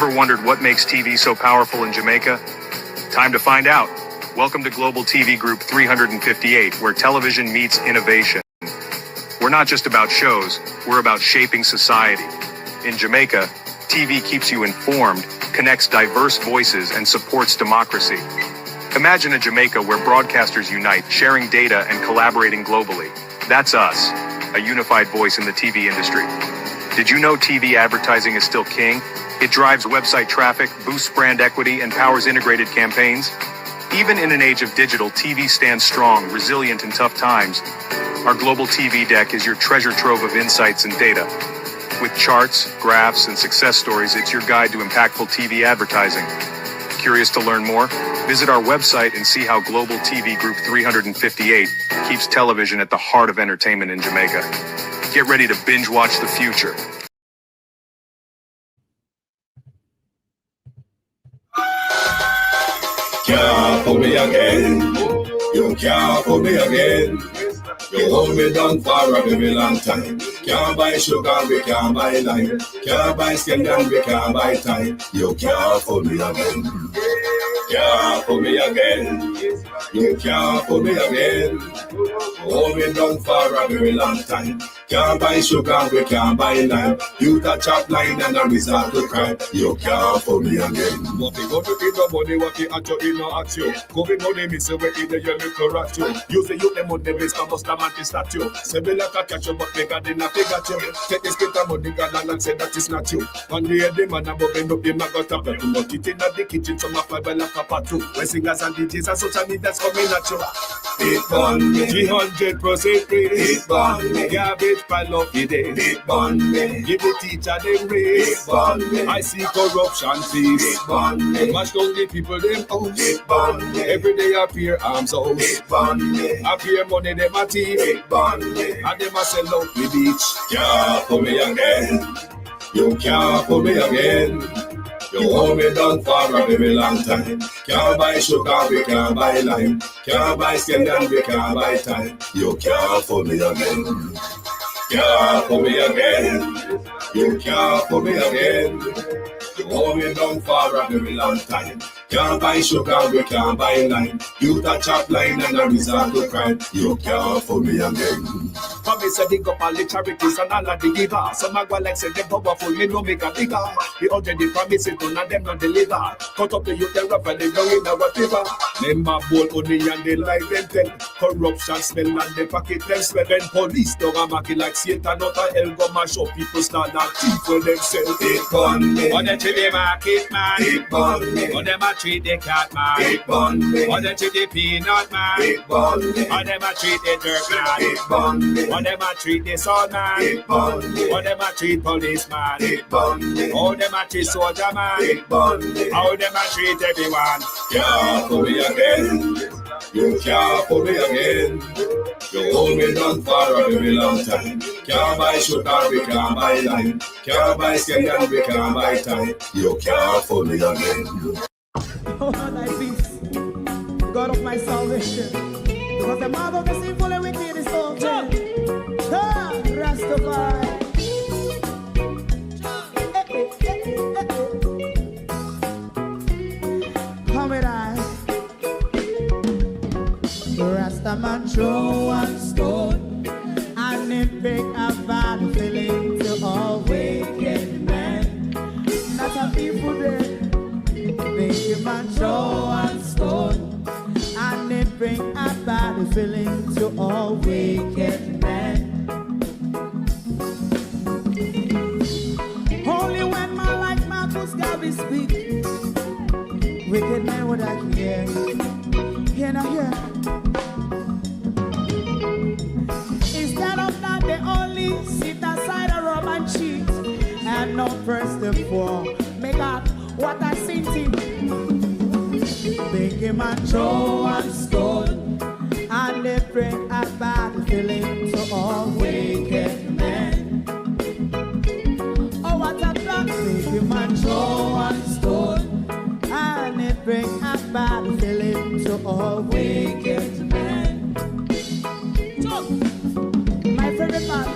Ever wondered what makes TV so powerful in Jamaica? Time to find out. Welcome to Global TV Group 358, where television meets innovation. We're not just about shows, we're about shaping society. In Jamaica, TV keeps you informed, connects diverse voices, and supports democracy. Imagine a Jamaica where broadcasters unite, sharing data and collaborating globally. That's us, a unified voice in the TV industry. Did you know TV advertising is still king? It drives website traffic, boosts brand equity, and powers integrated campaigns. Even in an age of digital, TV stands strong, resilient in tough times. Our Global TV Deck is your treasure trove of insights and data. With charts, graphs, and success stories, it's your guide to impactful TV advertising. Curious to learn more? Visit our website and see how Global TV Group 358 keeps television at the heart of entertainment in Jamaica. Get ready to binge watch the future. Can't hold me again. You can't hold me again. You hold me down for a very long time. Can't buy sugar, we can't buy lime. Can't buy skin and we can't buy time. You can't hold me again. Can't hold me again. You can't hold me again. Hold me down for a very long time. Can't buy sugar, we can't buy lime. You touch up line and a result to crime. You can't hold me again. What we go to eat the money, what we at you, in no at you. COVID money, me say we in the year, look at you. You say you the money, Mr. Mustamante statue. Say me like a catch you, but they got in a figure you. Take this bit of money, God, and say that is not you. One day, the man above and up, him not got up. But it in the kitchen, some of my like a patu. When singers and DJs and social media's coming at you. It on me. 300% praise. It on me. Garbage pile up the day. It on me. Give the teacher them raise. It on me. I see corruption please. It on me. Mash down the people them house. It on me. Every day appear arms out. It on me. Appear money them a thief. It on me. And them a sell out the beach. Can't hold me again. You can't hold me again. You hold me down for a very long time. Can't buy sugar, we can't buy lime. Can't buy skin and we can't buy time. You can't hold me again. Can't hold me again. You can't hold me again. You hold me down for a very long time. Can't buy sugar, we can't buy lime. You touch up line and a result to crime. You can't hold me again. Come me say big up all the charities and all of the givers. Some a go like say them powerful, me no make a bigger. The urgent the promises, none of them not deliver. Cut up the youth, the rapper, they go in a whatever. Them a bowl only and they like them tell. Corruption smell and the pocket them smell. When police don't a market like Satan, not a hell go mash up. People start that thief for themselves. It on me. On the chili market man. It on me. On them a treat the cat man. It on me. On the treat the peanut man. It on me. On them a treat the dirt man. It on me. On them a treat the son man. It on me. On them a treat policeman. It on me. How them a treat soldier man. It on me. How them a treat everyone. Can't hold me again. You can't hold me again. You hold me down for a very long time. Can't buy sugar, we can't buy lime. Can't buy skin and we can't buy time. You can't hold me again. Oh, thy peace, God of my salvation. Because the mouth of the sinful and wicked is open. Rastafari. Come with I. Rastaman throw one stone and it pick a bad feeling to all wicked men. Not a people there. Make a man throw one stone and it bring a bad feeling to all wicked men. Only when man like Marcus Garvey speak, wicked men would I hear. Hear not hear. Instead of that, they only sit aside and rub and cheat and not press the floor. Make up what I seen to make him a throw and stone and they bring a bad feeling to all wicked men. Oh, what a plan! Make him a throw and stone and they bring a bad feeling to all wicked men. So, my favorite man,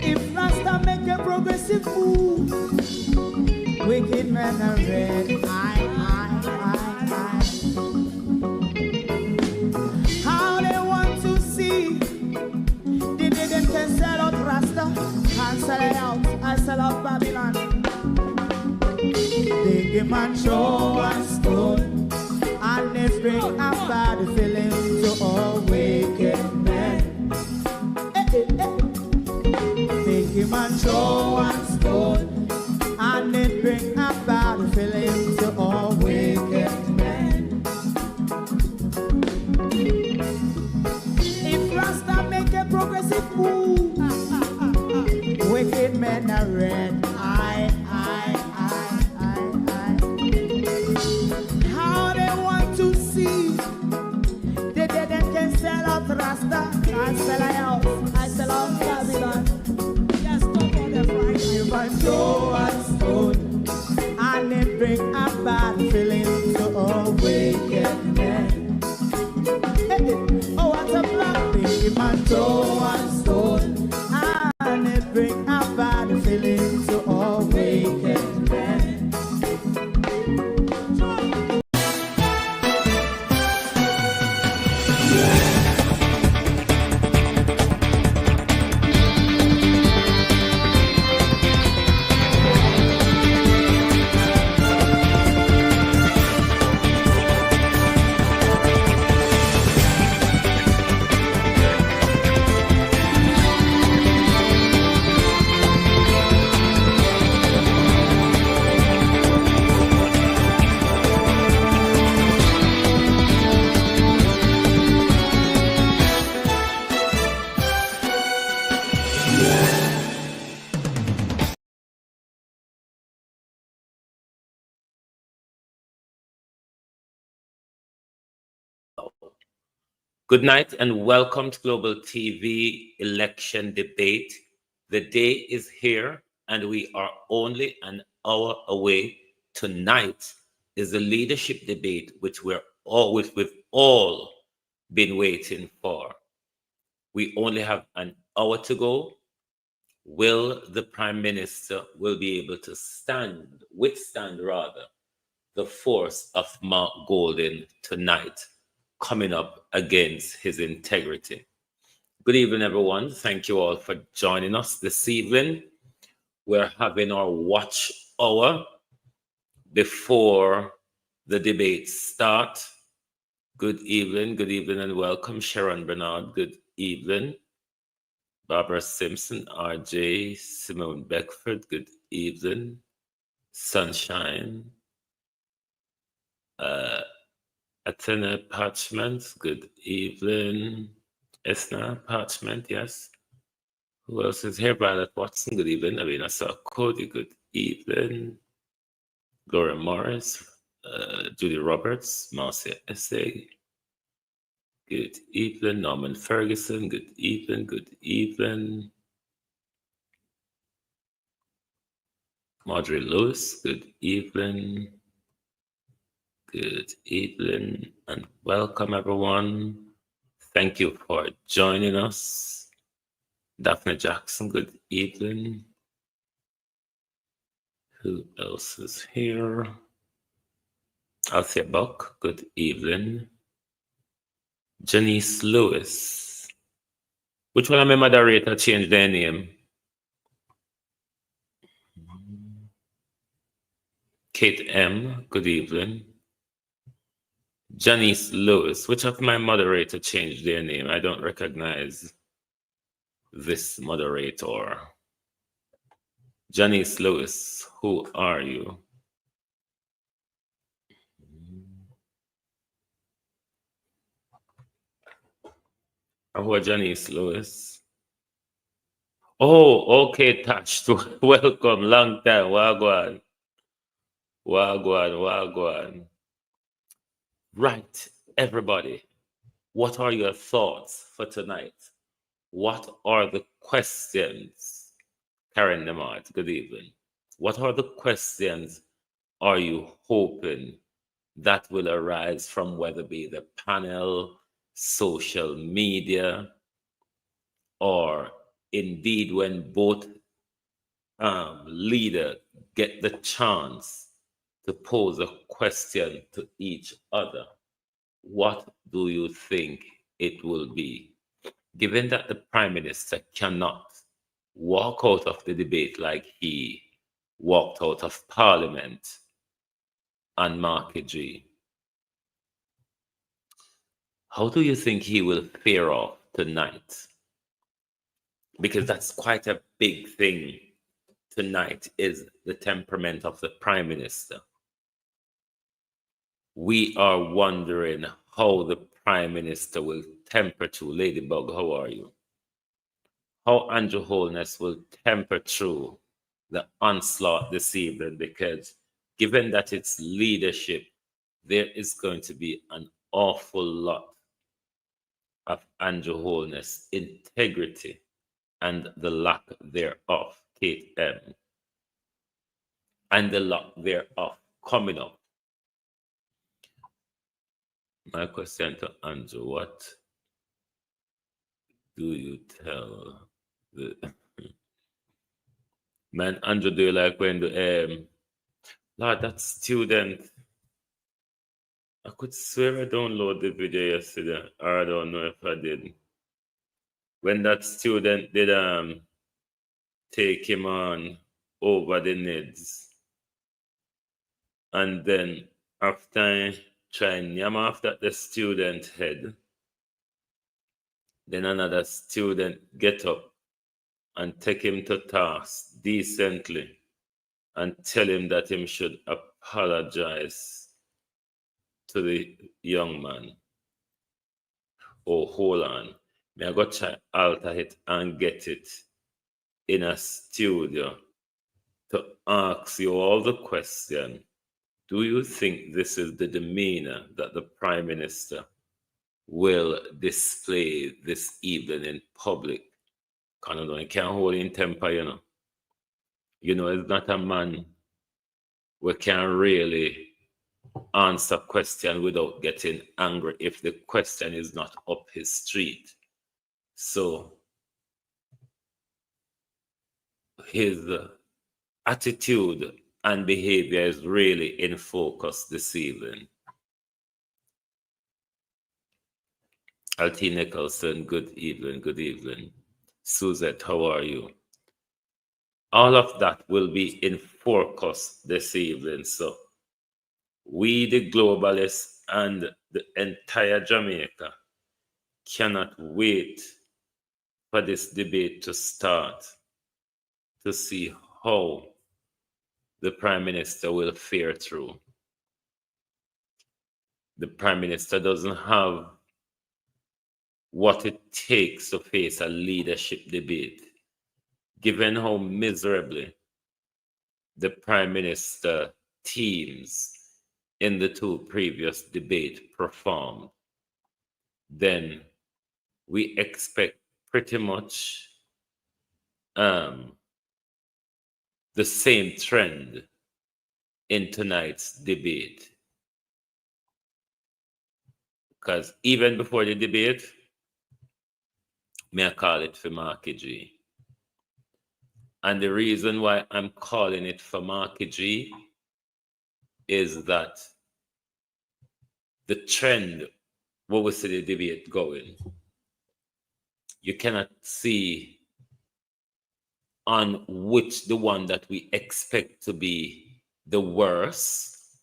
if Rasta make a progressive move, wicked men men are red. I. How they want to see. They didn't can sell out Rasta. Can't sell it out. I sell out Babylon. They give man show and stone. And they bring a bad feeling to all wicked men. They give man show and stone. And they bring a bad feeling to all wicked men. If Rasta make a progressive move, wicked men are red. How they want to see. They can sell out Rasta. I sell out. I sell out Babylon. Yes, stop on the Friday. You might show and stone. And they bring a bad feeling to all wicked men. Oh, what a black thing. Man, show and stone. And they bring a bad feeling to all wicked men. Good night and welcome to Global TV Election Debate. The day is here and we are only an hour away. Tonight is the leadership debate which we've all been waiting for. We only have an hour to go. Will the Prime Minister be able to withstand the force of Mark Golden tonight, coming up against his integrity? Good evening, everyone. Thank you all for joining us this evening. We're having our watch hour before the debates start. Good evening, and welcome. Sharon Bernard, good evening. Barbara Simpson, RJ, Simone Beckford, good evening. Sunshine. Athena Parchment, good evening. Esna Parchment, yes. Who else is here? Violet Watson, good evening. Avina Cody, good evening. Gloria Morris, Judy Roberts, Marcia Essay, good evening. Norman Ferguson, good evening. Marjorie Lewis, good evening. Good evening and welcome, everyone. Thank you for joining us. Daphne Jackson, good evening. Who else is here? Althea Buck, good evening. Janice Lewis. Which one of my moderator changed their name? Kate M, good evening. Janice Lewis. Which of my moderator changed their name? I don't recognize this moderator. Janice Lewis, who are you? Who are Janice Lewis? Oh, okay, Tash. Welcome, long time. Wagwan. Right, everybody. What are your thoughts for tonight? What are the questions? Karen Nemart, good evening. What are the questions are you hoping that will arise from whether it be the panel, social media, or indeed when both leaders get the chance to pose a question to each other. What do you think it will be? Given that the Prime Minister cannot walk out of the debate like he walked out of Parliament on Market G, how do you think he will fare off tonight? Because that's quite a big thing tonight, is the temperament of the Prime Minister. We are wondering how the Prime Minister will temper through. Ladybug, how are you? How Andrew Holness will temper through the onslaught this evening, because given that it's leadership, there is going to be an awful lot of Andrew Holness integrity and the lack thereof, Kate M. And the lack thereof coming up. My question to Andrew, what do you tell the man? Andrew, do you like when the Lord, that student, I could swear I downloaded the video yesterday, or I don't know if I did. When that student did take him on over the NIDS, and then after I try and yam after the student head, then another student get up and take him to task decently and tell him that him should apologize to the young man. Oh, hold on. May I go try alter it and get it in a studio to ask you all the question. Do you think this is the demeanor that the Prime Minister will display this evening in public? Canada, he can't hold in temper, you know. You know, it's not a man who can really answer question without getting angry if the question is not up his street. So his attitude and behavior is really in focus this evening. Alti Nicholson, good evening, good evening. Suzette, how are you? All of that will be in focus this evening. So we, the globalists and the entire Jamaica, cannot wait for this debate to start to see how the Prime Minister will fare through. The Prime Minister doesn't have what it takes to face a leadership debate, given how miserably the Prime Minister teams in the two previous debates performed. Then we expect pretty much the same trend in tonight's debate. Because even before the debate, may I call it for Market G. And the reason why I'm calling it for Market G is that the trend, what we see the debate going, you cannot see on which the one that we expect to be the worst,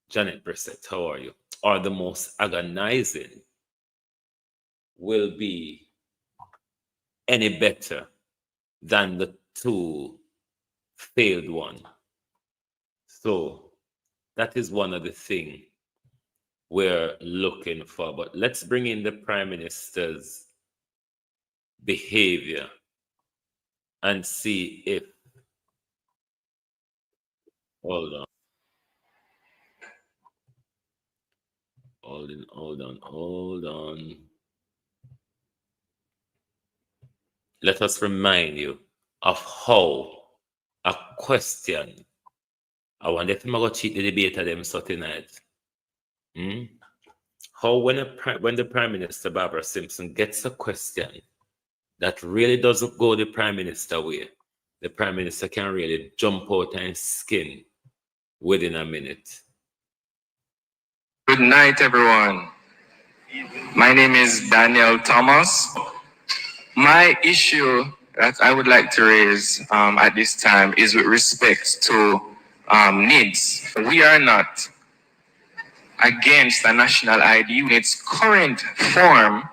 Janet Brissett, how are you, or the most agonizing will be any better than the two failed one. So that is one of the things we're looking for. But let's bring in the Prime Minister's behavior and see if, hold on. Let us remind you of how a question, I wonder if I'm going to cheat the debate of them so tonight. How when the Prime Minister Barbara Simpson gets a question that really doesn't go the Prime Minister way, the Prime Minister can really jump out and skin within a minute. Good night, everyone. My name is Daniel Thomas. My issue that I would like to raise at this time is with respect to needs. We are not against the national ID. In its current form,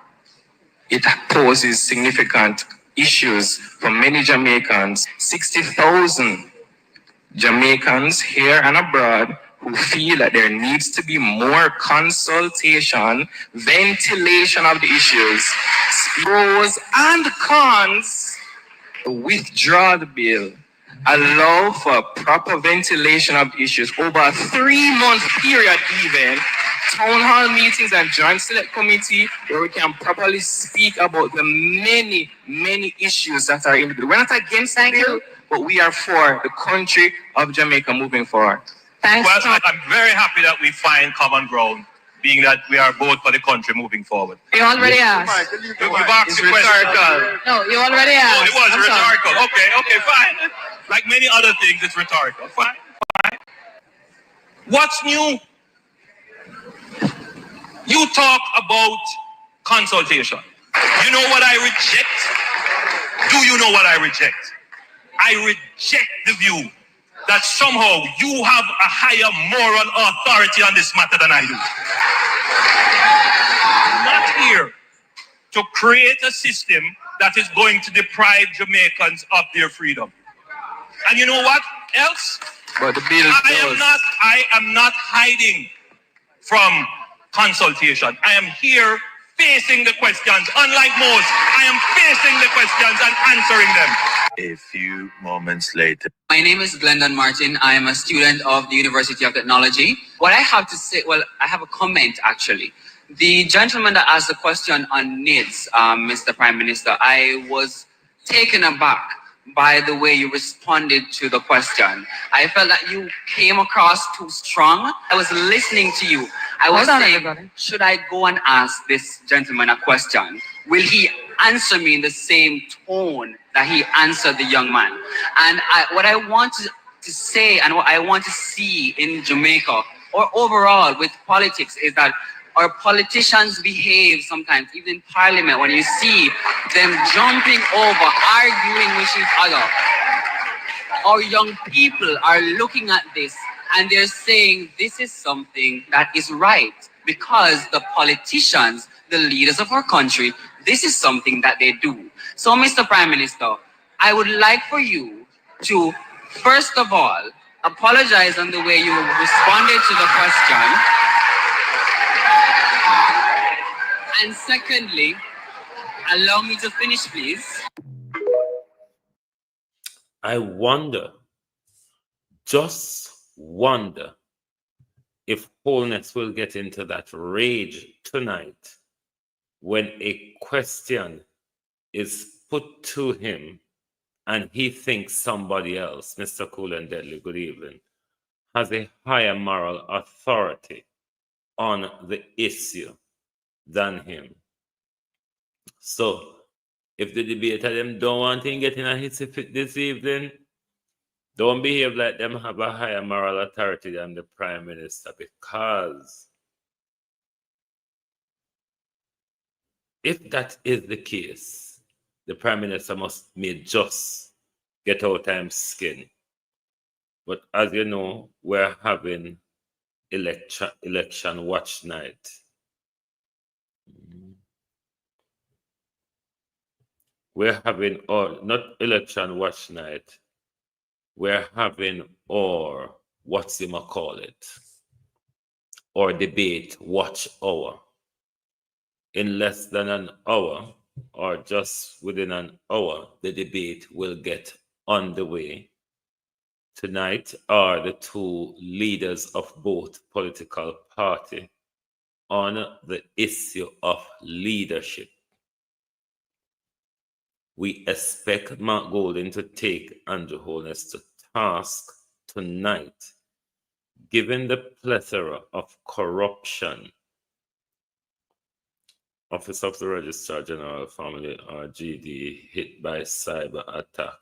it poses significant issues for many Jamaicans. 60,000 Jamaicans here and abroad who feel that there needs to be more consultation, ventilation of the issues, pros and cons. Withdraw the bill. Allow for proper ventilation of issues over a 3-month period, even town hall meetings and joint select committee where we can properly speak about the many issues that are in the bill. We're not against the bill, but we are for the country of Jamaica moving forward. Thanks. Well, I'm very happy that we find common ground, being that we are both for the country moving forward. You already asked. You've asked the question. No, you already asked. Oh, it was rhetorical. Okay, fine. Like many other things, it's rhetorical. Fine. What's new? You talk about consultation. You know what I reject? Do you know what I reject? I reject the view that somehow you have a higher moral authority on this matter than I do. I'm not here to create a system that is going to deprive Jamaicans of their freedom. And you know what else? But the bill I am not hiding from consultation. I am here facing the questions. Unlike most, I am facing the questions and answering them. A few moments later. My name is Glendon Martin. I am a student of the University of Technology. What I have to say, well, I have a comment actually. The gentleman that asked the question on NIDS, Mr. Prime Minister, I was taken aback by the way you responded to the question. I felt that you came across too strong. I was listening to you. I was saying, should I go and ask this gentleman a question? Will he answer me in the same tone that he answered the young man? And what I want to say and what I want to see in Jamaica or overall with politics is that our politicians behave sometimes, even in parliament, when you see them jumping over, arguing with each other. Our young people are looking at this and they're saying this is something that is right because the politicians, the leaders of our country, this is something that they do. So, Mr. Prime Minister, I would like for you to, first of all, apologize on the way you responded to the question. And secondly, allow me to finish, please. I wonder, just wonder, if Wholeness will get into that rage tonight when a question is put to him and he thinks somebody else, Mr. Cool and Deadly, good evening, has a higher moral authority on the issue than him. So, if the debater them don't want him getting a hissy fit this evening, don't behave like them have a higher moral authority than the Prime Minister, because if that is the case, the Prime Minister may just get out of his skin. But as you know, we're having election watch night. We're having, or not election watch night, we're having, or what's you call it, or debate watch hour. In less than an hour, or just within an hour, the debate will get underway. Tonight are the two leaders of both political parties on the issue of leadership. We expect Mark Golding to take Andrew Holness to task tonight, given the plethora of corruption. Office of the Registrar General Family, RGD, hit by cyber attack.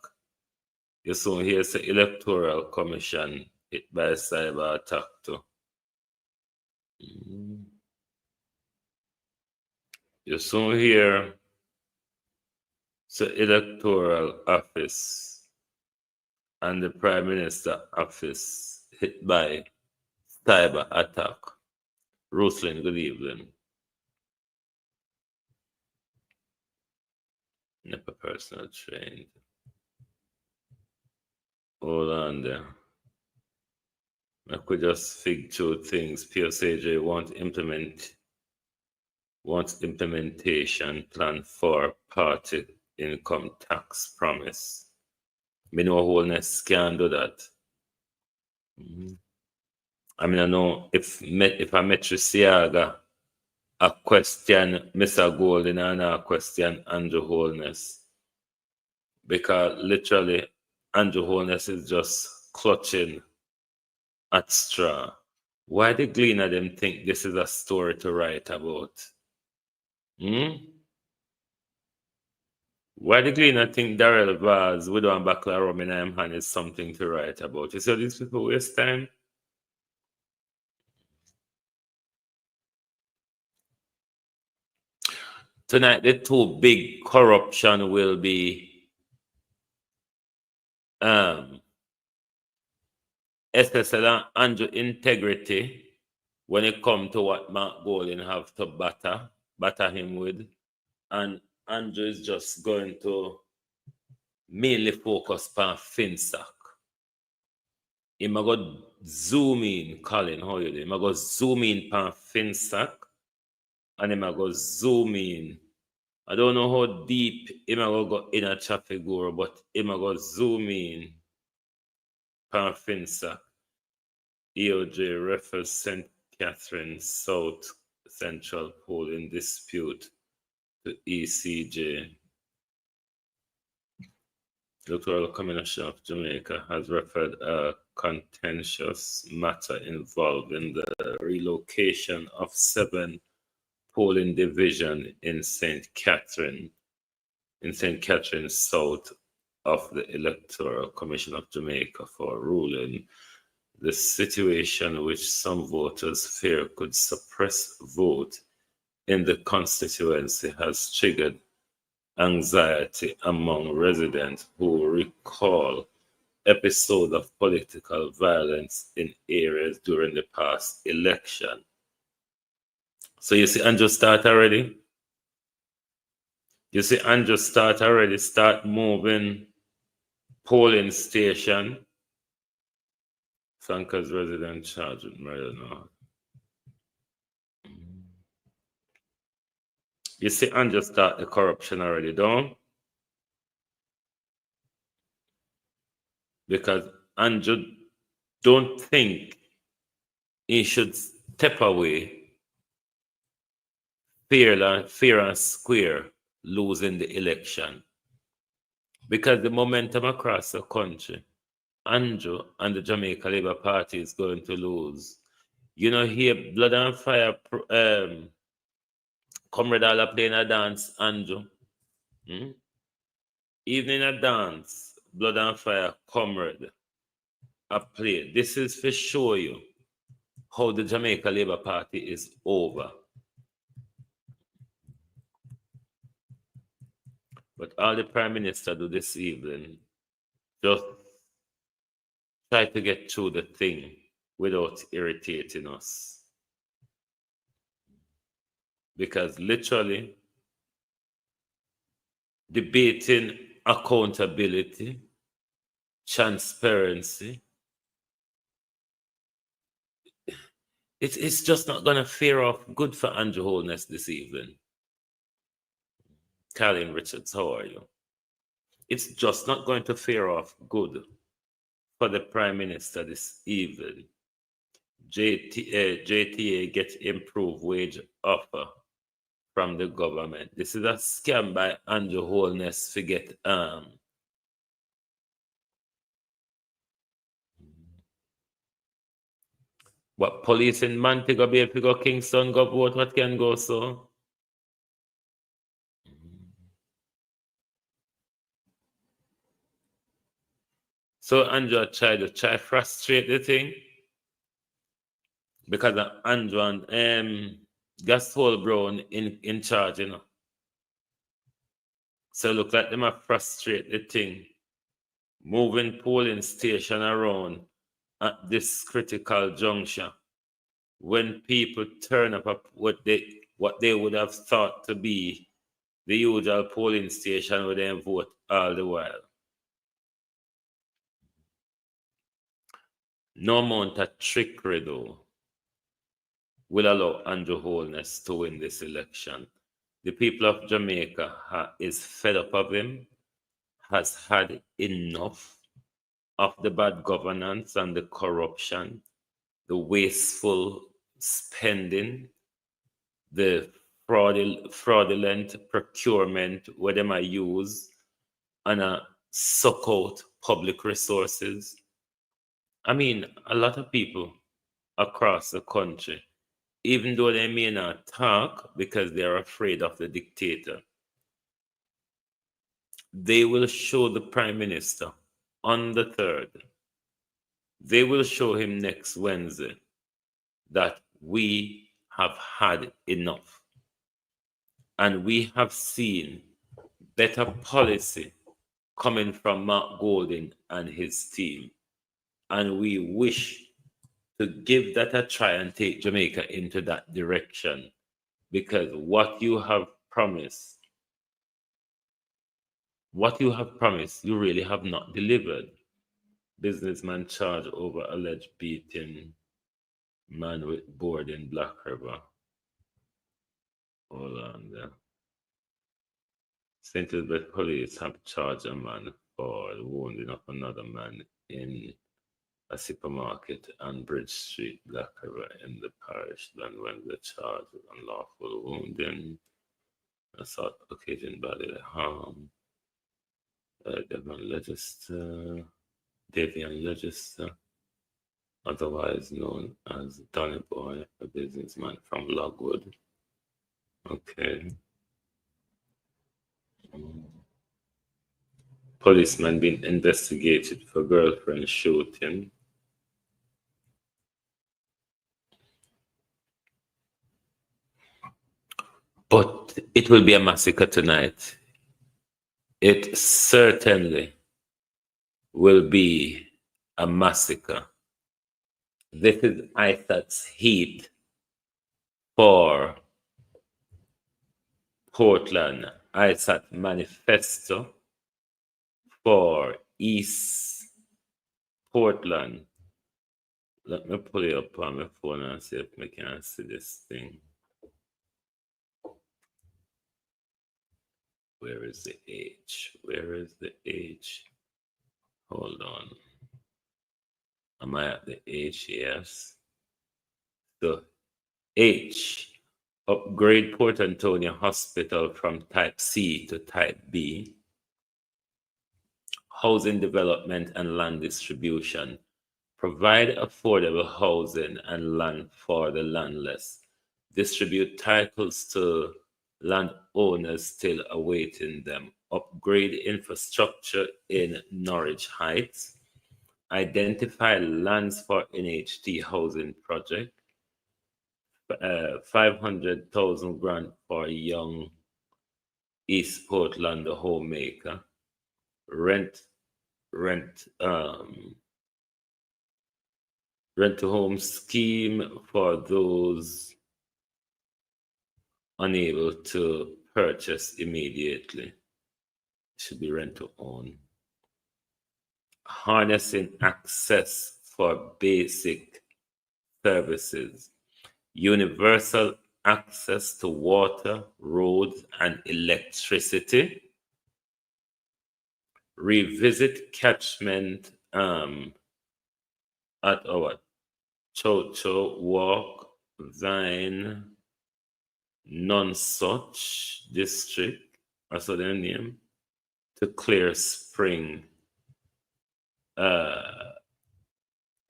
You soon hear the Electoral Commission hit by a cyber attack too. You soon hear the electoral office and the Prime Minister office hit by cyber attack. Roslyn, good evening. Never personal trained. Hold on there. I could just fig through things. PSAJ wants implementation plan for party income tax promise. Me know Wholeness can do that. I mean, I know if I met Siaga, a question Mr. Golden and a question Andrew Wholeness. Because literally, Andrew Wholeness is just clutching at straw. Why the Gleaner them think this is a story to write about? Why the Gleaner think Darrell Vaz with one Bakla rum in him hand is something to write about? You see how these people waste time? Tonight, the two big corruption will be SSL and Andrew integrity when it comes to what Mark Golding have to batter him with. And Andrew is just going to mainly focus on FinSac. He might go zoom in, Colin, how you do? He might go zoom in on FinSac and he might go zoom in. I don't know how deep he might go in a traffic guru, but he might go zoom in on FinSac. EOJ refers St. Catherine South Central polling dispute to ECJ. The Electoral Commission of Jamaica has referred a contentious matter involving the relocation of 7 polling divisions in St. Catherine South of the Electoral Commission of Jamaica for ruling. The situation which some voters fear could suppress vote in the constituency has triggered anxiety among residents who recall episodes of political violence in areas during the past election. So you see Andrew start already? You see Andrew start moving polling station. Franca's resident charged with murder now. You see Andrew start the corruption already, don't? Because Andrew don't think he should step away fair and square losing the election. Because the momentum across the country, Andrew and the Jamaica Labour Party is going to lose. You know, here, Blood and Fire, Comrade Alla playing a dance, Andrew. Evening a dance, Blood and Fire, Comrade, a play. This is for show you how the Jamaica Labour Party is over. But all the Prime Minister do this evening, just try to get through the thing without irritating us. Because literally, debating accountability, transparency, it's just not going to fare off good for Andrew Wholeness this evening. Colin Richards, how are you? It's just not going to fare off good for the Prime Minister this evening. JTA gets improved wage offer from the government. This is a scam by Andrew Wholeness to get what police in Montego Bay, if you go Kingston, go vote, what can go so? So Andrew tried to frustrate the thing because of Andrew and Gasol Brown in charge, you know. So look like them are frustrate the thing, moving polling station around at this critical juncture when people turn up what they would have thought to be the usual polling station where they vote all the while. No amount of trickery, though, will allow Andrew Holness to win this election. The people of Jamaica is fed up of him, has had enough of the bad governance and the corruption, the wasteful spending, the fraudulent procurement where they might use and suck out public resources. I mean, a lot of people across the country, even though they may not talk because they're afraid of the dictator, they will show the Prime Minister on the 3rd. They will show him next Wednesday that we have had enough. And we have seen better policy coming from Mark Golding and his team. And we wish to give that a try and take Jamaica into that direction, because what you have promised, you really have not delivered. Businessman charged over alleged beating man with board in Black River. Hold on there. St. Elizabeth police have charged a man for the wounding of another man in a supermarket on Bridge Street, Black River, in the parish. Then when the charge of unlawful wounding, assault occasioned bodily harm, Davian Legister, otherwise known as Donny Boy, a businessman from Logwood. Okay. Policeman being investigated for girlfriend shooting. But it will be a massacre tonight. It certainly will be a massacre. This is ISAT's heat for Portland, ISAT manifesto for East Portland. Let me pull it up on my phone and see if I can see this thing. Where is the H? Where is the H? Hold on. Am I at the H? Yes. The H. Upgrade Port Antonio Hospital from Type C to Type B. Housing development and land distribution. Provide affordable housing and land for the landless. Distribute titles to landowners still awaiting them. Upgrade infrastructure in Norwich Heights. Identify lands for NHT housing project. 500,000 grant for young East Portland homemaker. Rent to home scheme for those unable to purchase immediately. Should be rent to own. Harnessing access for basic services. Universal access to water, roads, and electricity. Revisit catchment at our Chocho Walk, Vine, Nonsuch district, that's what their name, to Clear Spring.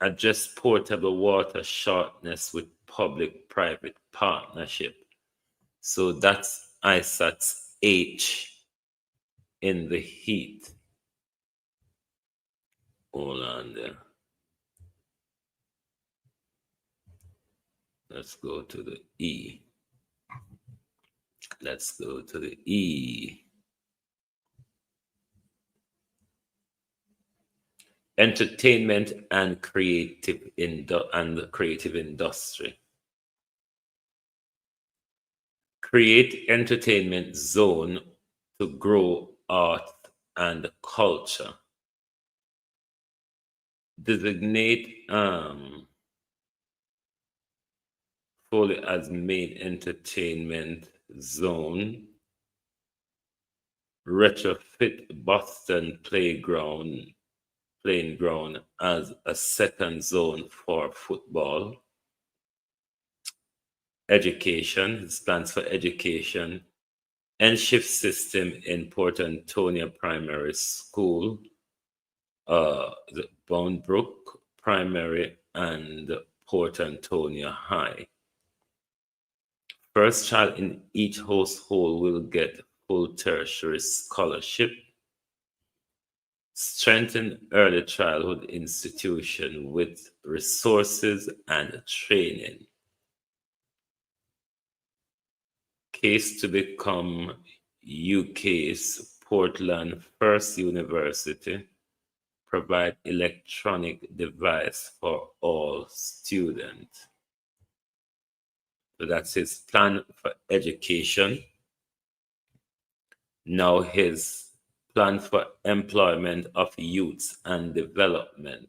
Address portable water shortness with public-private partnership. So that's ISAT's H in the heat. Hold on there. Let's go to the E. Let's go to the E. Entertainment and creative industry. Create entertainment zone to grow art and culture. Designate fully as main entertainment zone. Retrofit Boston playing ground as a second zone for football. Education, his plans for education. Shift system in Port Antonio Primary School, the Boundbrook Primary and Port Antonio High. First child in each household will get full tertiary scholarship. Strengthen early childhood institution with resources and training. Case to become UK's Portland first university. Provide electronic device for all students. So that's his plan for education. Now his plan for employment of youths and development.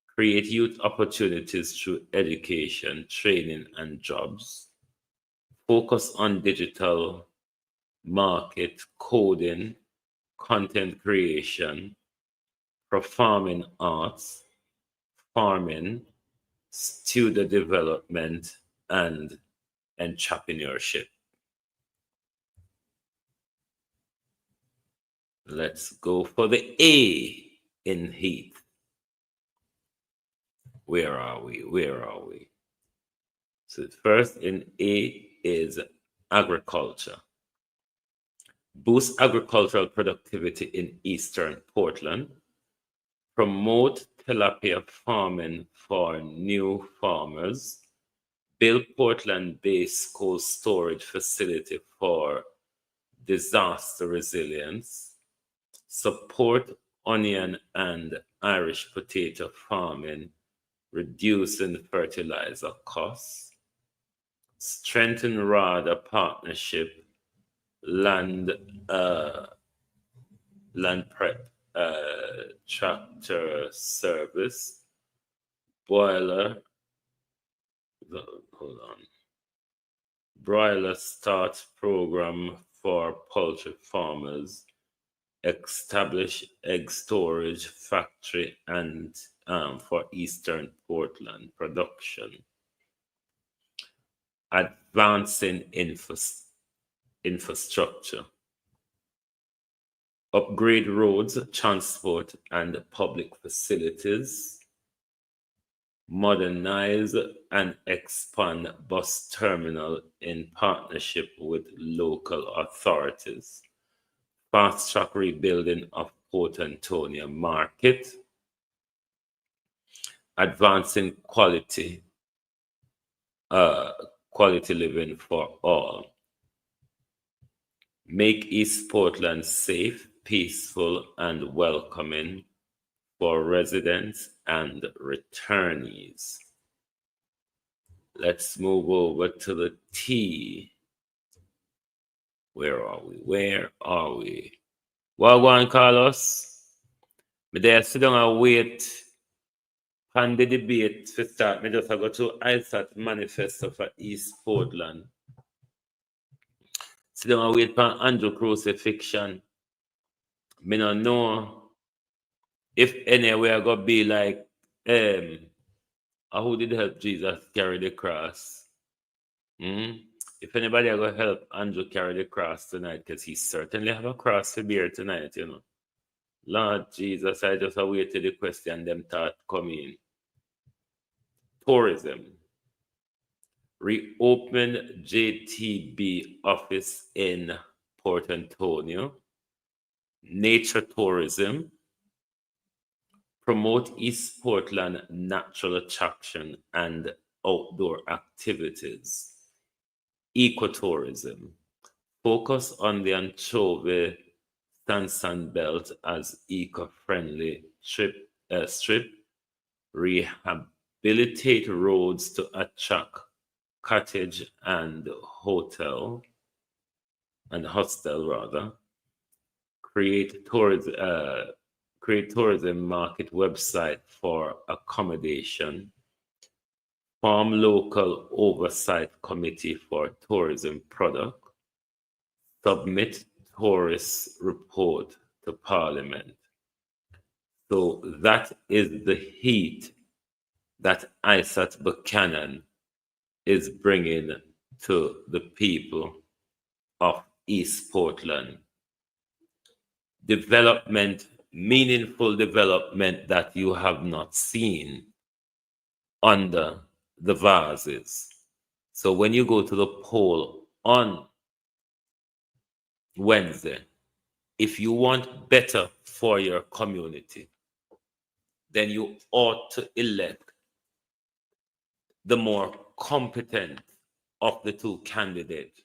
Create youth opportunities through education, training, and jobs. Focus on digital market, coding, content creation, performing arts, farming, student development, and entrepreneurship. Let's go for the A in Heath. Where are we? So first in A is agriculture. Boost agricultural productivity in Eastern Portland. Promote tilapia farming for new farmers. Build Portland-based cold storage facility for disaster resilience. Support onion and Irish potato farming, reducing fertilizer costs. Strengthen RADA partnership, land prep tractor service, broiler start program for poultry farmers, establish egg storage factory and for Eastern Portland production. Advancing infrastructure. Upgrade roads, transport, and public facilities. Modernize and expand bus terminal in partnership with local authorities. Fast track rebuilding of Port Antonio Market. Advancing quality living for all. Make East Portland safe, peaceful, and welcoming for residents and returnees. Let's move over to the T. Where are we? Wagwan, Carlos. Me there sit down and wait on the debate to start. Me just go to ISAT manifesto for East Portland. Sit down and wait for Andrew crucifixion. Me don't know if anywhere gonna be like who did help Jesus carry the cross? If anybody are gonna help Andrew carry the cross tonight, because he certainly have a cross to bear tonight, you know. Lord Jesus, I just awaited the question them thought come in. Tourism. Reopen JTB office in Port Antonio. Nature tourism. promote East Portland natural attraction and outdoor activities, ecotourism, focus on the Anchovy Sansan Belt as eco-friendly strip, rehabilitate roads to attract cottage and hostel rather, create tourism market website for accommodation, form local oversight committee for tourism product, submit tourist report to Parliament. So that is the heat that Isaac Buchanan is bringing to the people of East Portland. Development, meaningful development that you have not seen under the vases. So when you go to the poll on Wednesday, if you want better for your community, then you ought to elect the more competent of the two candidates.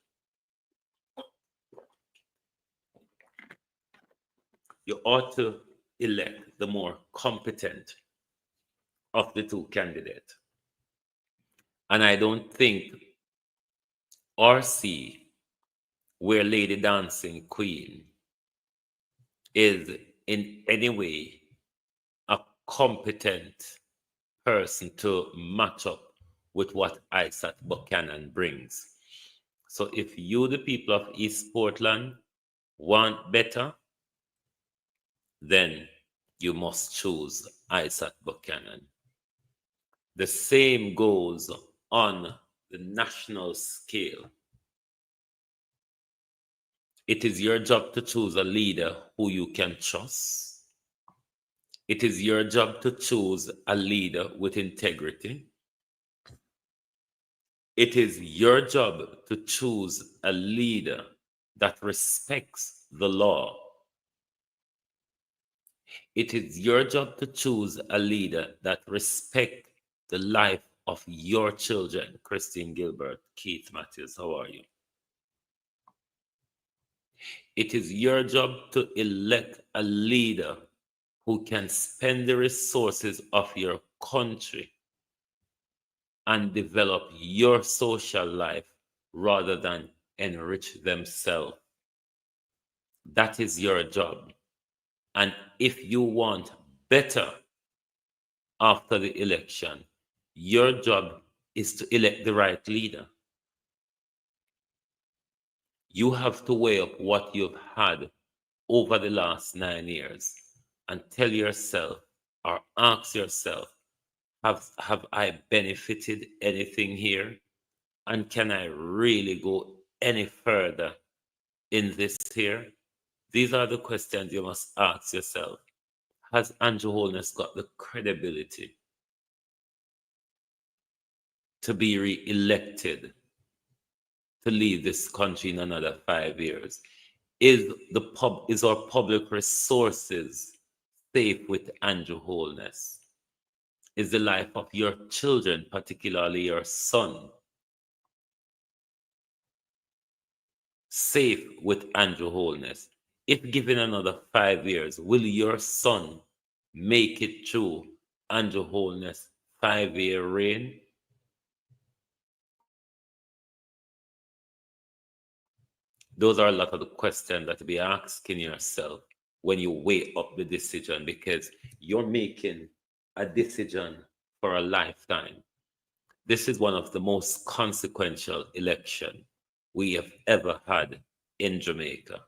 You ought to elect the more competent of the two candidates. And I don't think or see where Lady Dancing Queen is in any way a competent person to match up with what Isaac Buchanan brings. So if you, the people of East Portland, want better, then you must choose Isaac Buchanan. The same goes on the national scale. It is your job to choose a leader who you can trust. It is your job to choose a leader with integrity. It is your job to choose a leader that respects the law. It is your job to choose a leader that respects the life of your children. Christine Gilbert, Keith Matthews, how are you? It is your job to elect a leader who can spend the resources of your country and develop your social life rather than enrich themselves. That is your job. And if you want better after the election, your job is to elect the right leader. You have to weigh up what you've had over the last 9 years and tell yourself or ask yourself, have I benefited anything here? And can I really go any further in this here? These are the questions you must ask yourself. Has Andrew Holness got the credibility to be re-elected to lead this country in another 5 years? Is our public resources safe with Andrew Holness? Is the life of your children, particularly your son, safe with Andrew Holness? If given another 5 years, will your son make it through Andrew Holness' 5-year reign? Those are a lot of the questions that to be asking yourself when you weigh up the decision, because you're making a decision for a lifetime. This is one of the most consequential elections we have ever had in Jamaica.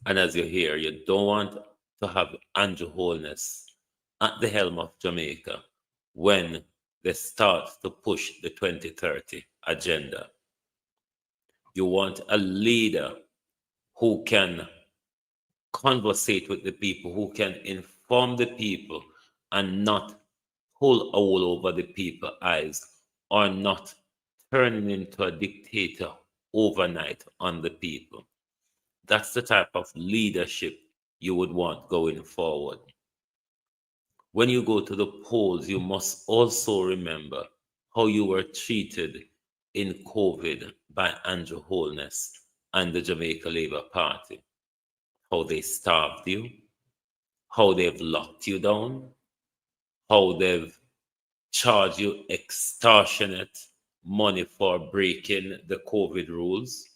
And as you hear, you don't want to have Andrew Holness at the helm of Jamaica when they start to push the 2030 agenda. You want a leader who can conversate with the people, who can inform the people and not pull a wool over the people's eyes or not turning into a dictator overnight on the people. That's the type of leadership you would want going forward. when you go to the polls, you must also remember how you were treated in COVID by Andrew Holness and the Jamaica Labour Party. How they starved you, how they've locked you down, how they've charged you extortionate money for breaking the COVID rules.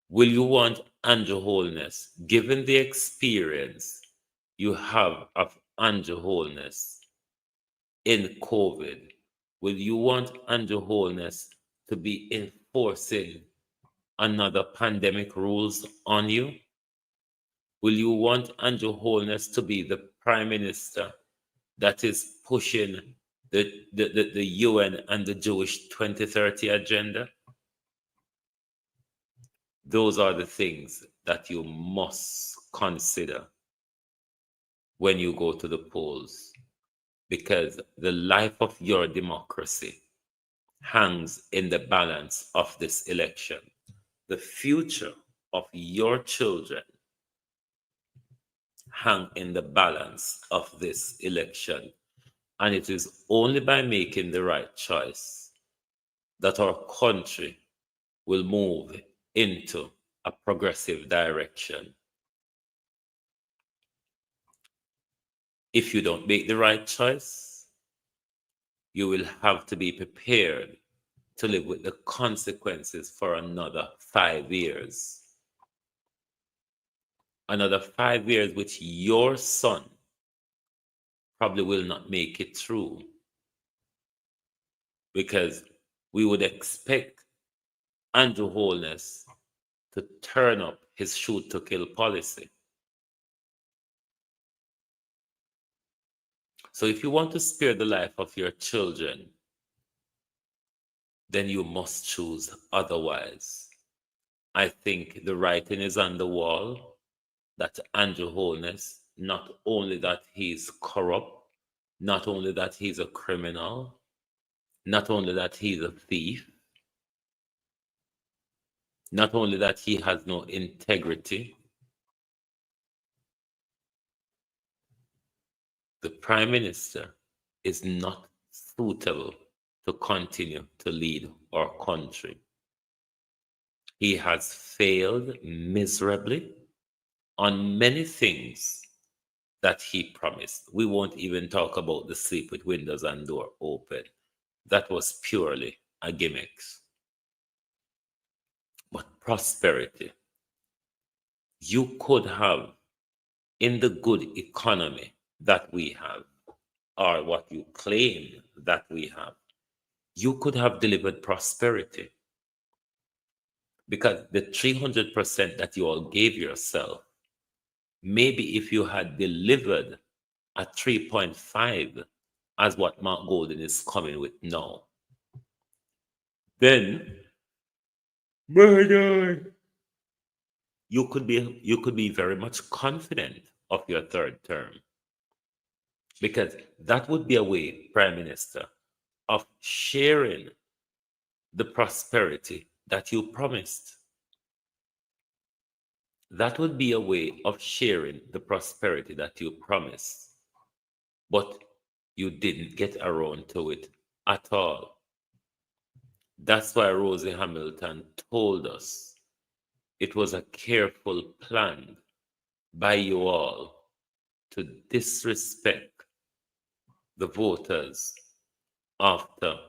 Will you want Andrew Holness, given the experience you have of Andrew Holness in COVID, will you want Andrew Holness to be enforcing another pandemic rules on you? Will you want Andrew Holness to be the Prime Minister that is pushing the UN and the Jewish 2030 agenda? Those are the things that you must consider when you go to the polls, because the life of your democracy hangs in the balance of this election. The future of your children hang in the balance of this election. And it is only by making the right choice that our country will move into a progressive direction. If you don't make the right choice, you will have to be prepared to live with the consequences for another 5 years. Another 5 years which your son probably will not make it through, because we would expect Andrew Holness to turn up his shoot to kill policy. So if you want to spare the life of your children, then you must choose otherwise. I think the writing is on the wall that Andrew Holness, not only that he's corrupt, not only that he's a criminal, not only that he's a thief, not only that he has no integrity, the Prime Minister is not suitable to continue to lead our country. He has failed miserably on many things that he promised. We won't even talk about the sleep with windows and door open. That was purely a gimmick. But prosperity, you could have, in the good economy that we have, or what you claim that we have, you could have delivered prosperity. Because the 300% that you all gave yourself, maybe if you had delivered a 3.5 as what Mark Golden is coming with now, then you could be very much confident of your third term, because that would be a way, Prime Minister, of sharing the prosperity that you promised. That would be a way of sharing the prosperity that you promised, but you didn't get around to it at all. That's why Rosie Hamilton told us it was a careful plan by you all to disrespect the voters after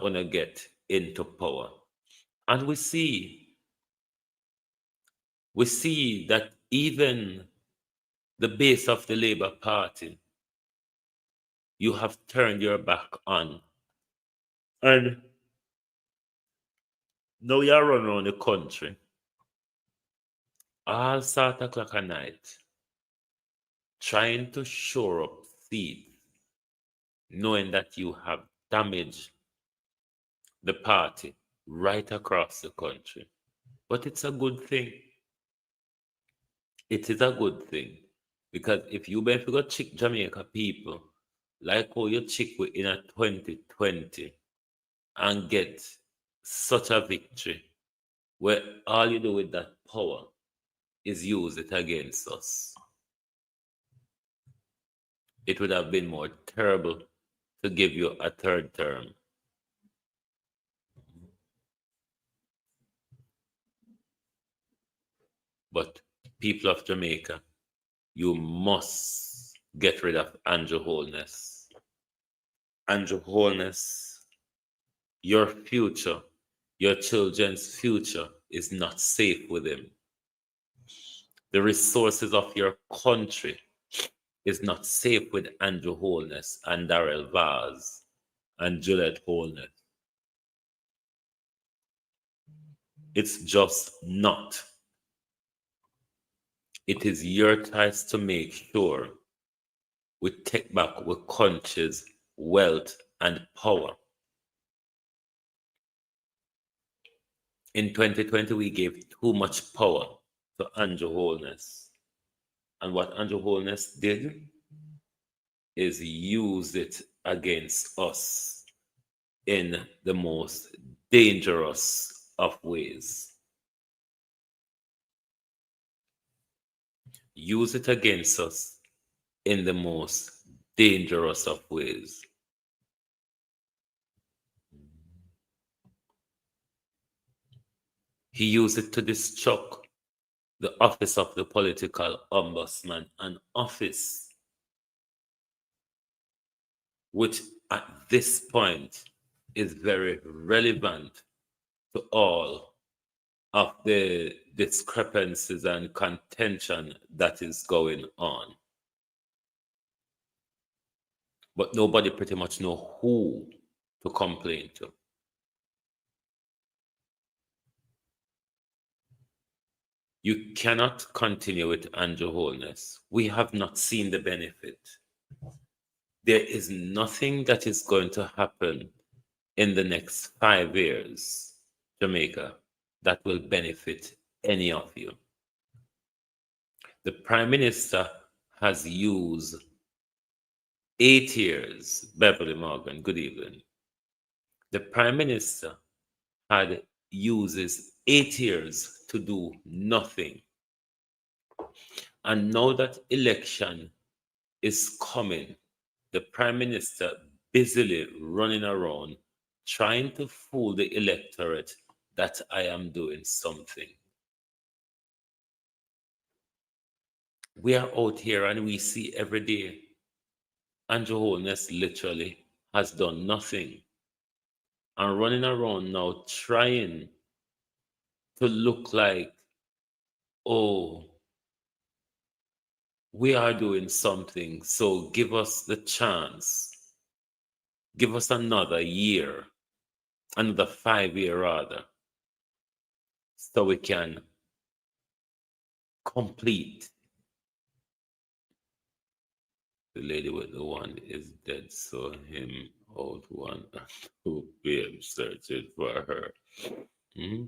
Una get into power. And we see that even the base of the Labour Party, you have turned your back on. And now you run around the country all sort of clock at night, trying to shore up seats, knowing that you have damaged the party right across the country. But it's a good thing. It is a good thing. Because if you go check Jamaica people, like how you check in a 2020 and get such a victory, where all you do with that power is use it against us. It would have been more terrible to give you a third term. But people of Jamaica, you must get rid of Andrew Holness. Andrew Holness, your future, your children's future is not safe with him. The resources of your country is not safe with Andrew Holness and Darrell Vaz and Juliet Holness. It's just not. It is your task to make sure we take back our country's wealth and power. In 2020, we gave too much power to Andrew Holness. And what Andrew Holness did is use it against us in the most dangerous of ways. Use it against us in the most dangerous of ways. He used it to destruct the office of the political ombudsman, an office which at this point is very relevant to all of the discrepancies and contention that is going on. But nobody pretty much know who to complain to. You cannot continue with Andrew Holness. We have not seen the benefit. There is nothing that is going to happen in the next 5 years, Jamaica, that will benefit any of you. The Prime Minister has used 8 years, Beverly Morgan, good evening. The Prime Minister uses 8 years to do nothing. And now that election is coming, the Prime Minister busily running around trying to fool the electorate that I am doing something. We are out here and we see every day Andrew Holness literally has done nothing and running around now trying to look like, oh, we are doing something, so give us the chance. Give us another year, another 5 year rather, so we can complete. The lady with the one is dead, so him out 1 and 2 p.m. searching for her. Mm-hmm.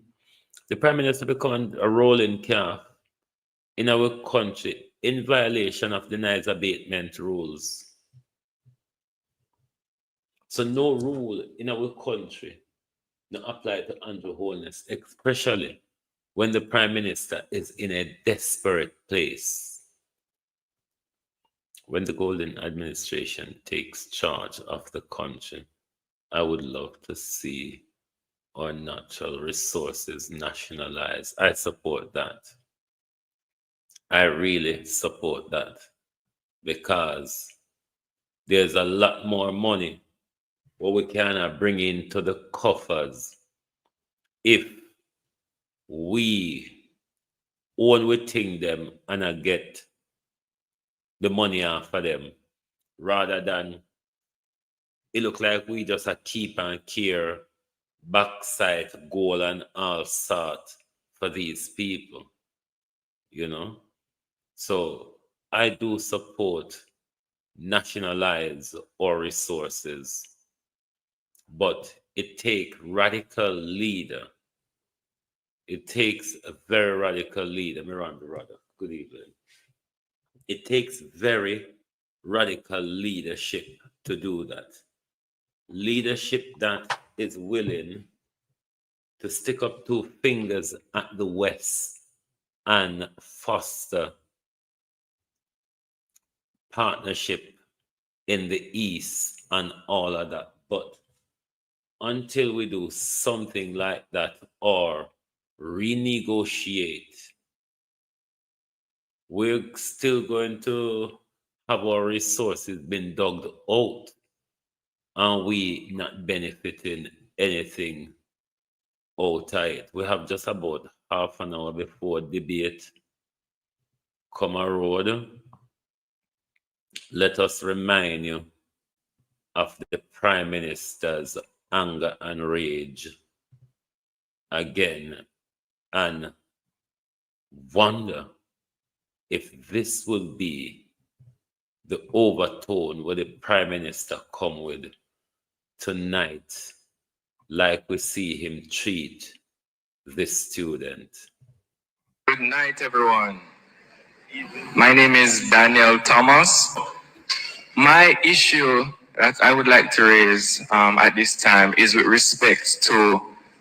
The Prime Minister become a rolling calf in our country in violation of the noise abatement rules. So no rule in our country no apply to Andrew Holness, especially when the Prime Minister is in a desperate place. When the Golden administration takes charge of the country, I would love to see our natural resources nationalized. I support that. I really support that because there's a lot more money what we can bring into the coffers if we own we think them and I get the money off of them rather than it look like we just a keep and care backside goal and all sort for these people, you know. So I do support nationalize our resources, but it takes radical leader. It takes a very radical leader. Miranda Rudder, good evening. It takes very radical leadership to do that. Leadership that is willing to stick up 2 fingers at the West and foster partnership in the East and all of that. But until we do something like that or renegotiate, we're still going to have our resources been dug out and we not benefiting anything out of it. We have just about half an hour before debate come a road. Let us remind you of the Prime Minister's anger and rage again and wonder if this will be the overtone where the Prime Minister come with tonight, like we see him treat this student. Good night, everyone. My name is Daniel Thomas. My issue that I would like to raise at this time is with respect to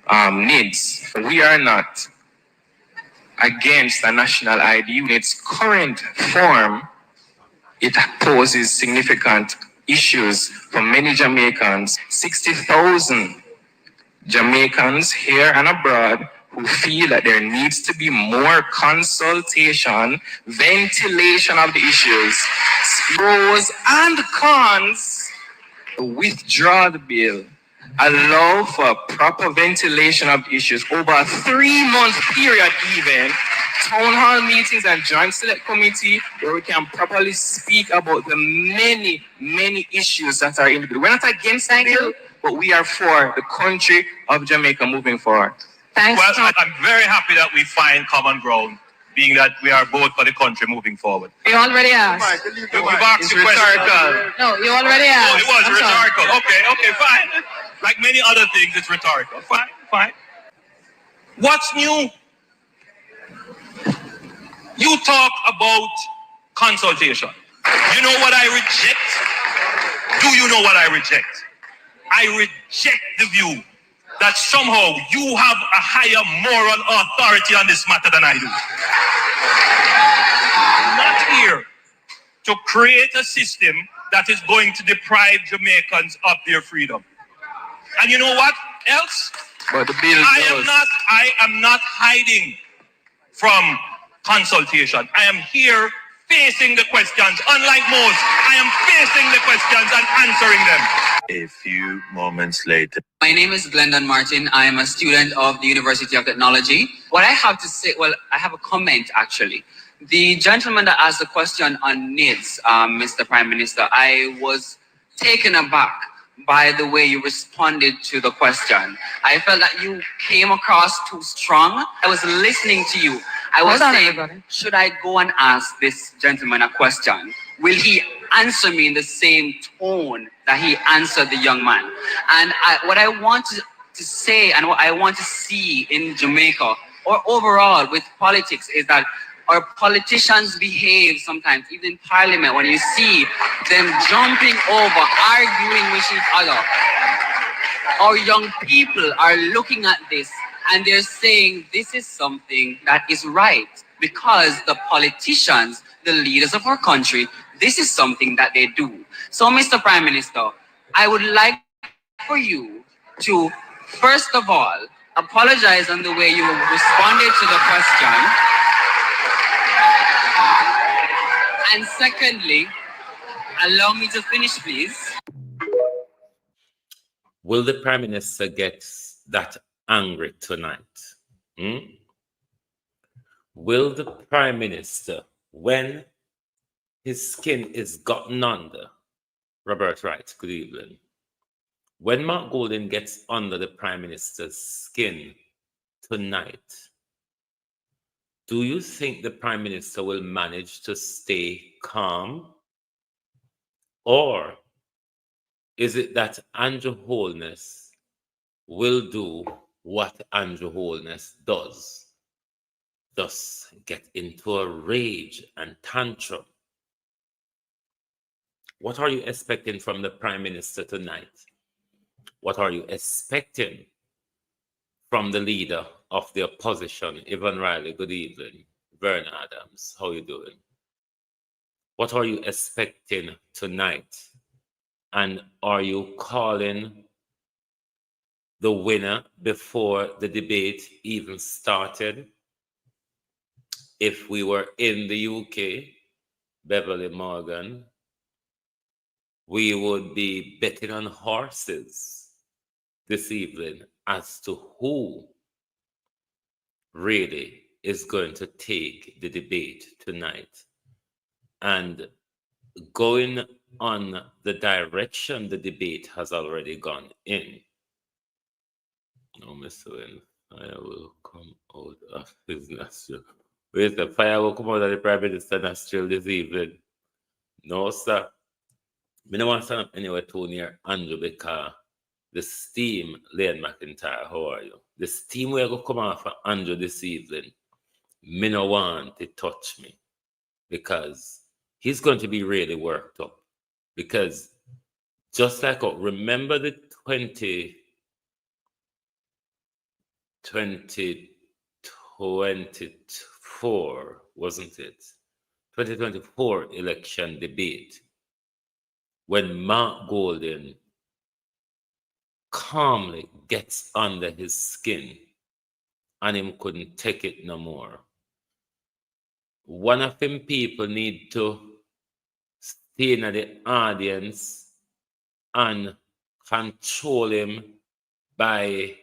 NIDS. We are not against a national ID. In its current form, it poses significant issues for many Jamaicans. 60,000 Jamaicans here and abroad who feel that there needs to be more consultation, ventilation of the issues, pros and cons. Withdraw the bill, allow for proper ventilation of the issues over a 3-month period, even town hall meetings and joint select committee where we can properly speak about the many issues that are in the bill. We're not against the bill, but we are for the country of Jamaica moving forward. Thanks. Well, I'm very happy that we find common ground, being that we are both for the country moving forward. You already asked. We've asked It's the question. rhetorical. No, you already Oh, asked. it was I'm sorry. rhetorical. Okay, fine. Like many other things, it's rhetorical. Fine. What's new? You talk about consultation. You know what I reject? Do you know what I reject? I reject the view that somehow you have a higher moral authority on this matter than I do. I'm not here to create a system that is going to deprive Jamaicans of their freedom. And you know what else? But the bill I am not hiding from consultation. I am here facing the questions. Unlike most, I am facing the questions and answering them. A few moments later. My name is Glendon Martin. I am a student of the University of Technology. What I have to say, well, I have a comment actually. The gentleman that asked the question on NIDS, Mr. Prime Minister, I was taken aback by the way you responded to the question. I felt that you came across too strong. I was listening to you. I was saying, should I go and ask this gentleman a question? Will he answer me in the same tone that he answered the young man? And what I want to say and what I want to see in Jamaica or overall with politics is that our politicians behave sometimes, even in parliament, when you see them jumping over, arguing with each other. Our young people are looking at this and they're saying this is something that is right because the politicians, the leaders of our country, this is something that they do. So, Mr. Prime Minister, I would like for you to, first of all, apologize on the way you responded to the question. And secondly, allow me to finish, please. Will the Prime Minister get that angry tonight? Will the Prime Minister, when his skin is gotten under, Robert Wright, good evening. When Mark Golden gets under the Prime Minister's skin tonight, do you think the Prime Minister will manage to stay calm? Or is it that Andrew Holness will do what Andrew Holness does? Thus get into a rage and tantrum. What are you expecting from the Prime Minister tonight? What are you expecting from the leader of the opposition, Evan Riley? Good evening. Vern Adams, how you doing? What are you expecting tonight? And are you calling the winner before the debate even started? If we were in the UK, Beverly Morgan, we would be betting on horses this evening as to who really is going to take the debate tonight. And going on the direction the debate has already gone in. No, Mr. Wynn, fire will come out of his nostril. Wait, the fire will come out of the Prime Minister nostril this evening. No, sir. I don't want to stand up anywhere too near Andrew because the steam, Liam McIntyre, how are you? The steam will come off for Andrew this evening. Me no want to touch me because he's going to be really worked up. Because just like, remember the 2024, wasn't it? 2024 election debate when Mark Golden calmly gets under his skin and him couldn't take it no more. One of them people need to stay in the audience and control him by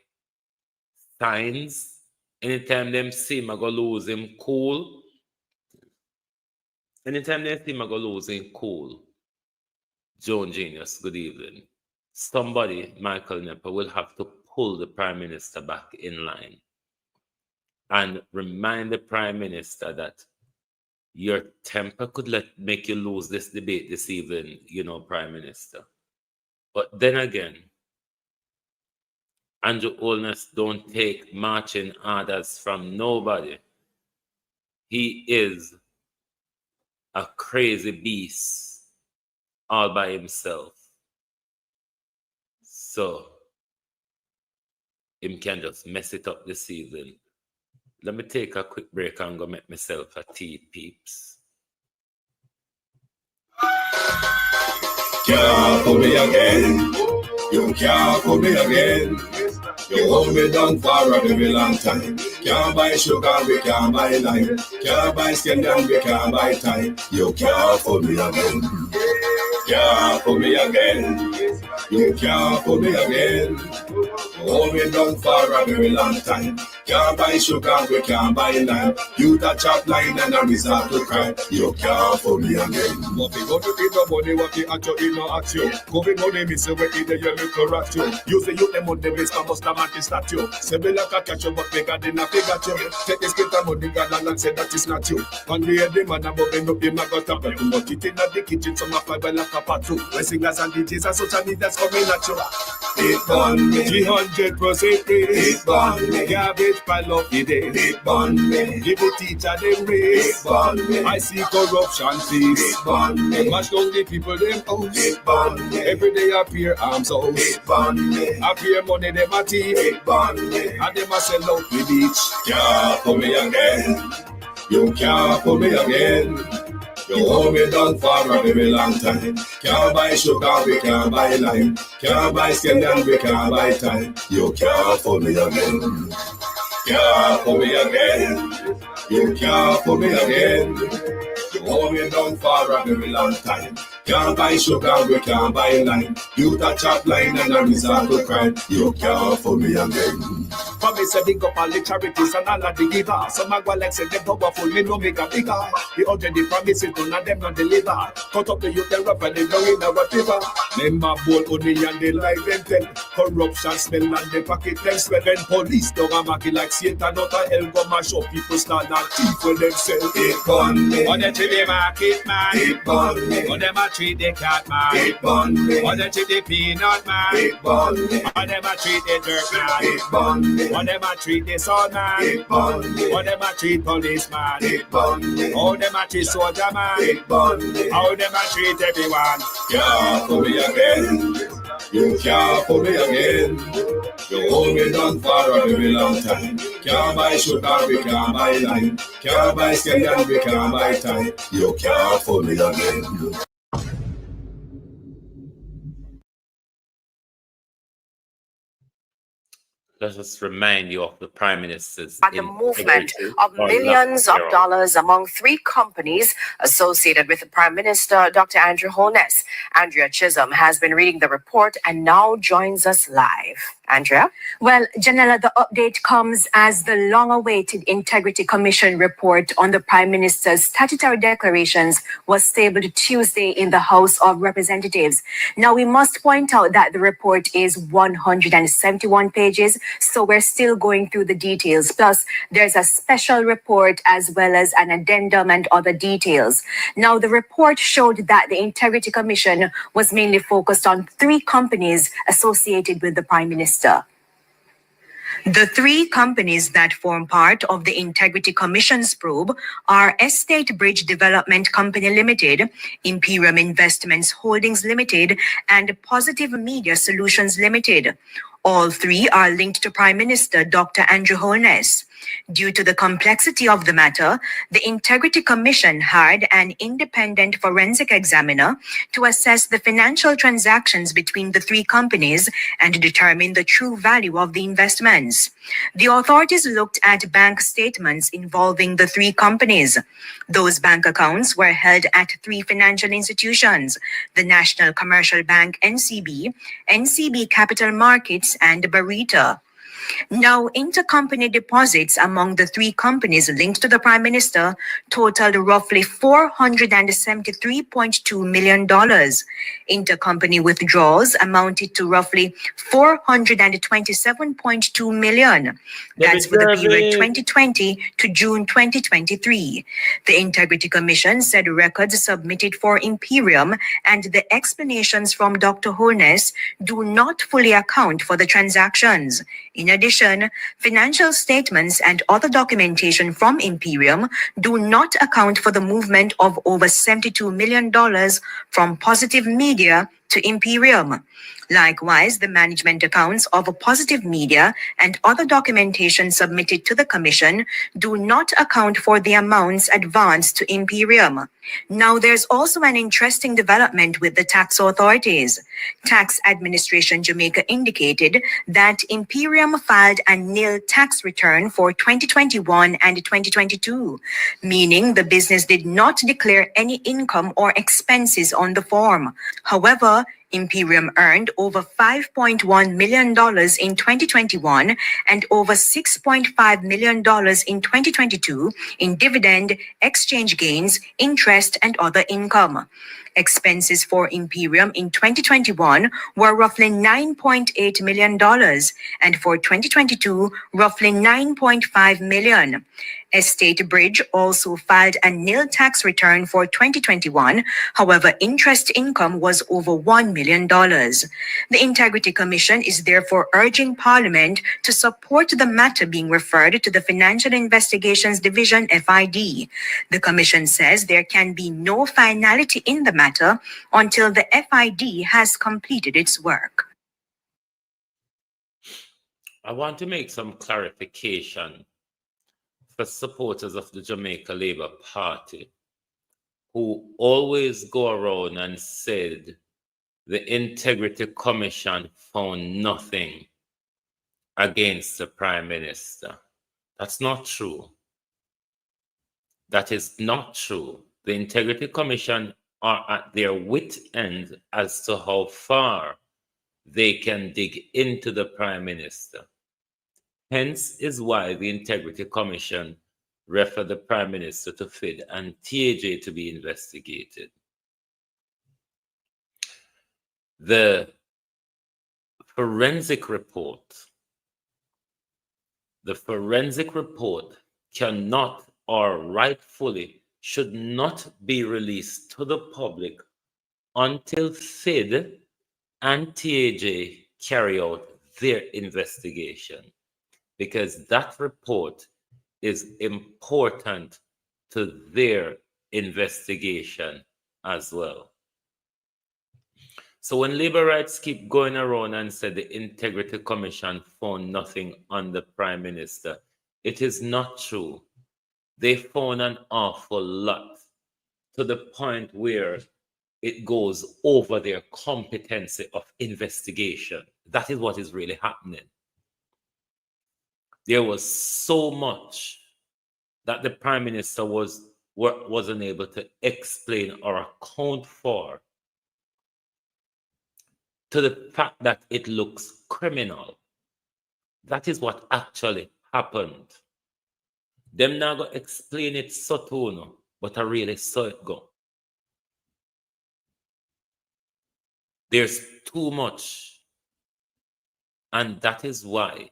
signs. Anytime them see him, I go lose him cool. Anytime they see him, I go lose him cool. Joan Genius, good evening. Somebody, Michael Nepper, will have to pull the Prime Minister back in line and remind the Prime Minister that your temper could make you lose this debate this evening, you know, Prime Minister. But then again, Andrew Holness don't take marching orders from nobody. He is a crazy beast all by himself. So, him can just mess it up this evening. Let me take a quick break and go make myself a tea, peeps. Can't fool me again. You can't fool me again. You hold me down for a very long time. Can't buy sugar, we can't buy lime. Can't buy skin and we can't buy time. You can't fool me again. Can't fool me again. You can't fool me again. Hold me down for a very long time. Can't buy sugar, we can't buy lime. You that chop line and a resort to crime. You can't fool me again. What we go to eat the money, what we at you, in no at you. COVID money, miss you, we either you look or at you. You say you the money, miss the most amount is that you. Say we like a catch you, but we got in a figure you. Take this kid of money, God, and say that is not you. And the head, the man, I'm moving up, him not got up. But it in the kitchen, some of my like a part two. My singers and DJs and social media's coming at you. It on me. 300% It on me. Garbage pile up the day. It on me. Give the teacher them race. It on me. I see corruption, please. It on me. Mash down the people, them house. It on me. Every day appear arms out. It on me. Appear money, them a thief. It on me. And them a sell out the beach. Can't fool me again. You can't fool me again. You hold me down for a very long time. Can't buy sugar, we can't buy lime. Can't buy skin and we can't buy time. You can't fool me again. Can't fool me again. You can't fool me again. You hold me down for a very long time. Can't buy sugar, we can't buy lime. You that chop line and a resort to crime. You can't fool me again. For me say big up all the charities and all of the givers. Some a go like say them powerful, me no make a bigger. They already promise it, none of them not deliver. Cut up the youth, they rough and they go in our river. Them a bowl only and they like them tell. Corruption smell and they pocket them swell. When police dog a market like Satan out of hell go mash up. People start not thief for themselves. It on me. On the TV market man. It on me. On them a treat the cat man. It on me. On them treat the peanut man. It on me. On them a treat the dirt man. It on me. On them a treat the son man. It on me. On them a treat policeman. It on me. How them a treat soldier man. It on me. How them a treat everyone. Can't fool me again. You can't fool me again. You hold me down for a very long time. Can't buy sugar, we can't buy lime. Can't buy scandal, we can't buy time. You can't fool me again. Let us remind you of the Prime Minister's the movement of millions of dollars among 3 companies associated with the Prime Minister, Dr. Andrew Holness. Andrea Chisholm has been reading the report and now joins us live. Andrea? Well, Janella, the update comes as the long-awaited Integrity Commission report on the Prime Minister's statutory declarations was tabled Tuesday in the House of Representatives. Now, we must point out that the report is 171 pages, so we're still going through the details. Plus, there's a special report as well as an addendum and other details. Now, the report showed that the Integrity Commission was mainly focused on 3 companies associated with the Prime Minister. The 3 companies that form part of the Integrity Commission's probe are Estate Bridge Development Company Limited, Imperium Investments Holdings Limited, and Positive Media Solutions Limited. All 3 are linked to Prime Minister Dr. Andrew Holness. Due to the complexity of the matter, the Integrity Commission hired an independent forensic examiner to assess the financial transactions between the 3 companies and determine the true value of the investments. The authorities looked at bank statements involving the 3 companies. Those bank accounts were held at 3 financial institutions: the National Commercial Bank NCB, NCB Capital Markets, and Barita. Now, intercompany deposits among the 3 companies linked to the Prime Minister totaled roughly $473.2 million. Intercompany withdrawals amounted to roughly $427.2 million. That's for the period 2020 to June 2023. The Integrity Commission said records submitted for Imperium and the explanations from Dr. Holness do not fully account for the transactions. In addition, financial statements and other documentation from Imperium do not account for the movement of over $72 million from Positive Media to Imperium. Likewise, the management accounts of Positive Media and other documentation submitted to the Commission do not account for the amounts advanced to Imperium. Now, there's also an interesting development with the tax authorities. Tax Administration Jamaica indicated that Imperium filed a nil tax return for 2021 and 2022, meaning the business did not declare any income or expenses on the form. However, Imperium earned over $5.1 million in 2021 and over $6.5 million in 2022 in dividend, exchange gains, interest, and other income. Expenses for Imperium in 2021 were roughly $9.8 million, and for 2022, roughly $9.5 million. Estate Bridge also filed a nil tax return for 2021. However, interest income was over $1 million. The Integrity Commission is therefore urging Parliament to support the matter being referred to the Financial Investigations Division, FID. The Commission says there can be no finality in the matter until the FID has completed its work. I want to make some clarification for supporters of the Jamaica Labour Party who always go around and said the Integrity Commission found nothing against the Prime Minister. That's not true. That is not true. The Integrity Commission are at their wit end as to how far they can dig into the Prime Minister. Hence is why the Integrity Commission referred the Prime Minister to FID and TAJ to be investigated. The forensic report cannot or rightfully should not be released to the public until FID and TAJ carry out their investigation, because that report is important to their investigation as well. So when labor rights keep going around and said the Integrity Commission found nothing on the Prime Minister, It is not true. They found an awful lot, to the point where it goes over their competency of investigation. That is what is really happening. There was so much that the Prime Minister wasn't able to explain or account for, to the fact that it looks criminal. That is what actually happened. Them now go explain it so to no, but I really saw it go. There's too much. And that is why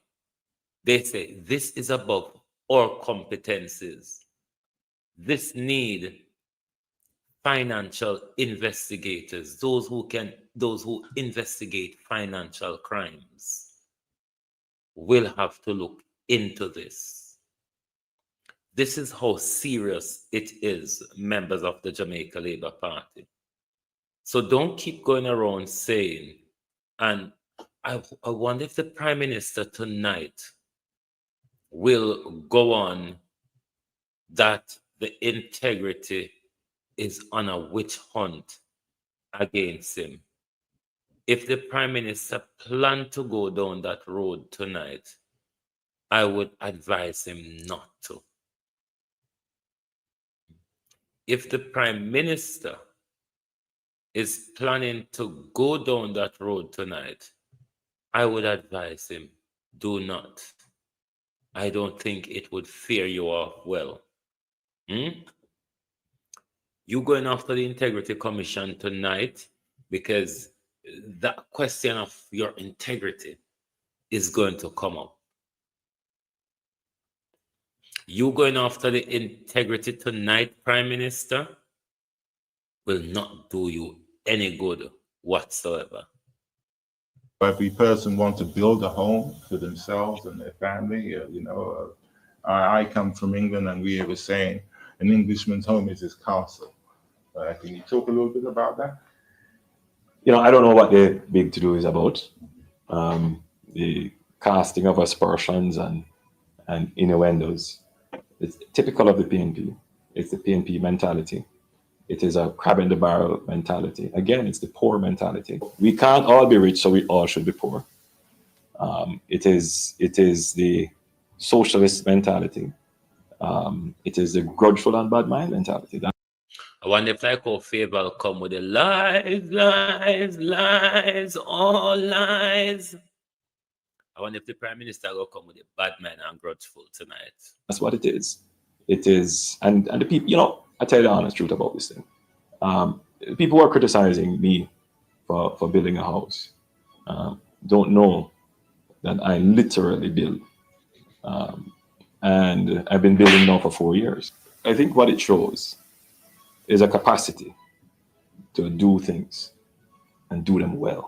they say this is above our competencies. This need financial investigators, those who investigate financial crimes will have to look into this. This is how serious it is, members of the Jamaica Labour Party. So don't keep going around saying, and I wonder if the Prime Minister tonight will go on that the integrity is on a witch hunt against him. If the Prime Minister planned to go down that road tonight, I would advise him not to. If the Prime Minister is planning to go down that road tonight, I would advise him, do not. I don't think it would fare you off well. You going after the Integrity Commission tonight because that question of your integrity is going to come up. You going after the integrity tonight, Prime Minister, will not do you any good whatsoever. Every person wants to build a home for themselves and their family. I come from England, and we were saying an Englishman's home is his castle. Can you talk a little bit about that? I don't know what the big to-do is about. The casting of aspersions and innuendos. It's typical of the PNP. It's the PNP mentality. It is a crab in the barrel mentality. Again, it's the poor mentality. We can't all be rich, so we all should be poor. It is the socialist mentality. It is the grudgeful and bad mind mentality. I wonder if like how Favor will come with the lies, lies, lies, all lies. I wonder if the Prime Minister will come with the bad mind and grudgeful tonight. That's what it is. It is, and the people, I tell you the honest truth about this thing. People who are criticizing me for building a house don't know that I literally build. And I've been building now for 4 years. I think what it shows is a capacity to do things and do them well.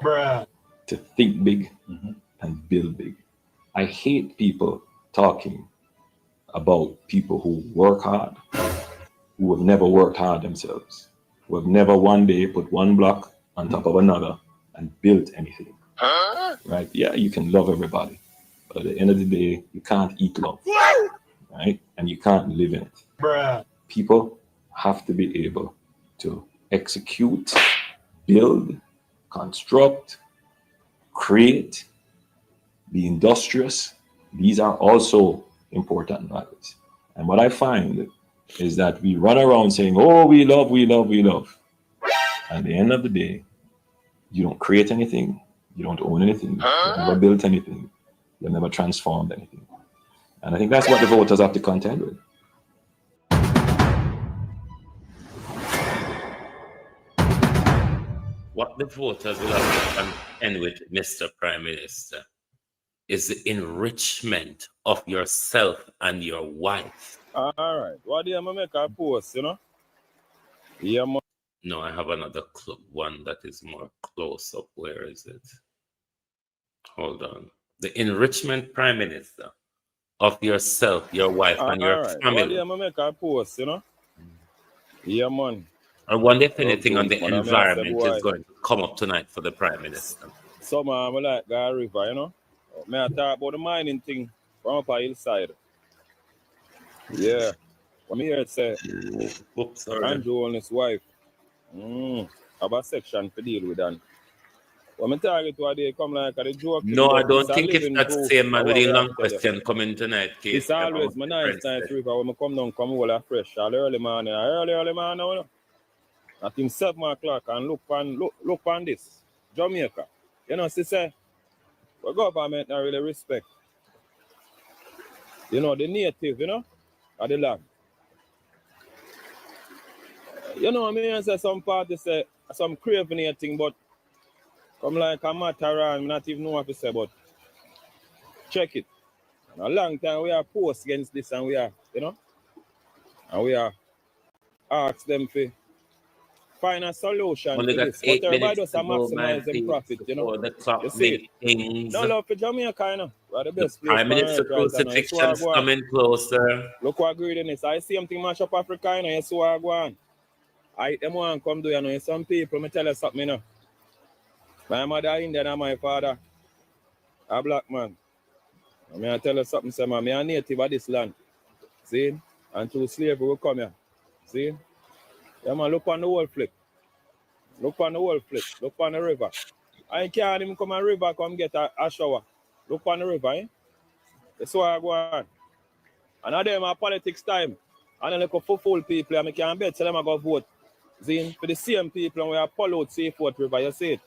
To think big and build big. I hate people talking about people who work hard, who have never worked hard themselves, who have never one day put one block on top of another and built anything. Right? Yeah, you can love everybody, but at the end of the day, you can't eat love, right? And you can't live in it. People have to be able to execute, build, construct, create, be industrious. These are also important values. And what I find is that we run around saying, oh, we love, we love, we love. At the end of the day, you don't create anything. You don't own anything. You've never built anything. You've never transformed anything. And I think that's what the voters have to contend with. What the voters will have to contend with, Mr. Prime Minister, is the enrichment of yourself and your wife. All right. What do you make a post, Yeah, no, I have another one that is more close up. Where is it? Hold on. The enrichment, Prime Minister, of yourself, your wife, and your family. What do you make a post, Yeah, man. I wonder if anything on the environment is going to come up tonight for the Prime Minister. Some I like Gary River, May I talk about the mining thing from up a hillside? Yeah. What me here say, Oops, sorry. Andrew and his wife have a section to deal with that. When I target what they come like a joke. No, I don't it's think it's that same man with the long question coming tonight. It's always my nice river when I come down, come all fresh, all early morning, early morning now. I think 7 o'clock and look on this. Jamaica. You know, sister, the government not really respect. You know, the native, you know, of the land. You know, I mean, I say some parties say some craving thing, but come like a matter and not even know what to say, but check it. And a long time we are post against this and we are, you know, and we are ask them to find a solution Only to this. But everybody does maximize them profit, you know. You see it? No love for Jamaica, you know. We're the best place. Prime Minister crucifixion is coming closer. Look what greediness. I see something mash up Africa, you know, you see what I go on. Them want come do, you know, some people, me tell you something, you know. My mother Indian and my father a black man. I tell you something, say, man, I'm a native of this land. See? And through slavery we come here. See? Yeah, man, look on the whole flip. Look on the whole flip. Look on the river. I can't even come a river, come get a shower. Look on the river, eh? That's why I go on. And now them are politics time. And then look for fool people, and I can't bet, tell them I go vote. See? For the same people, and we are followed Seafort River, you see it?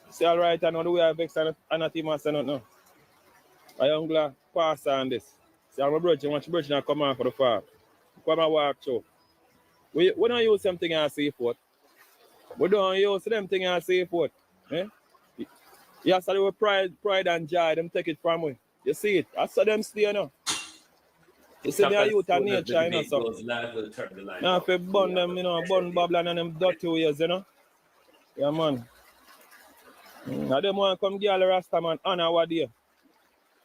See, all right, I know the way I vex and not even say nothing. I am glad pass on this. See, I'm a brother, watch brother come on for the farm. Come and walk through. We don't use something as Seafort. We don't use them thing as Seafort. Eh? Yes, I with pride and joy, them take it from me. You see it? I saw them stay now. You see me a youth and nature, you know, so. Now if you burn them, you know, burn Babylon and them dirty ways, you know. Yeah, man. Now them want to come give all the Rasta man honor what day.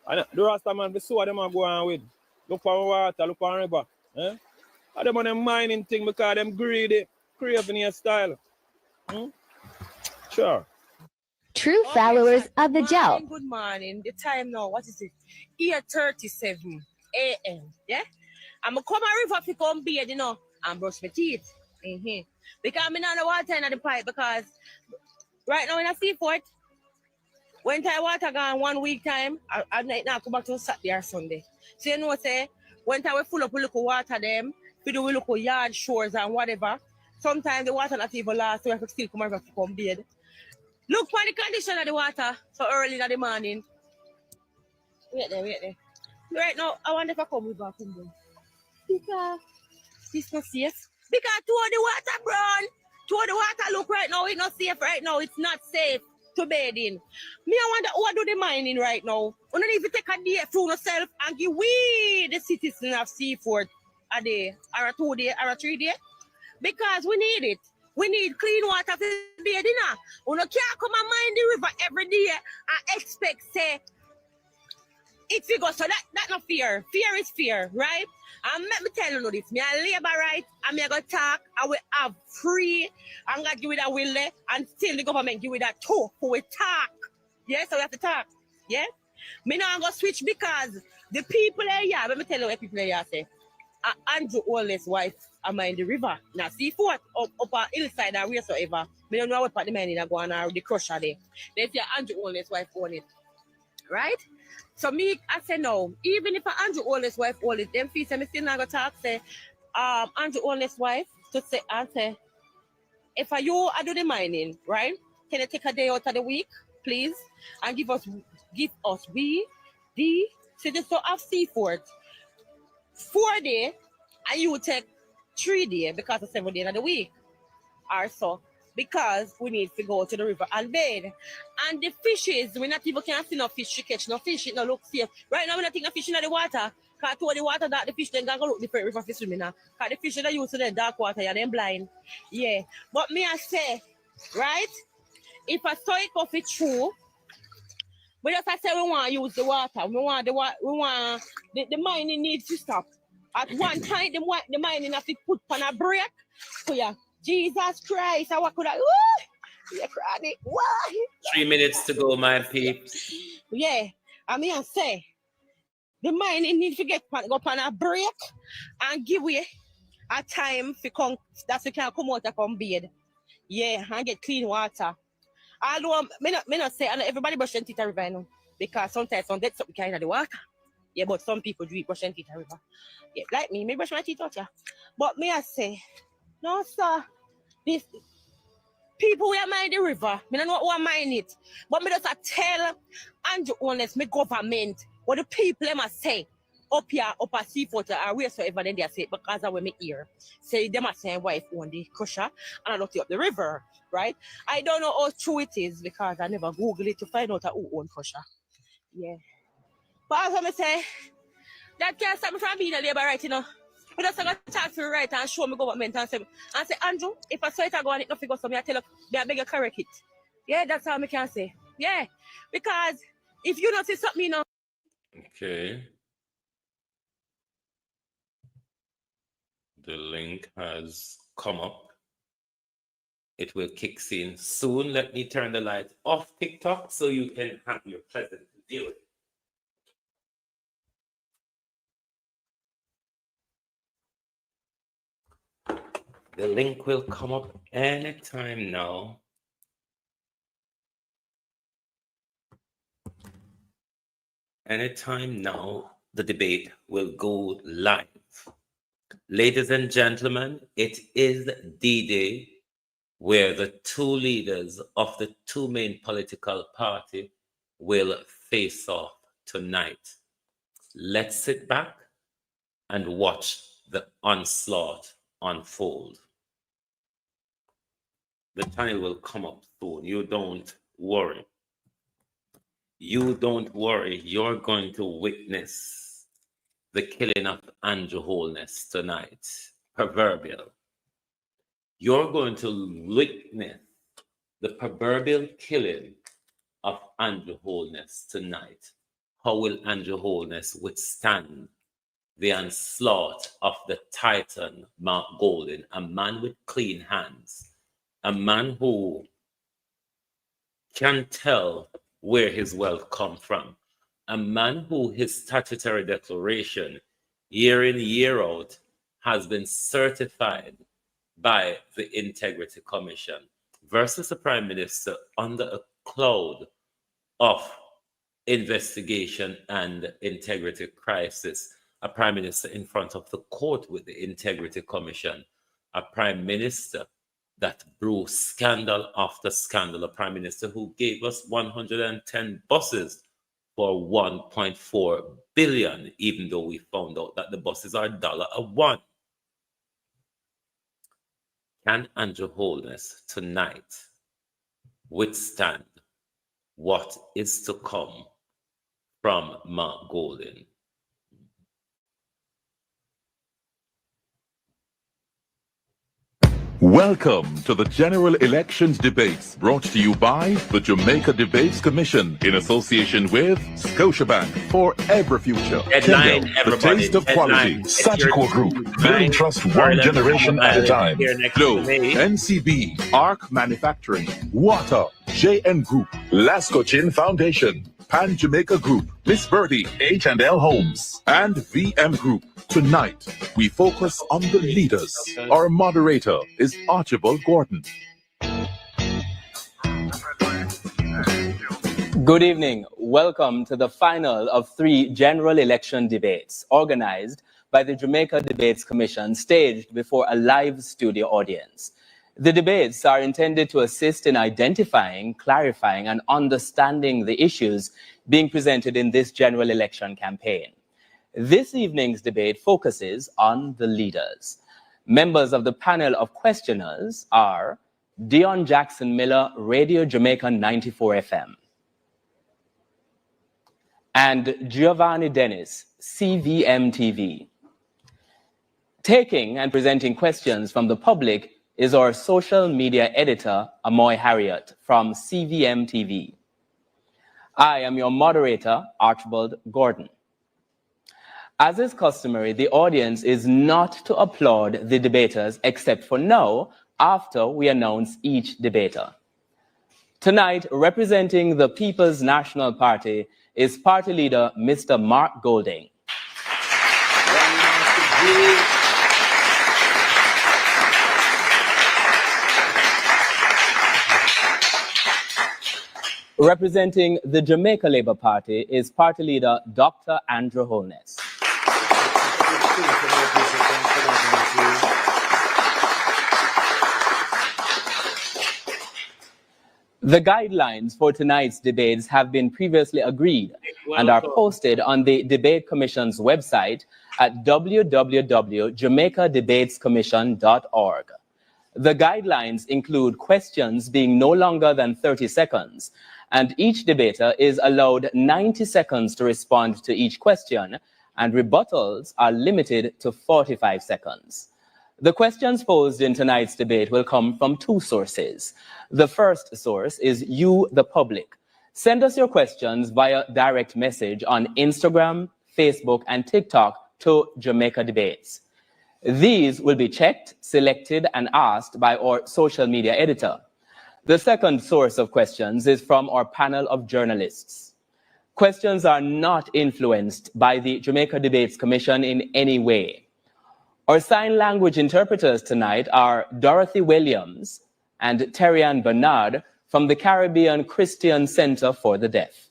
And the Rasta man, we see what them are going with. Look for water, look for river. Eh? And them on them mining thing because them greedy, craving your style. Sure. True followers of the gel. Good morning. The time now, what is it? 8:37 a.m. Yeah? I'm going to come a river to come bathe, you know, and brush my teeth. Because I'm not the water in the pipe because right now in a Seafort, when I water gone 1 week time, I not come back to Saturday or Sunday. So you know say, when I full up, we look at water them, we do we look at yard, shores and whatever. Sometimes the water not even last, so I have to still come over to come bathe. Look for the condition of the water so early in the morning. Wait there. Right now, I wonder if I come with back home. Because it's not safe. Because to the water brown. To the water look right now, it's not safe right now. It's not safe to bathe in. Me, I wonder what do the mining right now. We don't even take a day through yourself and give we the citizens of Seafort a day, or a 2 day, or a 3 day. Because we need it. We need clean water to bathe in. We can't come and mine the river every day and expect, say, it figure. So that's not fear. Fear is fear, right? And let me tell you this. Me a labor right, and me a go talk, and we have free, and God give it a will there, and still the government give it a talk, so we talk. Yeah, so we have to talk. Yeah? Me now go switch because the people here, let me tell you what people here say. Andrew Holness' wife am in the river. Now Seafort up a hillside or wheresoever. Me don't know what part the man in go on or the crusher there. They say Andrew Holness' wife own it. Right? So me, I say no. Even if Andrew Holness' wife own it, them fees, me still not gonna talk say Andrew Holness' wife to say and say, if you do the mining, right? Can you take a day out of the week, please? And give us we the citizens of Seafort 4 days, and you take 3 days because of 7 days of the week. Or so, because we need to go to the river and bathe. And the fishes, we not even can see no fish to catch, no fish, it no look safe. Right now, we not think of fish in the water. Because to the water that the fish then go look different river fish swimming now. Because the fish that use to the dark water, yeah, them blind. Yeah. But me I say, right? If I saw it off it true, but if I say we want to use the water, we want the mining needs to stop. At one time, the mining have to put on a break. So yeah, Jesus Christ, I could have. Yeah, crying. Why? 3 minutes to go, my peeps. Yeah, I mean I say, The mind need to go on a break and give way a time for come that we can come out and come bathe. Yeah, and get clean water. Although me not say and everybody brush their teeth a river, you know, because sometimes some get something kind of the water. Yeah, but some people do brush their teeth a river. Yeah, like me brush my teeth out here. But me I say, no sir, this people who mind the river, me don't know who mind it. But me just tell Andrew Holness, me government, what the people them say up here, up at Seafoot or wheresoever then they say it because I will me hear. Say them are saying wife own the crusher and I look up the river, right? I don't know how true it is because I never Google it to find out who own crusher. Yeah. But as I say, that can't stop me from being a labor right, you know. I just got to talk to the right and show me government and say, Andrew, if I saw it I go on it, nothing goes for me, I tell you, I beg you correct it. Yeah, that's how I can say. Yeah. Because if you don't see something, you know. Okay. The link has come up. It will kick in soon. Let me turn the light off TikTok so you can have your pleasant viewing. The link will come up anytime now. Anytime now, the debate will go live. Ladies and gentlemen, it is D-Day, where the two leaders of the two main political parties will face off tonight. Let's sit back and watch the onslaught unfold. The channel will come up soon. You don't worry. You don't worry. You're going to witness the killing of Andrew Holness tonight. Proverbial. You're going to witness the proverbial killing of Andrew Holness tonight. How will Andrew Holness withstand the onslaught of the Titan Mark Golding, a man with clean hands, a man who can tell where his wealth comes from, a man who his statutory declaration year in, year out has been certified by the Integrity Commission, versus a prime minister under a cloud of investigation and integrity crisis, a prime minister in front of the court with the Integrity Commission, a prime minister that brew scandal after scandal, a prime minister who gave us 110 buses for 1.4 billion, even though we found out that the buses are $1 a one. Can Andrew Holness tonight withstand what is to come from Mark Golding? Welcome to the General Elections Debates, brought to you by the Jamaica Debates Commission in association with Scotiabank for every future. Headline, Kendall, the taste of quality. Sagicor Group, building trust one generation at a time. Glow, NCB, Arc Manufacturing, Water, JN Group, Lasco Chin Foundation, Pan Jamaica Group, Miss Birdie, H&L Homes, and VM Group. Tonight, we focus on the leaders. Our moderator is Archibald Gordon. Good evening. Welcome to the final of 3 general election debates organized by the Jamaica Debates Commission, staged before a live studio audience. The debates are intended to assist in identifying, clarifying, and understanding the issues being presented in this general election campaign. This evening's debate focuses on the leaders. Members of the panel of questioners are Dion Jackson Miller, Radio Jamaica 94 FM, and Giovanni Dennis, CVM TV. Taking and presenting questions from the public is our social media editor, Amoy Harriott from CVM TV. I am your moderator, Archibald Gordon. As is customary, the audience is not to applaud the debaters except for now, after we announce each debater. Tonight, representing the People's National Party is party leader Mr. Mark Golding. Representing the Jamaica Labour Party is party leader Dr. Andrew Holness. The guidelines for tonight's debates have been previously agreed and are posted on the Debate Commission's website at www.jamaicadebatescommission.org. The guidelines include questions being no longer than 30 seconds, and each debater is allowed 90 seconds to respond to each question, and rebuttals are limited to 45 seconds. The questions posed in tonight's debate will come from two sources. The first source is you, the public. Send us your questions via direct message on Instagram, Facebook, and TikTok to Jamaica Debates. These will be checked, selected, and asked by our social media editor. The second source of questions is from our panel of journalists. Questions are not influenced by the Jamaica Debates Commission in any way. Our sign language interpreters tonight are Dorothy Williams and Terry-Ann Bernard from the Caribbean Christian Center for the Deaf.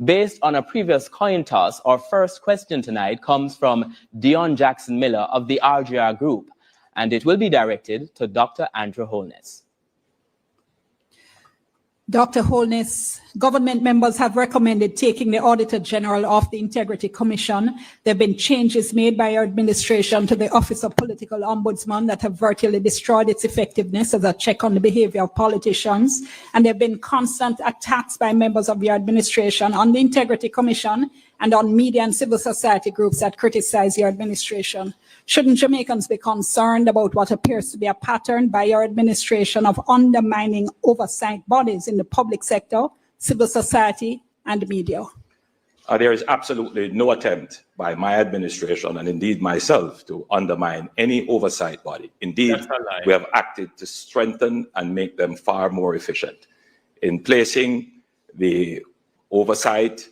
Based on a previous coin toss, our first question tonight comes from Dion Jackson Miller of the RGR Group, and it will be directed to Dr. Andrew Holness. Dr. Holness, government members have recommended taking the Auditor General off the Integrity Commission. There have been changes made by your administration to the Office of Political Ombudsman that have virtually destroyed its effectiveness as a check on the behavior of politicians. And there have been constant attacks by members of your administration on the Integrity Commission and on media and civil society groups that criticize your administration. Shouldn't Jamaicans be concerned about what appears to be a pattern by your administration of undermining oversight bodies in the public sector, civil society, and media? There is absolutely no attempt by my administration and indeed myself to undermine any oversight body. Indeed, we have acted to strengthen and make them far more efficient in placing the oversight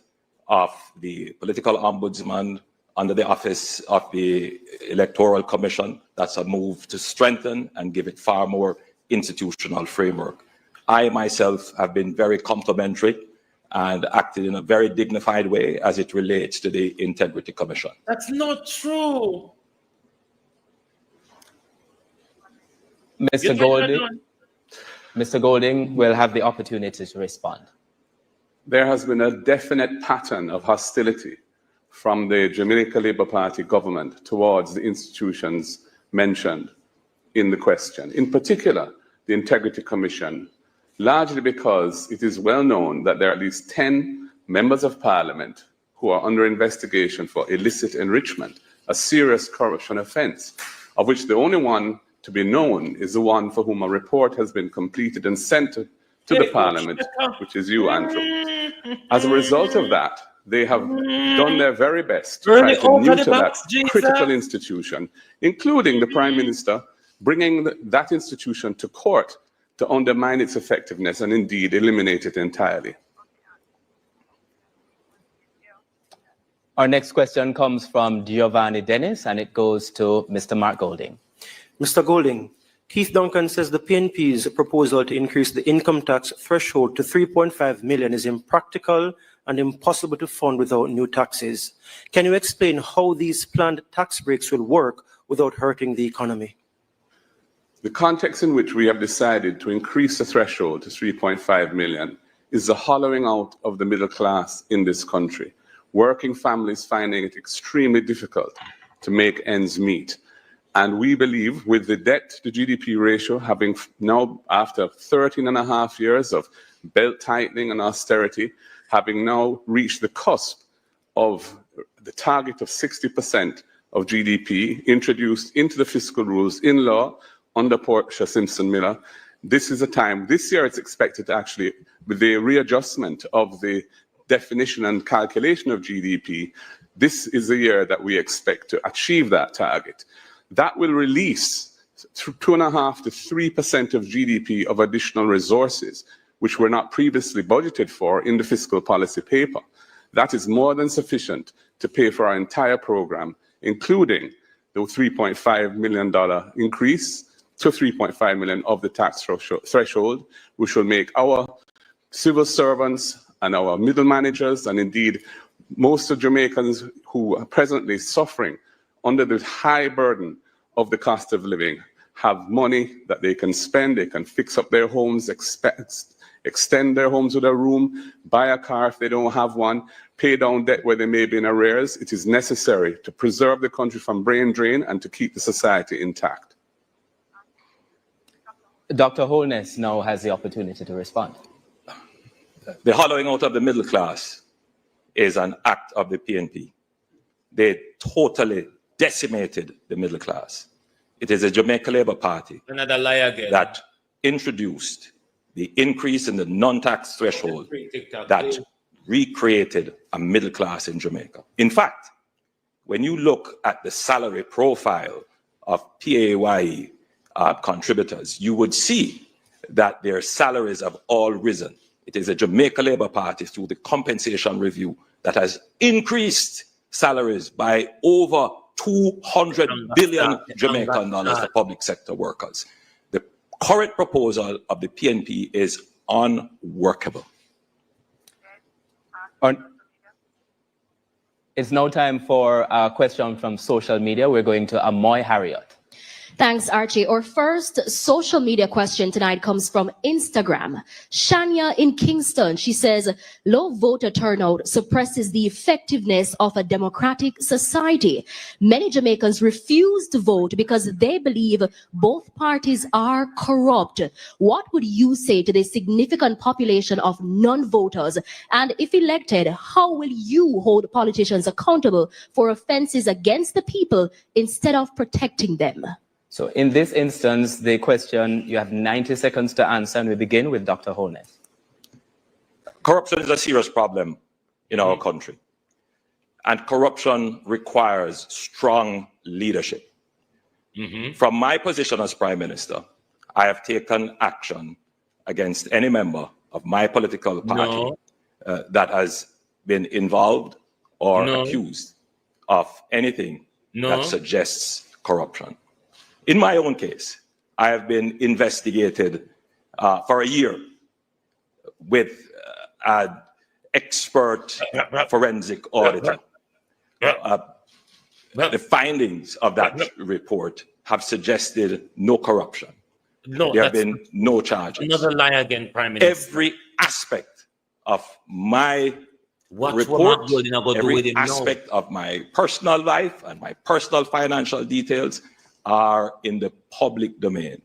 of the political ombudsman under the office of the Electoral Commission. That's a move to strengthen and give it far more institutional framework. I myself have been very complimentary and acted in a very dignified way as it relates to the Integrity Commission. That's not true. Mr. Golding will have the opportunity to respond. There has been a definite pattern of hostility from the Jamaica Labour Party government towards the institutions mentioned in the question, in particular, the Integrity Commission, largely because it is well known that there are at least 10 members of parliament who are under investigation for illicit enrichment, a serious corruption offence, of which the only one to be known is the one for whom a report has been completed and sent to the parliament, which is you, Andrew. As a result of that, they have done their very best to try to neuter that critical institution, including the Prime Minister, bringing that institution to court to undermine its effectiveness and indeed eliminate it entirely. Our next question comes from Giovanni Dennis, and it goes to Mr. Mark Golding. Mr. Golding, Keith Duncan says the PNP's proposal to increase the income tax threshold to 3.5 million is impractical and impossible to fund without new taxes. Can you explain how these planned tax breaks will work without hurting the economy? The context in which we have decided to increase the threshold to 3.5 million is the hollowing out of the middle class in this country. Working families finding it extremely difficult to make ends meet. And we believe with the debt to GDP ratio having now, after 13 and a half years of belt tightening and austerity, having now reached the cusp of the target of 60% of GDP introduced into the fiscal rules in law under Portia Simpson Miller, this is a time, this year it's expected to actually, with the readjustment of the definition and calculation of GDP, this is the year that we expect to achieve that target. That will release 2.5% to 3% of GDP of additional resources, which were not previously budgeted for in the fiscal policy paper. That is more than sufficient to pay for our entire program, including the $3.5 million increase to $3.5 million of the tax threshold, which will make our civil servants and our middle managers, and indeed most of Jamaicans who are presently suffering under the high burden of the cost of living, have money that they can spend. They can fix up their homes, extend their homes with a room, buy a car if they don't have one, pay down debt where they may be in arrears. It is necessary to preserve the country from brain drain and to keep the society intact. Dr. Holness now has the opportunity to respond. The hollowing out of the middle class is an act of the PNP. They totally decimated the middle class. It is the Jamaica Labour Party Another lie again. that introduced the increase in the non-tax threshold that recreated a middle class in Jamaica. In fact, when you look at the salary profile of PAYE contributors, you would see that their salaries have all risen. It is a Jamaica Labour Party through the compensation review that has increased salaries by over 200 billion Jamaican dollars for public sector workers. The current proposal of the PNP is unworkable. It's now time for a question from social media. We're going to Amoy Harriot. Thanks, Archie. Our first social media question tonight comes from Instagram. Shania in Kingston, she says, low voter turnout suppresses the effectiveness of a democratic society. Many Jamaicans refuse to vote because they believe both parties are corrupt. What would you say to the significant population of non-voters? And if elected, how will you hold politicians accountable for offenses against the people instead of protecting them? So in this instance, the question, you have 90 seconds to answer, and we begin with Dr. Holness. Corruption is a serious problem in our country, and corruption requires strong leadership. From my position as Prime Minister, I have taken action against any member of my political party that has been involved or accused of anything that suggests corruption. In my own case, I have been investigated for a year with an expert forensic auditor. The findings of that report have suggested no corruption. There have been no charges. Another lie again, Prime Minister. Every aspect of my report, every aspect of my personal life and my personal financial details are in the public domain.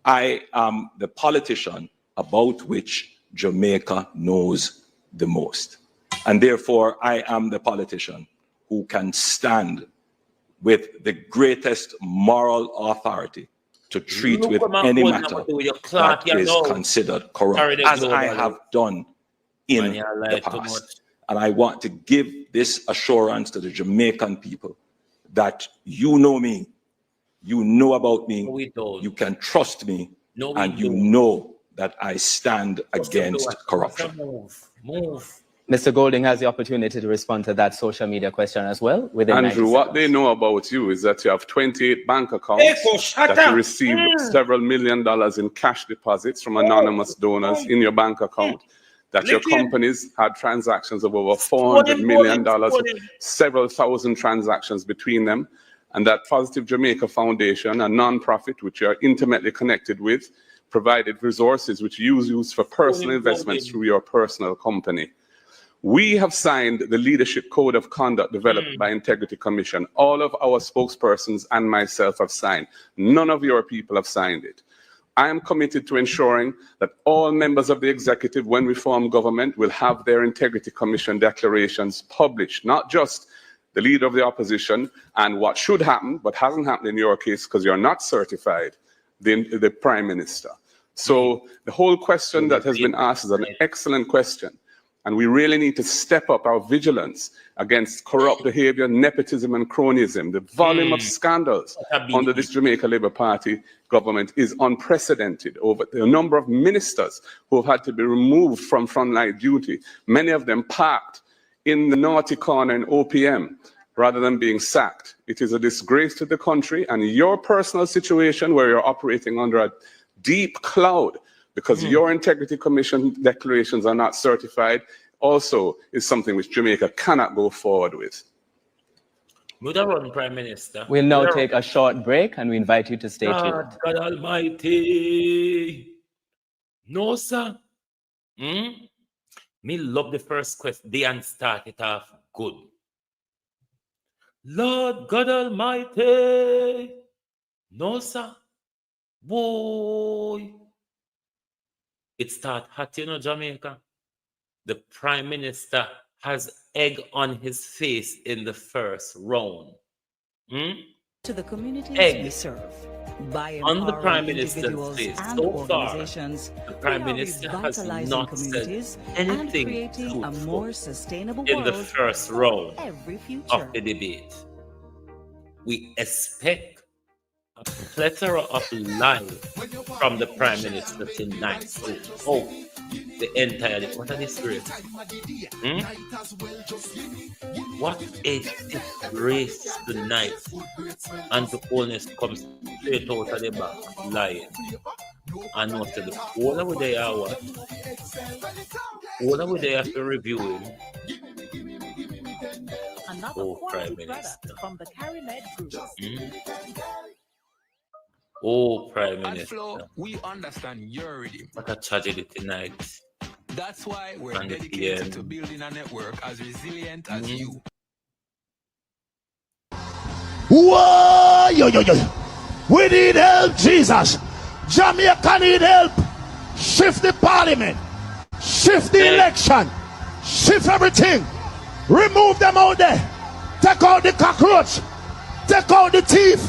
I am the politician about which Jamaica knows the most. And therefore, I am the politician who can stand with the greatest moral authority to treat with any matter that is considered corrupt, as I have done in the past. And I want to give this assurance to the Jamaican people that you know me, you know about me, you can trust me, and you know that I stand against corruption. Mr. Golding has the opportunity to respond to that social media question as well. Andrew, what they know about you is that you have 28 bank accounts, that you received several $1 million in cash deposits from anonymous donors in your bank account, that your companies had transactions of over $400 million, several thousand transactions between them, and that Positive Jamaica Foundation, a non-profit which you are intimately connected with, provided resources which you use for personal investments through your personal company. We have signed the Leadership Code of Conduct developed by Integrity Commission. All of our spokespersons and myself have signed. None of your people have signed it. I am committed to ensuring that all members of the executive, when we form government, will have their Integrity Commission declarations published, not just the leader of the opposition and what should happen, but hasn't happened in your case because you're not certified, the Prime Minister. So the whole question that has been asked is an excellent question. And we really need to step up our vigilance against corrupt behavior, nepotism, and cronyism. The volume of scandals under this Jamaica Labour Party government is unprecedented. Over the number of ministers who have had to be removed from frontline duty, many of them parked in the naughty corner in OPM rather than being sacked. It is a disgrace to the country, and your personal situation where you're operating under a deep cloud because your Integrity Commission declarations are not certified also is something which Jamaica cannot go forward with. Prime Minister. We'll now take a short break and we invite you to stay tuned. God Almighty. No, sir. Me love the first question. They start it off good. Lord God Almighty. No, sir. Boy. It start hot, you know, Jamaica. The Prime Minister has egg on his face in the first round. To the communities Egg we serve. By on the Prime empowering Minister's individuals face. and So far, organizations, the Prime we are Minister has revitalizing not said communities anything and creating a truthful more sustainable in the world first for round every future. of the debate. We expect a plethora of lies from the Prime Minister tonight. So, the entire day. What a disgrace. What a disgrace tonight. And the honest comes straight out of the back, lying. And not to the all over there are what? All over there after reviewing. Oh, Prime Minister. From the CariMed Group. Oh, Prime At Minister. Flow, we understand your rhythm. What a tragedy tonight. That's why we're And the dedicated PM. to building a network as resilient as you. Whoa, yo. We need help, Jesus. Jamaica need help. Shift the parliament. Shift the election. Shift everything. Remove them out there. Take out the cockroach. Take out the thief.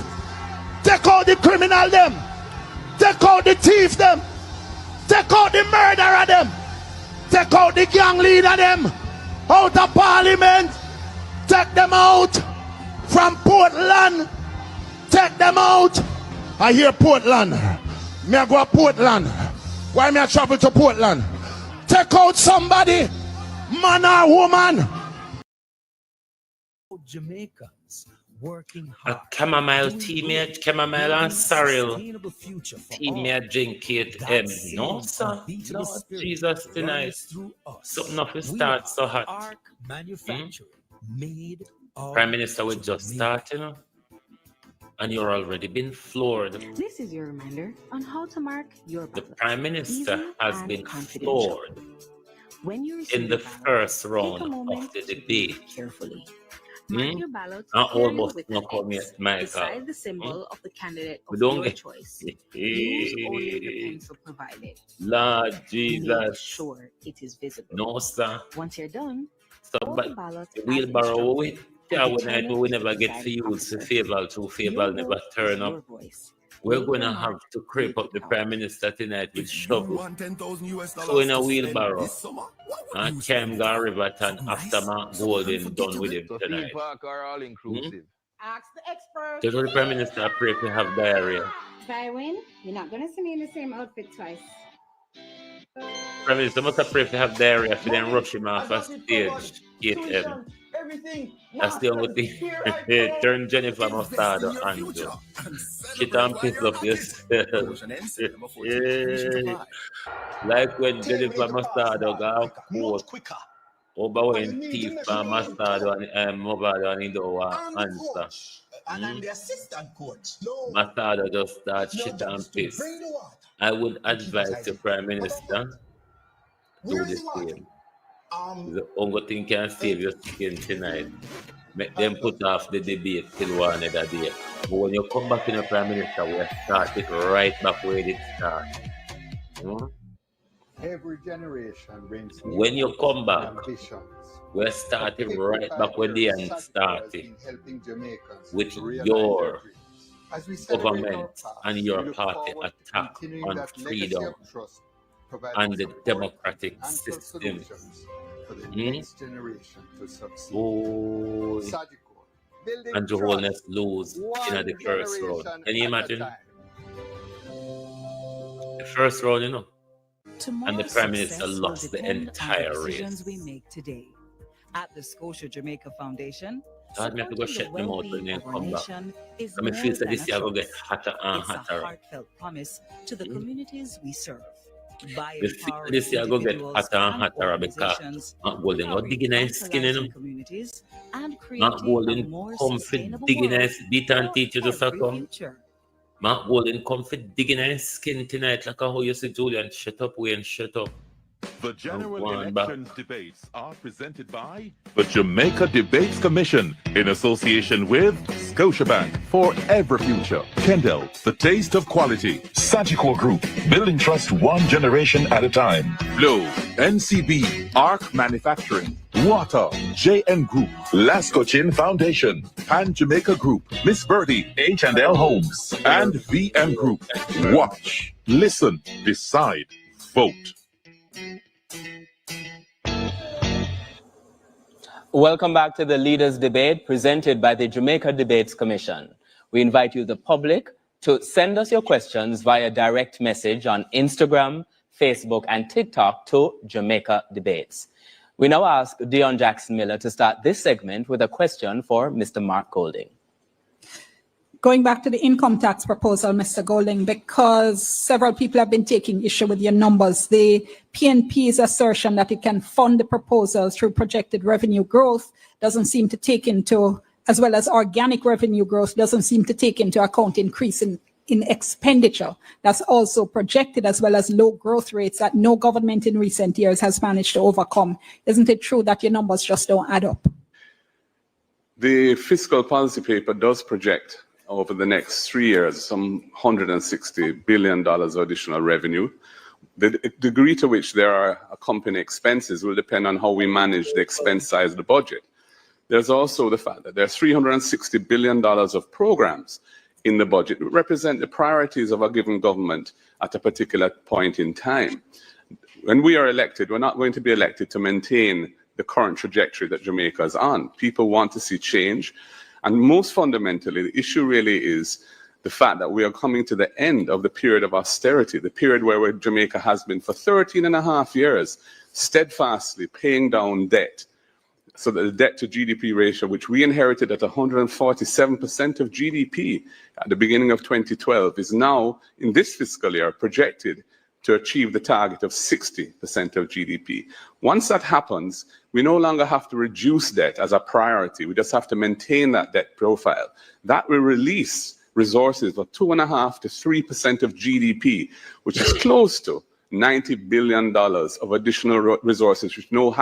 Take out the criminal them. Take out the thief them. Take out the murderer them. Take out the gang leader them. Out of parliament. Take them out. From Portland. Take them out. I hear Portland. Me I go to Portland. Why me I travel to Portland? Take out somebody. Man or woman. Jamaicans working A hard. chamomile tea, chamomile and sorrel. Tea me drink it. No, sir. Lord Jesus tonight. Something off will start so hot. Prime Minister will just start, you know. And you're already been floored. This is your reminder on how to mark your The ballot. Prime Minister Easy has and been confidential. floored When you receive in the your ballot, first take round a moment of the to read debate. it carefully. Mark your ballot And clearly almost with no an come yet, X Michael. beside the symbol of the candidate We of don't your get choice. Use only the pencil provided. Lord Make Jesus. sure it is visible. No, sir. Once you're done, So, hold but the ballot the as wheelbarrow, we instructed yeah, and when I return we it to never the get to presiding use officer. the favor to favor Your never vote turn is your up. voice. We're Leave gonna your have mark, to creep up the Prime Minister tonight with shovel. So in a wheelbarrow. And Cam Riverton after Mark Golden done with him tonight. Park are all inclusive. Ask the expert. Tell the Prime Minister I pray to have diarrhea. Byron, you're not gonna see me in the same outfit twice. Prime Minister must have pray to have diarrhea for then rush him off a stage. Everything. That's the only thing. Turn Jennifer Mostardo and shit and piss off yourself. Like when Jennifer Mostardo got caught over when thief and Mostardo and Movado and Indo answer. And I'm the assistant coach. Mostardo just start shit and piss. I would advise the Prime Minister do the same. The only thing can save your skin tonight. Make them put off the debate till one other day. But when you come back in the Prime Minister, we'll start it right back where it started. Every generation brings When you come back, ambitions. we're starting right back where the end started. Helping Jamaicans With to realize your their dreams. As we celebrate our government past, and we your look party forward to attack continuing on that legacy freedom of trust, providing and the support democratic and system solutions for for the next generation to succeed. Oh, Sagicor, building and the trust, wholeness lose in one the first round. generation Can you at a imagine? time. The first round, and the Tomorrow's Prime Minister success will lost the depend on the entire decisions race. we make today. At the Scotia Jamaica Foundation, God, me have to go supporting check the them out well-being when they of our come back. nation is I mean, more feel that than this a year will get choice. hotter and It's a hotter. heartfelt promise to the communities we serve. By The feel empowering this year will get individuals hotter and and hotter because organizations, Mark Golden got digging his skin in him. revitalizing communities, and Mark creating a Golden more come for sustainable digging world his beat and for teach you to every succumb. future. Mark Golden come for digging his skin tonight like how you see Julian. Shut up, Wayne, shut up. The general One back. elections debates are presented by the Jamaica Debates Commission in association with Scotiabank for every future. Kendall, the taste of quality. Sagicor Group, building trust one generation at a time. Flow, NCB, Arc Manufacturing, Water, JN Group, Lascochin Foundation, Pan Jamaica Group, Miss Birdie, H&L Homes, and VM Group. Watch, listen, decide, vote. Welcome back to the Leaders Debate presented by the Jamaica Debates Commission. We invite you, the public, to send us your questions via direct message on Instagram, Facebook, and TikTok to Jamaica Debates. We now ask Dion Jackson Miller to start this segment with a question for Mr. Mark Golding. Going back to the income tax proposal, Mr. Golding, because several people have been taking issue with your numbers. The PNP's assertion that it can fund the proposal through projected revenue growth doesn't seem to take into, as well as organic revenue growth, doesn't seem to take into account increase in expenditure. That's also projected, as well as low growth rates that no government in recent years has managed to overcome. Isn't it true that your numbers just don't add up? The fiscal policy paper does project over the next 3 years some $160 billion of additional revenue. The degree to which there are accompanying expenses will depend on how we manage the expense side of the budget. There's also the fact that there's $360 billion of programs in the budget that represent the priorities of a given government at a particular point in time. When we are elected, we're not going to be elected to maintain the current trajectory that Jamaica is on. People want to see change. And most fundamentally, the issue really is the fact that we are coming to the end of the period of austerity, the period where Jamaica has been for 13 and a half years, steadfastly paying down debt. So that the debt to GDP ratio, which we inherited at 147% of GDP at the beginning of 2012, is now, in this fiscal year, projected to achieve the target of 60% of GDP. Once that happens, we no longer have to reduce debt as a priority. We just have to maintain that debt profile. That will release resources of 2.5% to 3% of GDP, which is close to $90 billion of additional resources, which no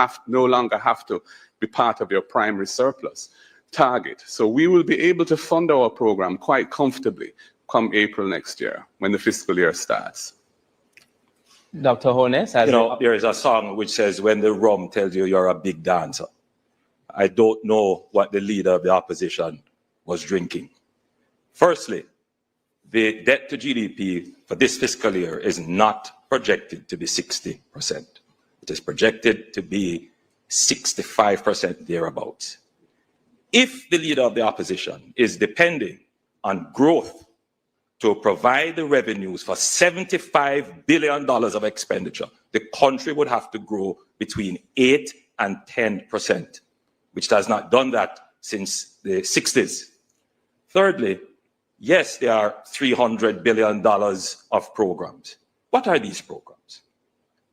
longer have to be part of your primary surplus target. So we will be able to fund our program quite comfortably come April next year when the fiscal year starts. Dr. Holness, there is a song which says, when the rum tells you you're a big dancer. I don't know what the leader of the opposition was drinking. Firstly, the debt to GDP for this fiscal year is not projected to be 60%. It is projected to be 65% thereabouts. If the leader of the opposition is depending on growth to provide the revenues for $75 billion of expenditure, the country would have to grow between 8 and 10%, which has not done that since the 60s. Thirdly, yes, there are $300 billion of programs. What are these programs?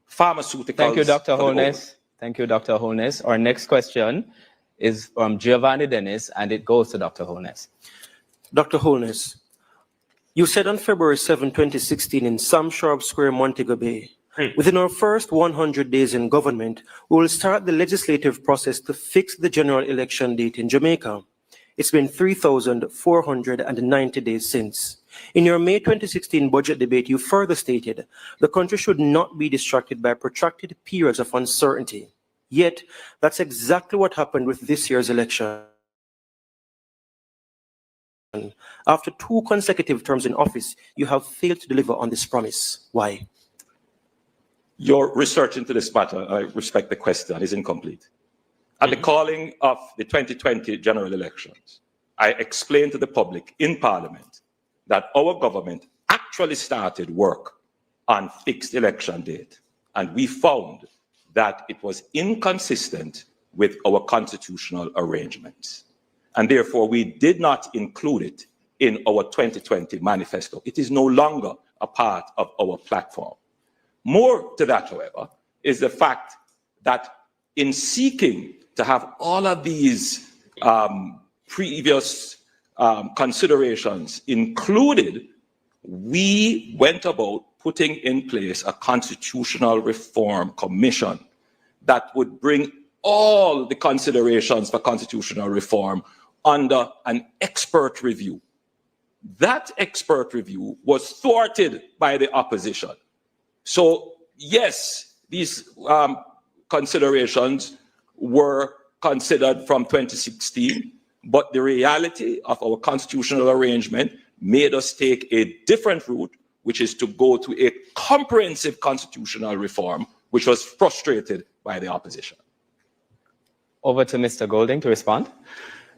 Pharmaceuticals. Thank you, Dr. for the Holness. Thank you, Dr. Holness. Our next question is from Giovanni Dennis, and it goes to Dr. Holness. Dr. Holness, you said on February 7, 2016 in Sam Sharp Square, Montego Bay, within our first 100 days in government, we will start the legislative process to fix the general election date in Jamaica. It's been 3,490 days since. In your May 2016 budget debate, you further stated the country should not be distracted by protracted periods of uncertainty. Yet, that's exactly what happened with this year's election. After 2 consecutive terms in office, you have failed to deliver on this promise. Why? Your research into this matter, I respect the question, is incomplete. At the calling of the 2020 general elections, I explained to the public in Parliament that our government actually started work on fixed election date, and we found that it was inconsistent with our constitutional arrangements. And therefore, we did not include it in our 2020 manifesto. It is no longer a part of our platform. More to that, however, is the fact that in seeking to have all of these previous considerations included, we went about putting in place a constitutional reform commission that would bring all the considerations for constitutional reform under an expert review. That expert review was thwarted by the opposition. So yes, these considerations were considered from 2016, but the reality of our constitutional arrangement made us take a different route, which is to go to a comprehensive constitutional reform, which was frustrated by the opposition. Over to Mr. Golding to respond.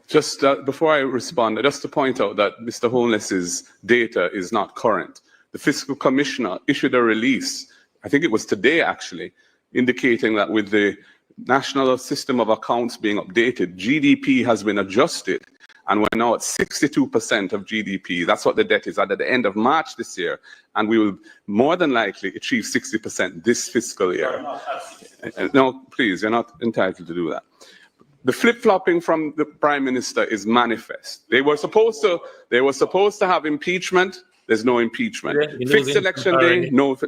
Just before I respond, just to point out that Mr. Holness's data is not current. The Fiscal Commissioner issued a release, I think it was today actually, indicating that with the National System of Accounts being updated, GDP has been adjusted, and we're now at 62% of GDP. That's what the debt is at the end of March this year, and we will more than likely achieve 60% this fiscal year. No, please, you're not entitled to do that. The flip-flopping from the Prime Minister is manifest. They were supposed to have impeachment. There's no impeachment. Fixed election day, no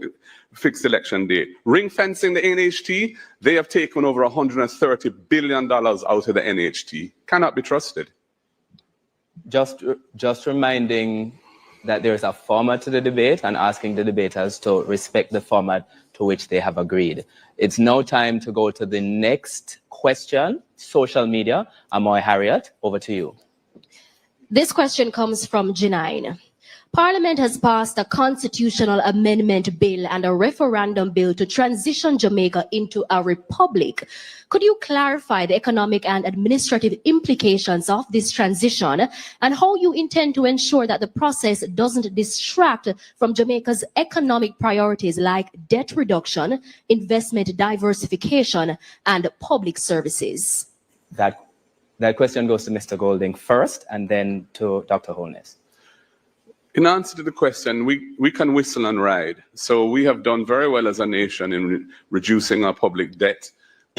fixed election day. Ring fencing the NHT, they have taken over $130 billion out of the NHT. Cannot be trusted. Just reminding that there is a format to the debate and asking the debaters to respect the format to which they have agreed. It's now time to go to the next question. Social media. Amoy Harriet, over to you. This question comes from Janine. Parliament has passed a constitutional amendment bill and a referendum bill to transition Jamaica into a republic. Could you clarify the economic and administrative implications of this transition and how you intend to ensure that the process doesn't distract from Jamaica's economic priorities like debt reduction, investment diversification, and public services? That question goes to Mr. Golding first and then to Dr. Holness. In answer to the question, we can whistle and ride. So we have done very well as a nation in reducing our public debt.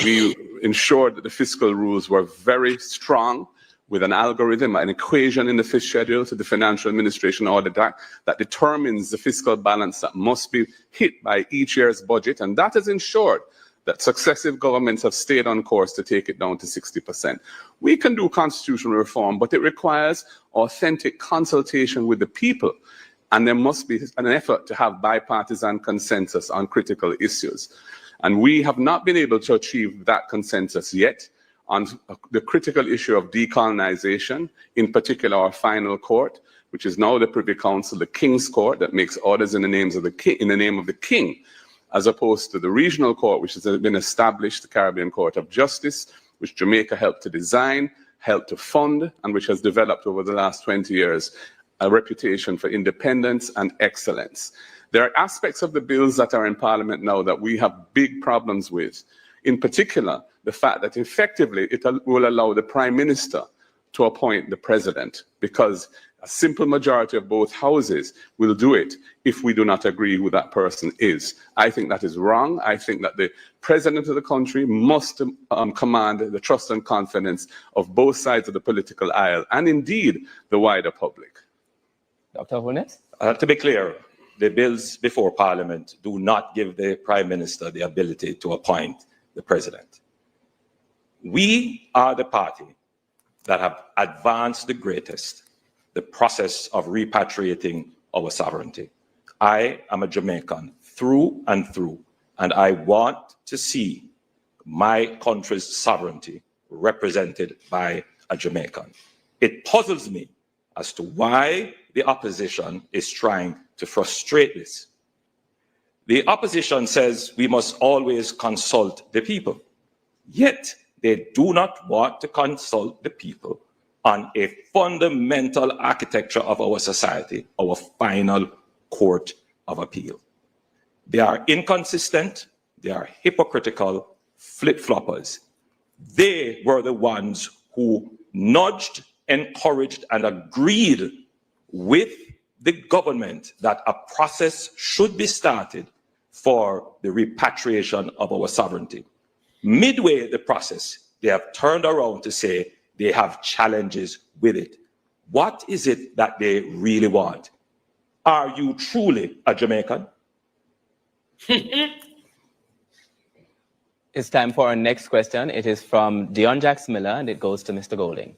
We ensured that the fiscal rules were very strong with an algorithm, an equation in the fifth schedule to the Financial Administration Audit Act that determines the fiscal balance that must be hit by each year's budget. And that has ensured that successive governments have stayed on course to take it down to 60%. We can do constitutional reform, but it requires authentic consultation with the people. And there must be an effort to have bipartisan consensus on critical issues. And we have not been able to achieve that consensus yet on the critical issue of decolonization, in particular our final court, which is now the Privy Council, the King's Court, that makes orders in the name of the King, as opposed to the regional court, which has been established, the Caribbean Court of Justice, which Jamaica helped to design, helped to fund, and which has developed over the last 20 years a reputation for independence and excellence. There are aspects of the bills that are in Parliament now that we have big problems with. In particular, the fact that effectively it will allow the Prime Minister to appoint the President, because a simple majority of both houses will do it if we do not agree who that person is. I think that is wrong. I think that the President of the country must command the trust and confidence of both sides of the political aisle and indeed the wider public. Dr. Holness? To be clear, the bills before Parliament do not give the Prime Minister the ability to appoint the President. We are the party that have advanced the greatest, the process of repatriating our sovereignty. I am a Jamaican through and through, and I want to see my country's sovereignty represented by a Jamaican. It puzzles me as to why the opposition is trying to frustrate this. The opposition says we must always consult the people, yet they do not want to consult the people on a fundamental architecture of our society, our final court of appeal. They are inconsistent, they are hypocritical, flip-floppers. They were the ones who nudged, encouraged, and agreed with the government that a process should be started for the repatriation of our sovereignty. Midway the process, they have turned around to say they have challenges with it. What is it that they really want? Are you truly a Jamaican? It's time for our next question. It is from Dion Jacks Miller, and it goes to Mr. Golding.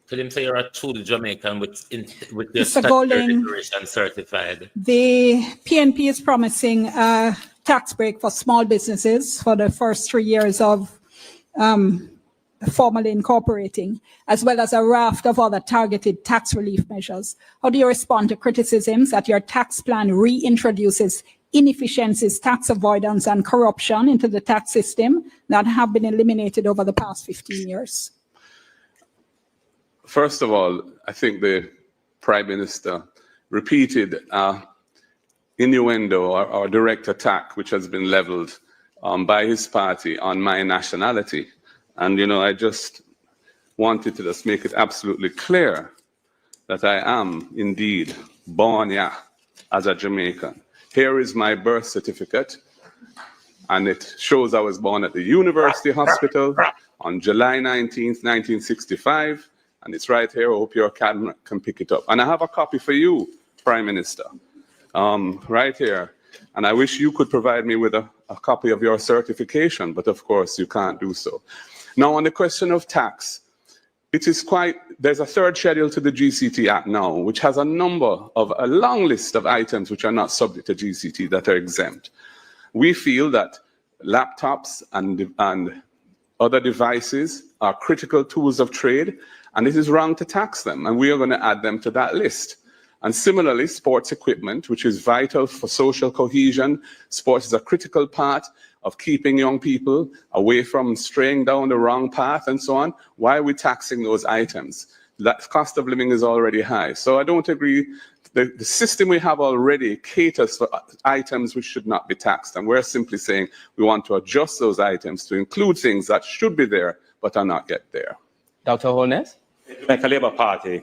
Tell him say you're a true Jamaican with your Mr. Golding, declaration certified. the PNP is promising a tax break for small businesses for the first 3 years of formally incorporating, as well as a raft of other targeted tax relief measures. How do you respond to criticisms that your tax plan reintroduces inefficiencies, tax avoidance, and corruption into the tax system that have been eliminated over the past 15 years? First of all, I think the Prime Minister repeated innuendo or direct attack which has been leveled by his party on my nationality. And, you know, I just wanted to just make it absolutely clear that I am indeed born here as a Jamaican. Here is my birth certificate, and it shows I was born at the University Hospital on July 19th, 1965. And it's right here. I hope your camera can pick it up. And I have a copy for you, Prime Minister, right here. And I wish you could provide me with a copy of your certification, but of course you can't do so. Now, on the question of tax, there's a third schedule to the GCT Act now, which has a long list of items which are not subject to GCT that are exempt. We feel that laptops and other devices are critical tools of trade, and it is wrong to tax them, and we are going to add them to that list. And similarly, sports equipment, which is vital for social cohesion. Sports is a critical part of keeping young people away from straying down the wrong path and so on. Why are we taxing those items? That cost of living is already high. So I don't agree. The system we have already caters for items which should not be taxed. And we're simply saying we want to adjust those items to include things that should be there but are not yet there. Dr. Holness? The Jamaica Labour Party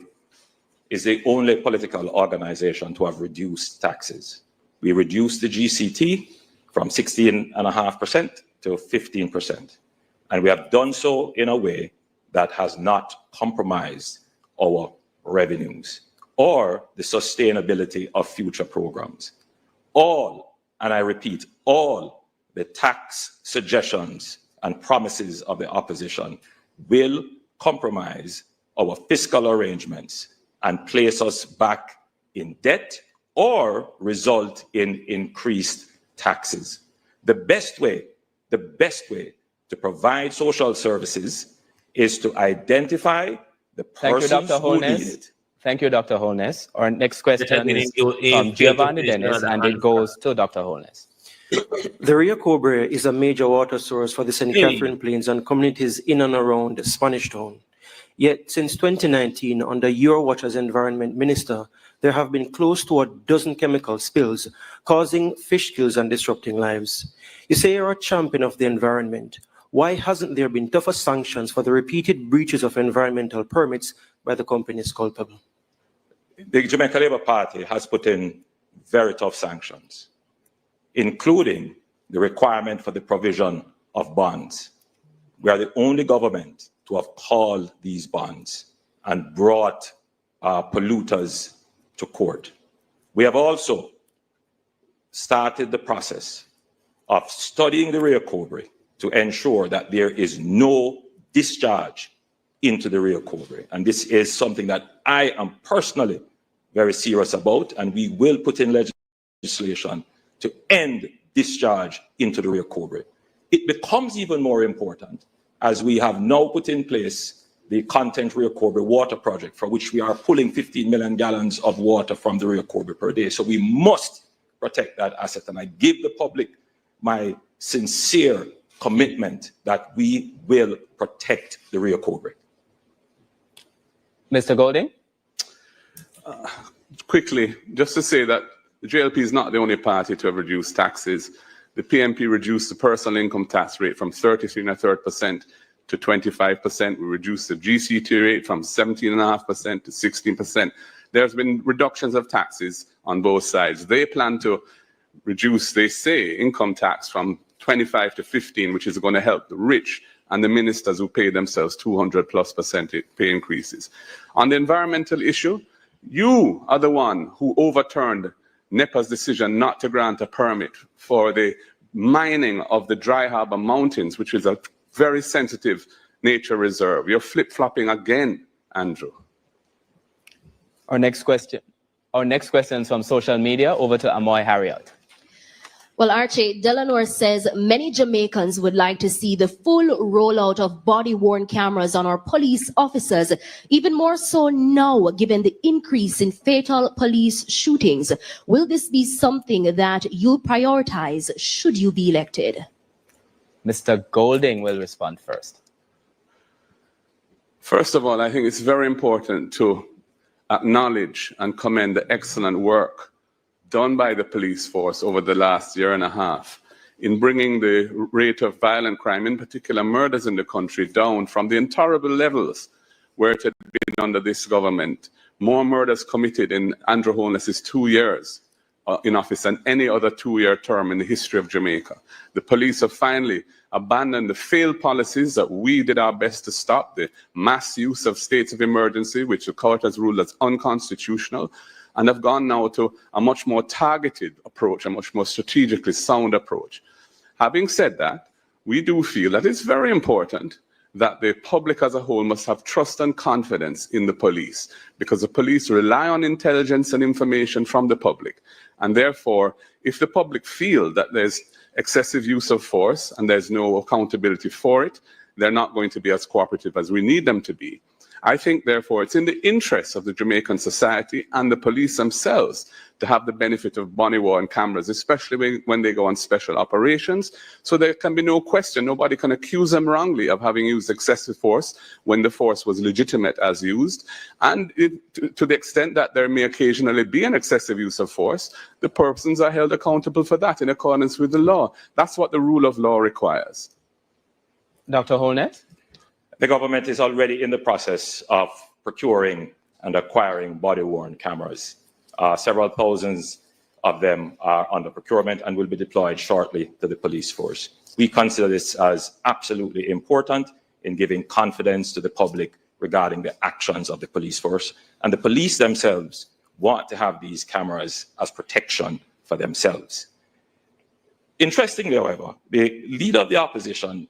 is the only political organization to have reduced taxes. We reduced the GCT from 16.5% to 15%. And we have done so in a way that has not compromised our revenues or the sustainability of future programs. All, and I repeat, all the tax suggestions and promises of the opposition will compromise our fiscal arrangements and place us back in debt or result in increased taxes. The best way to provide social services is to identify the persons who need it. Thank you, Dr. Holness. Our next question is from Giovanni Dennis, and it goes to Dr. Holness. The Rio Cobre is a major water source for the St. Catherine Plains and communities in and around Spanish Town. Yet, since 2019, under your watch as Environment Minister, there have been close to a dozen chemical spills causing fish kills and disrupting lives. You say you're a champion of the environment. Why hasn't there been tougher sanctions for the repeated breaches of environmental permits by the companies culpable? The Jamaica Labour Party has put in very tough sanctions, including the requirement for the provision of bonds. We are the only government to have called these bonds and brought polluters to court. We have also started the process of studying the Rio Cobre to ensure that there is no discharge into the Rio Cobre. And this is something that I am personally very serious about, and we will put in legislation to end discharge into the Rio Cobre. It becomes even more important as we have now put in place the Content Rio Corbe water project, for which we are pulling 15 million gallons of water from the Rio Corbe per day. So we must protect that asset. And I give the public my sincere commitment that we will protect the Rio Corbe. Mr. Golding? Quickly, just to say that the JLP is not the only party to have reduced taxes. The PNP reduced the personal income tax rate from 33.33% to 25%. We reduced the GCT rate from 17.5% to 16%. There's been reductions of taxes on both sides. They plan to reduce, they say, income tax from 25 to 15, which is going to help the rich and the ministers who pay themselves 200+% pay increases. On the environmental issue, you are the one who overturned NEPA's decision not to grant a permit for the mining of the Dry Harbor Mountains, which is a very sensitive nature reserve. You're flip-flopping again, Andrew. Our next question is from social media. Over to Amoy Harriot. Well, Archie, Delanor says many Jamaicans would like to see the full rollout of body-worn cameras on our police officers, even more so now, given the increase in fatal police shootings. Will this be something that you'll prioritize should you be elected? Mr. Golding will respond first. First of all, I think it's very important to acknowledge and commend the excellent work done by the police force over the last year and a half in bringing the rate of violent crime, in particular murders in the country, down from the intolerable levels where it had been under this government. More murders committed in Andrew Holness's 2 years in office than any other 2-year term in the history of Jamaica. The police have finally abandoned the failed policies that we did our best to stop, the mass use of states of emergency, which the court has ruled as unconstitutional, and have gone now to a much more targeted approach, a much more strategically sound approach. Having said that, we do feel that it's very important that the public as a whole must have trust and confidence in the police, because the police rely on intelligence and information from the public. And therefore, if the public feel that there's excessive use of force and there's no accountability for it, they're not going to be as cooperative as we need them to be. I think, therefore, it's in the interest of the Jamaican society and the police themselves to have the benefit of body-worn cameras, especially when they go on special operations. So there can be no question, nobody can accuse them wrongly of having used excessive force when the force was legitimate as used. And to the extent that there may occasionally be an excessive use of force, the persons are held accountable for that in accordance with the law. That's what the rule of law requires. Dr. Holness? The government is already in the process of procuring and acquiring body-worn cameras. Several thousands of them are under procurement and will be deployed shortly to the police force. We consider this as absolutely important in giving confidence to the public regarding the actions of the police force. And the police themselves want to have these cameras as protection for themselves. Interestingly, however, the leader of the opposition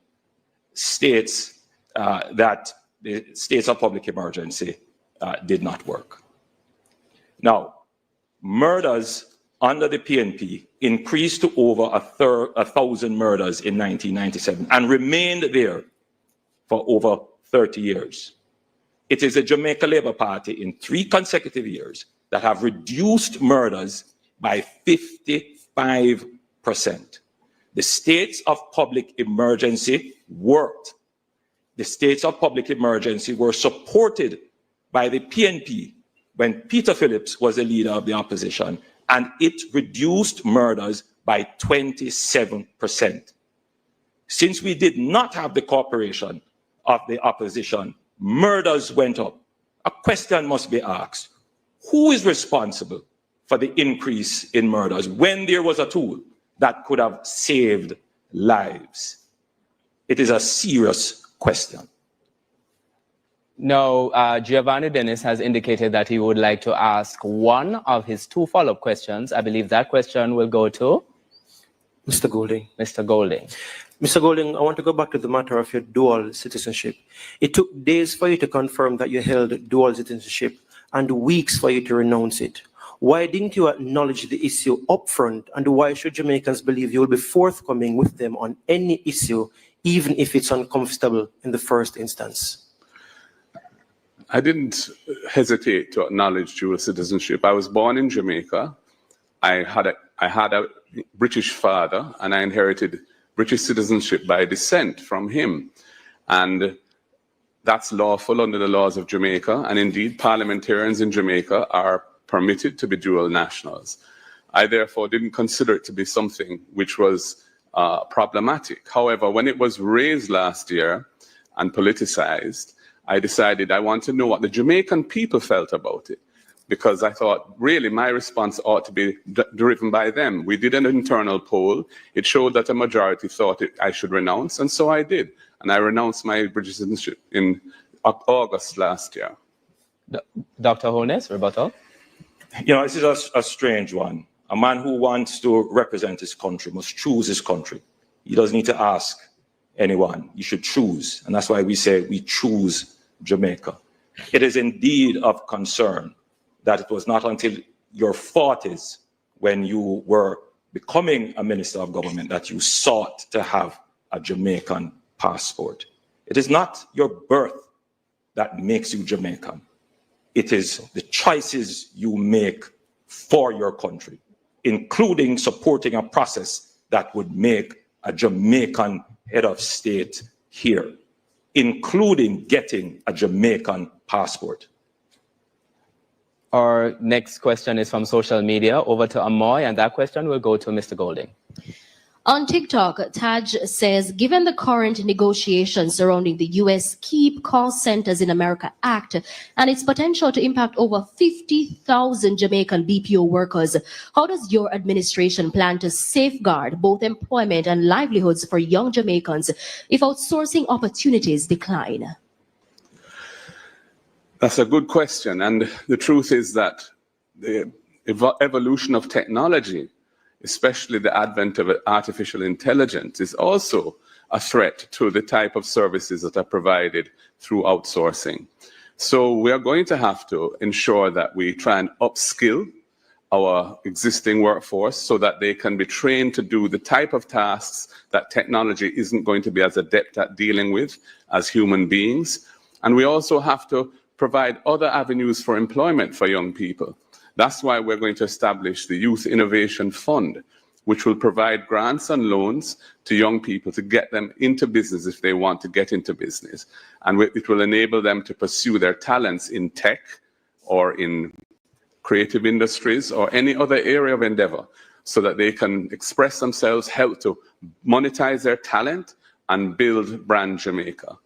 states that the states of public emergency did not work. Now, murders under the PNP increased to over 1,000 murders in 1997 and remained there for over 30 years. It is the Jamaica Labour Party in 3 consecutive years that have reduced murders by 55%. The states of public emergency worked. The states of public emergency were supported by the PNP when Peter Phillips was the leader of the opposition, and it reduced murders by 27%. Since we did not have the cooperation of the opposition, murders went up. A question must be asked: who is responsible for the increase in murders when there was a tool that could have saved lives? It is a serious question. No, Giovanni Dennis has indicated that he would like to ask one of his 2 follow-up questions. I believe that question will go to Mr. Golding. Mr. Golding. Mr. Golding, I want to go back to the matter of your dual citizenship. It took days for you to confirm that you held dual citizenship and weeks for you to renounce it. Why didn't you acknowledge the issue upfront, and why should Jamaicans believe you will be forthcoming with them on any issue, even if it's uncomfortable in the first instance? I didn't hesitate to acknowledge dual citizenship. I was born in Jamaica. I had a British father, and I inherited British citizenship by descent from him. And that's lawful under the laws of Jamaica. And indeed, parliamentarians in Jamaica are permitted to be dual nationals. I therefore didn't consider it to be something which was problematic. However, when it was raised last year and politicized, I decided I want to know what the Jamaican people felt about it, because I thought really my response ought to be driven by them. We did an internal poll. It showed that a majority thought I should renounce, and so I did. And I renounced my British citizenship in August last year. Dr. Holness, rebuttal. You know, this is a strange one. A man who wants to represent his country must choose his country. He doesn't need to ask anyone. You should choose. And that's why we say we choose Jamaica. It is indeed of concern that it was not until your 40s, when you were becoming a minister of government, that you sought to have a Jamaican passport. It is not your birth that makes you Jamaican. It is the choices you make for your country, including supporting a process that would make a Jamaican head of state here, including getting a Jamaican passport. Our next question is from social media. Over to Amoy, and that question will go to Mr. Golding. On TikTok, Taj says, given the current negotiations surrounding the U.S. Keep Call Centers in America Act and its potential to impact over 50,000 Jamaican BPO workers, how does your administration plan to safeguard both employment and livelihoods for young Jamaicans if outsourcing opportunities decline? That's a good question. And the truth is that the evolution of technology, especially the advent of artificial intelligence, is also a threat to the type of services that are provided through outsourcing. So we are going to have to ensure that we try and upskill our existing workforce so that they can be trained to do the type of tasks that technology isn't going to be as adept at dealing with as human beings. And we also have to provide other avenues for employment for young people. That's why we're going to establish the Youth Innovation Fund, which will provide grants and loans to young people to get them into business if they want to get into business. And it will enable them to pursue their talents in tech or in creative industries or any other area of endeavor so that they can express themselves, help to monetize their talent and build brand Jamaica.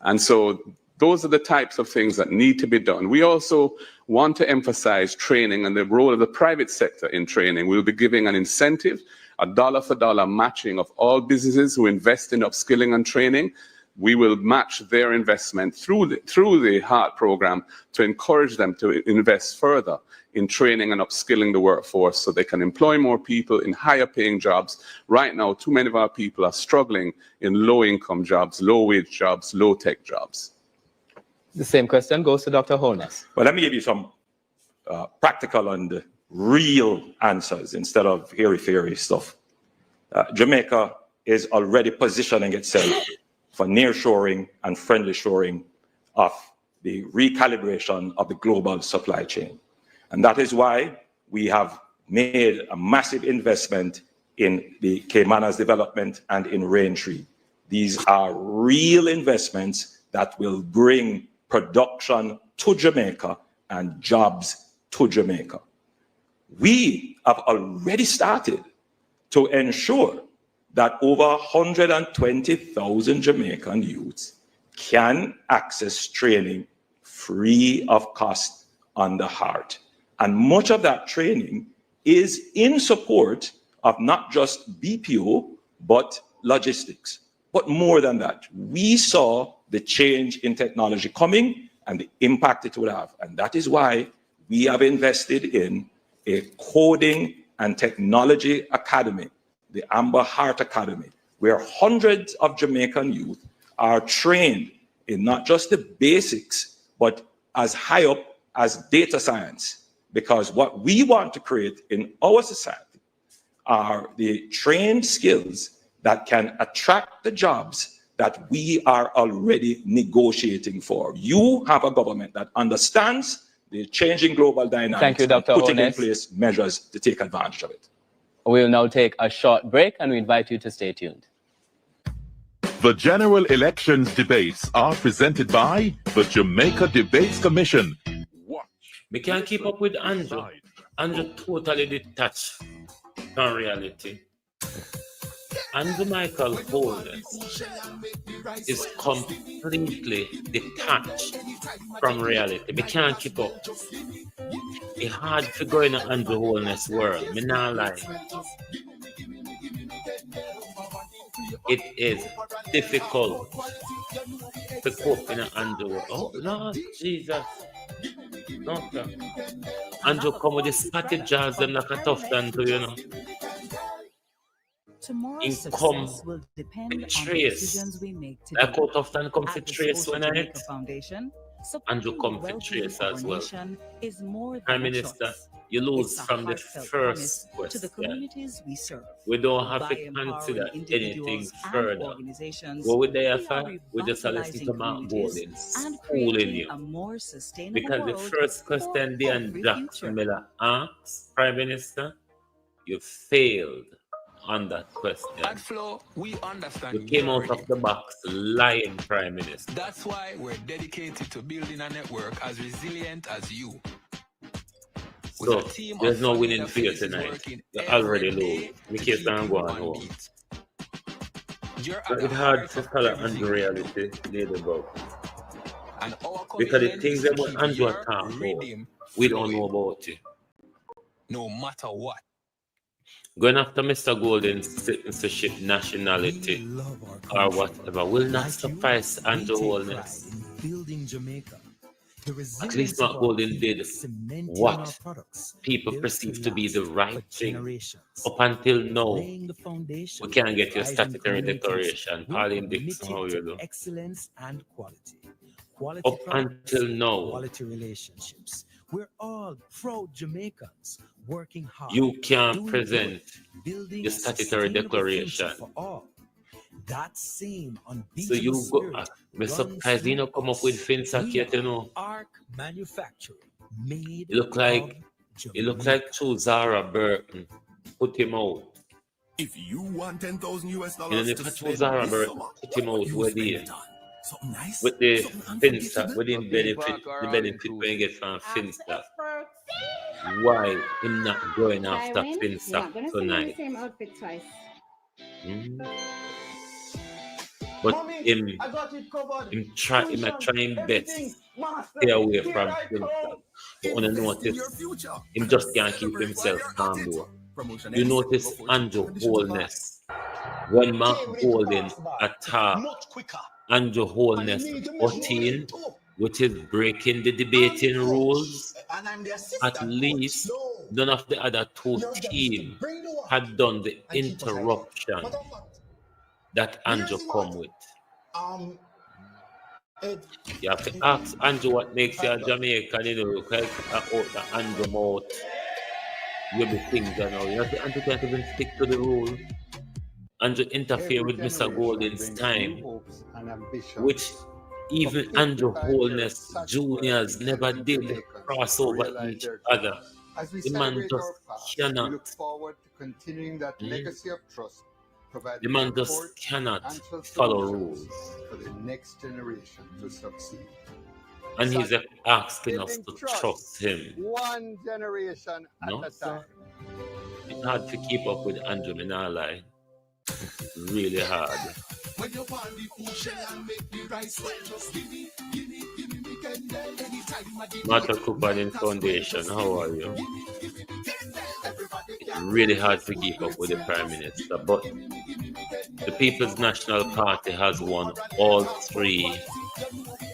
And so those are the types of things that need to be done. We also want to emphasize training and the role of the private sector in training. We'll be giving an incentive, a dollar-for-dollar matching of all businesses who invest in upskilling and training. We will match their investment through the HEART program to encourage them to invest further in training and upskilling the workforce so they can employ more people in higher paying jobs. Right now, too many of our people are struggling in low-income jobs, low-wage jobs, low-tech jobs. The same question goes to Dr. Holness. Well, let me give you some practical and real answers instead of hairy-fairy stuff. Jamaica is already positioning itself for nearshoring and friendly shoring of the recalibration of the global supply chain. And that is why we have made a massive investment in the Caymanas development and in Raintree. These are real investments that will bring production to Jamaica and jobs to Jamaica. We have already started to ensure that over 120,000 Jamaican youths can access training free of cost on the HEART. And much of that training is in support of not just BPO, but logistics. But more than that, we saw the change in technology coming and the impact it will have. And that is why we have invested in a coding and technology academy, the Amber Heart Academy, where hundreds of Jamaican youth are trained in not just the basics, but as high up as data science. Because what we want to create in our society are the trained skills that can attract the jobs that we are already negotiating for. You have a government that understands the changing global dynamics. Thank you, Dr. and putting in Honest. place measures to take advantage of it. We'll now take a short break and we invite you to stay tuned. The general elections debates are presented by the Jamaica Debates Commission. We can't keep up with Andrew. Andrew totally detached from reality. Andrew Michael Holness is completely detached from reality. We can't keep up. It's hard to go in an Andrew Holness world. Me not lie. It is difficult to cope in an Andrew world. Oh, Lord Jesus. Okay. Andrew come with the spotty jazz them like a tough than to, you know. Tomorrow's Income success will depend on the trace. decisions we make today. Like how tough than come At to the trace Social when I Jamaica Foundation, Andrew supporting come the to well-being trace of as our well. nation is more Prime than a Minister, choice. you lose It's a from the heartfelt first promise to the question. communities we serve. We don't have By to empowering consider anything individuals and further. organizations, What would they we are offer? We just listen revitalizing to Mark communities Golden and schooling creating you. a more sustainable Because the world first for question Dean every Jackson future. Miller asked, Prime Minister, you failed on that question. At Flow, we understand You came your out rhythm. of the box lying, Prime Minister. That's why we're dedicated to building a network as resilient as you. With So a team there's of no familiar winning for you faces tonight. working You every already day lose. In to case keep I'm you going on home. beat. You're So at it's the hard heart to of follow everything Andrew we do. reality, Ladybug. And our Because the commitment things is that to what keep Andrew your talk about, rhythm we don't flowing, know about it. no matter what. Going after Mr. Golden's citizenship, nationality, or whatever will not suffice Andrew Holness. Building Jamaica. The At resilience least of Mark our Golden people did is cementing what our products, people built perceive to to be the last right for thing. generations. Up until now, Laying the foundation we can't for get your thriving statutory communities, declaration. we're Pauline Dixon, committed how you to do? excellence and quality. Quality Up products, until now, quality relationships. We're all proud Jamaicans working hard. you can't doing present good, building your a statutory sustainable future declaration. for all. That same So unbeatable you go, spirit me runs surprised you through know come up us. with FinSac We yet, you are know. ARC Manufacturing, made You look like true Zara Burton. Put him out. If you want $10,000 US You know, to if I spend chose Zara this Burton, summer, put him what out you where spend they it on? Something nice, with the something FinSac, unforgettable. with the benefit, the benefit when you get from FinSac. Why him not going after Darwin, you're FinSac not gonna see me in the tonight? same outfit twice. Mm. But him try him best stay away from FinSac. But when I notice him just can't keep himself calm though. You notice Andrew Holness when Mark Golden attacked Andrew Holness 14, which is breaking the debating rules. At least none of the other two teams had done the interruption that Andrew come with. You have to ask Andrew what makes you a Jamaican, you know, look like out the Andrew mouth. You be things, you know. You have to Andrew can't even stick to the rule. Andrew interfere with Mr. Golden's time, which even Andrew Holness Juniors never did cross over each other. The man just cannot. look forward to continuing that legacy of trust, providing The man support just cannot and follow solutions rules. for the next generation to succeed. And he's asking us Building to trust him. one generation No, at a sir. time. It's hard to keep up with Andrew, me not lie. It's really hard. When you want the food shell and make the rice well, just give me me can anytime I give Martha Cooper Foundation, how are you? It's really hard to keep up with the Prime Minister, but the People's National Party has won all 3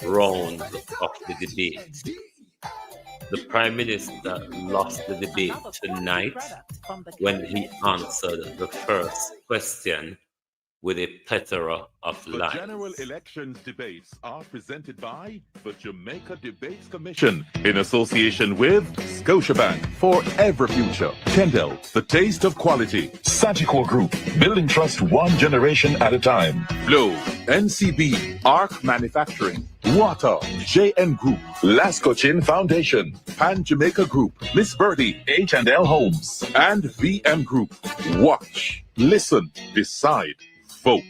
rounds of the debate. The Prime Minister lost the debate tonight when he answered the first question with a plethora of The lines. general elections debates are presented by the Jamaica Debates Commission in association with Scotiabank for Ever Future, Kendall, the taste of quality, Sagicor Group, building trust one generation at a time. Flow, NCB, Arc Manufacturing, Water, JN Group, Lasco Chin Foundation, Pan Jamaica Group, Miss Birdie, H&L Homes, and VM Group. Watch, listen, decide, vote.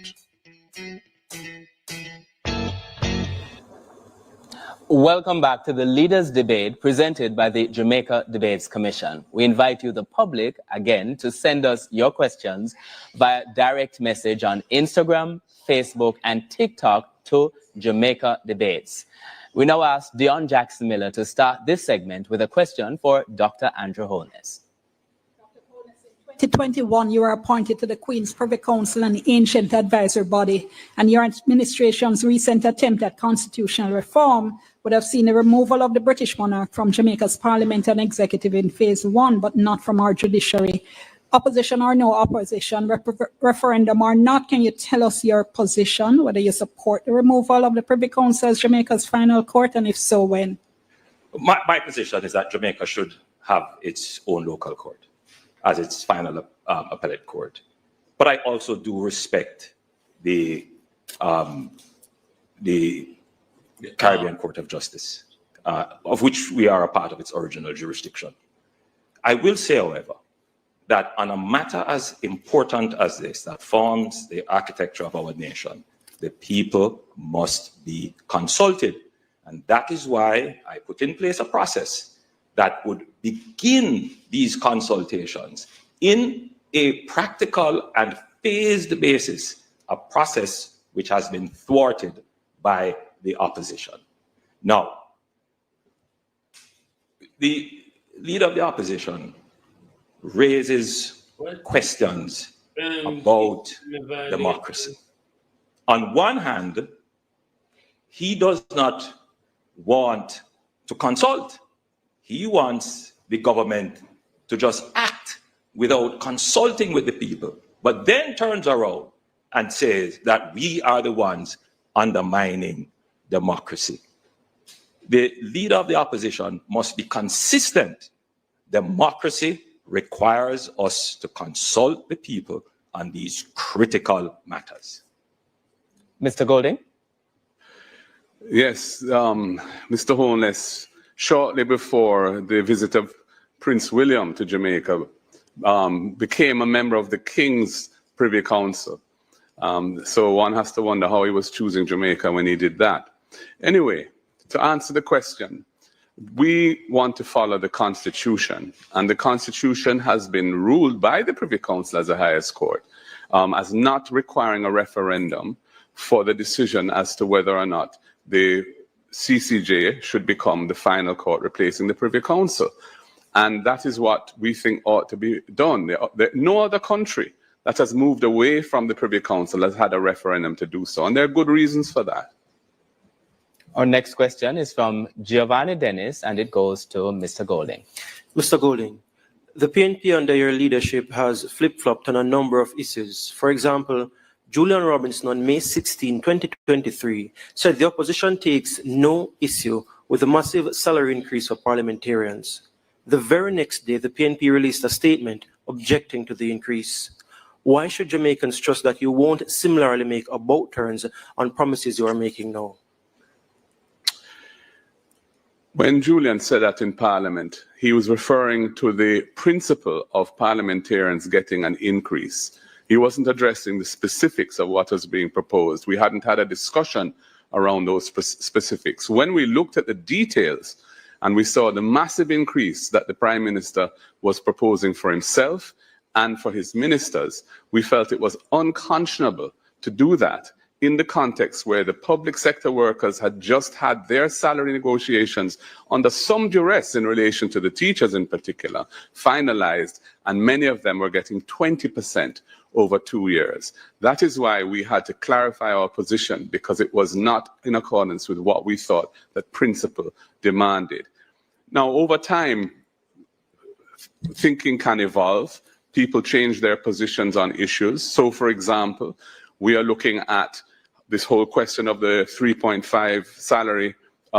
Welcome back to the Leaders Debate presented by the Jamaica Debates Commission. We invite you, the public, again, to send us your questions via direct message on Instagram, Facebook, and TikTok to Jamaica Debates. We now ask Dion Jackson Miller to start this segment with a question for Dr. Andrew Holness. 2021, you were appointed to the Queen's Privy Council and the Ancient Advisory Body, and your administration's recent attempt at constitutional reform would have seen the removal of the British monarch from Jamaica's parliament and executive in phase 1, but not from our judiciary. Opposition or no opposition, referendum or not, can you tell us your position, whether you support the removal of the Privy Council as Jamaica's final court, and if so, when? My position is that Jamaica should have its own local court as its final appellate court. But I also do respect the Caribbean Court of Justice, of which we are a part of its original jurisdiction. I will say, however, that on a matter as important as this, that forms the architecture of our nation, the people must be consulted. And that is why I put in place a process that would begin these consultations in a practical and phased basis, a process which has been thwarted by the opposition. Now, the leader of the opposition raises questions about democracy. On one hand, he does not want to consult. He wants the government to just act without consulting with the people, but then turns around and says that we are the ones undermining democracy. The leader of the opposition must be consistent. Democracy requires us to consult the people on these critical matters. Mr. Golding? Yes, Mr. Holness, shortly before the visit of Prince William to Jamaica, became a member of the King's Privy Council. So one has to wonder how he was choosing Jamaica when he did that. Anyway, to answer the question, we want to follow the Constitution, and the Constitution has been ruled by the Privy Council as the highest court as not requiring a referendum for the decision as to whether or not the CCJ should become the final court replacing the Privy Council. And that is what we think ought to be done. No other country that has moved away from the Privy Council has had a referendum to do so, and there are good reasons for that. Our next question is from Giovanni Dennis, and it goes to Mr. Golding. Mr. Golding, the PNP under your leadership has flip-flopped on a number of issues. For example, Julian Robinson on May 16, 2023 said the opposition takes no issue with a massive salary increase for parliamentarians. The very next day, the PNP released a statement objecting to the increase. Why should Jamaicans trust that you won't similarly make about turns on promises you are making now? When Julian said that in Parliament, he was referring to the principle of parliamentarians getting an increase. He wasn't addressing the specifics of what was being proposed. We hadn't had a discussion around those specifics. When we looked at the details and we saw the massive increase that the Prime Minister was proposing for himself and for his ministers, we felt it was unconscionable to do that in the context where the public sector workers had just had their salary negotiations under some duress in relation to the teachers in particular, finalized, and many of them were getting 20% over 2 years. That is why we had to clarify our position, because it was not in accordance with what we thought that principle demanded. Now, over time, thinking can evolve. People change their positions on issues. So, for example, We are looking at this whole question of the 3.5 salary, the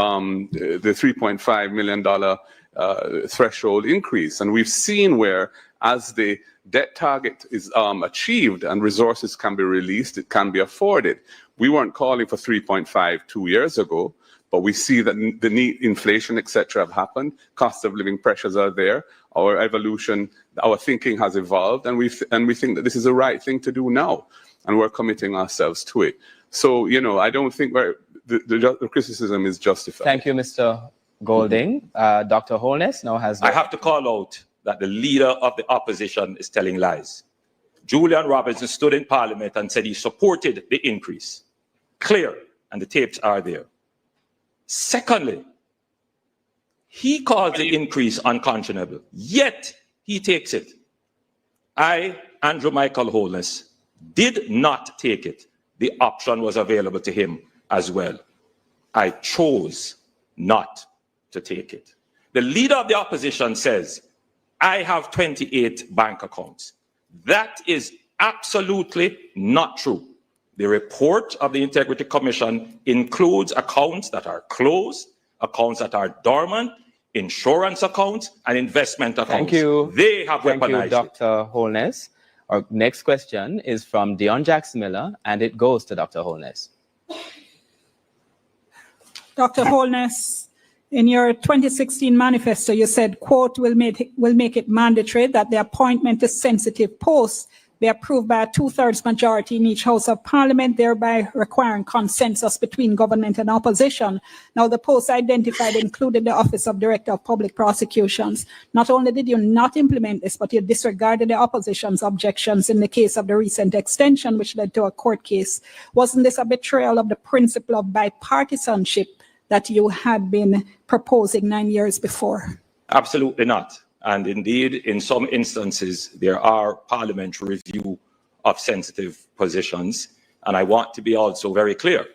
$3.5 million threshold increase. And we've seen where as the debt target is achieved and resources can be released, it can be afforded. We weren't calling for 3.5 2 years ago, but we see that the need, inflation, etc., have happened. Cost of living pressures are there. Our evolution, our thinking has evolved, and we think that this is the right thing to do now, and we're committing ourselves to it. So, you know, I don't think the criticism is justified. Thank you, Mr. Golding. Dr. Holness now has... I have to call out that the leader of the opposition is telling lies. Julian Robinson stood in Parliament and said he supported the increase. Clear, and the tapes are there. Secondly, he calls the increase unconscionable, yet he takes it. I, Andrew Michael Holness, did not take it. The option was available to him as well. I chose not to take it. The leader of the opposition says, I have 28 bank accounts. That is absolutely not true. The report of the Integrity Commission includes accounts that are closed, accounts that are dormant, insurance accounts, and investment accounts. Thank you. They have weaponized Thank you, Dr. Holness. Our next question is from Dion Jax-Miller, and it goes to Dr. Holness. Dr. Holness, in your 2016 manifesto, you said, quote, will make it mandatory that the appointment to sensitive posts be approved by a 2/3 majority in each House of Parliament, thereby requiring consensus between government and opposition. Now, the posts identified included the Office of Director of Public Prosecutions. Not only did you not implement this, but you disregarded the opposition's objections in the case of the recent extension, which led to a court case. Wasn't this a betrayal of the principle of bipartisanship that you had been proposing 9 years before? Absolutely not. And indeed, in some instances, there are parliamentary review of sensitive positions. And I want to be also very clear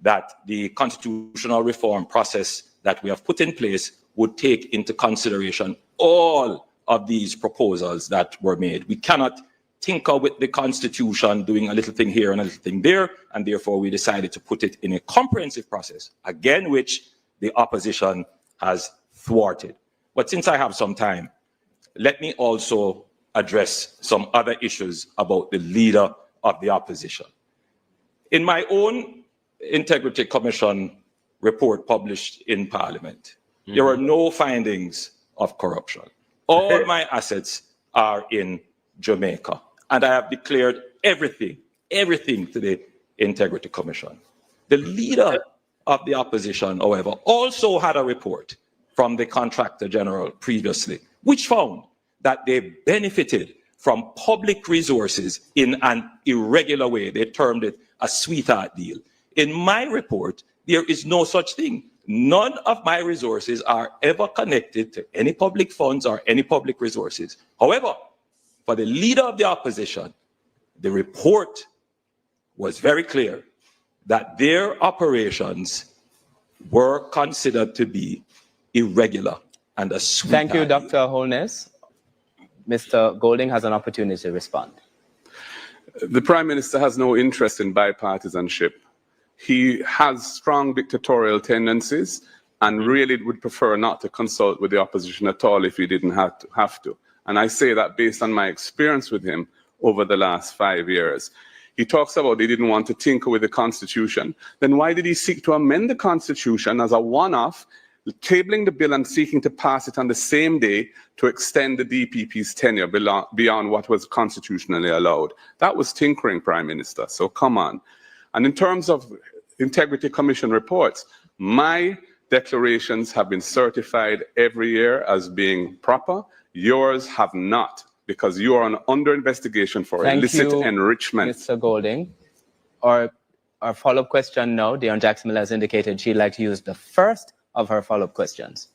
that the constitutional reform process that we have put in place would take into consideration all of these proposals that were made. We cannot tinker with the Constitution, doing a little thing here and a little thing there, and therefore we decided to put it in a comprehensive process, again, which the opposition has thwarted. But since I have some time, let me also address some other issues about the leader of the opposition. In my own Integrity Commission report published in Parliament, there are no findings of corruption. All my assets are in Jamaica, and I have declared everything to the Integrity Commission. The leader of the opposition, however, also had a report from the Contractor General previously, which found that they benefited from public resources in an irregular way. They termed it a sweetheart deal. In my report, there is no such thing. None of my resources are ever connected to any public funds or any public resources. However, for the leader of the opposition, the report was very clear that their operations were considered to be irregular and a sweetheart. Thank you, Dr. Holness. Mr. Golding has an opportunity to respond. The Prime Minister has no interest in bipartisanship. He has strong dictatorial tendencies and really would prefer not to consult with the opposition at all if he didn't have to. And I say that based on my experience with him over the last 5 years. He talks about he didn't want to tinker with the Constitution. Then why did he seek to amend the Constitution as a one-off, tabling the bill and seeking to pass it on the same day to extend the DPP's tenure beyond what was constitutionally allowed? That was tinkering, Prime Minister, so come on. And in terms of Integrity Commission reports, my declarations have been certified every year as being proper. Yours have not, because you are under investigation for illicit enrichment. Mr. Golding. Our follow-up question now, Dion Jax-Miller has indicated she'd like to use the first of her follow-up questions.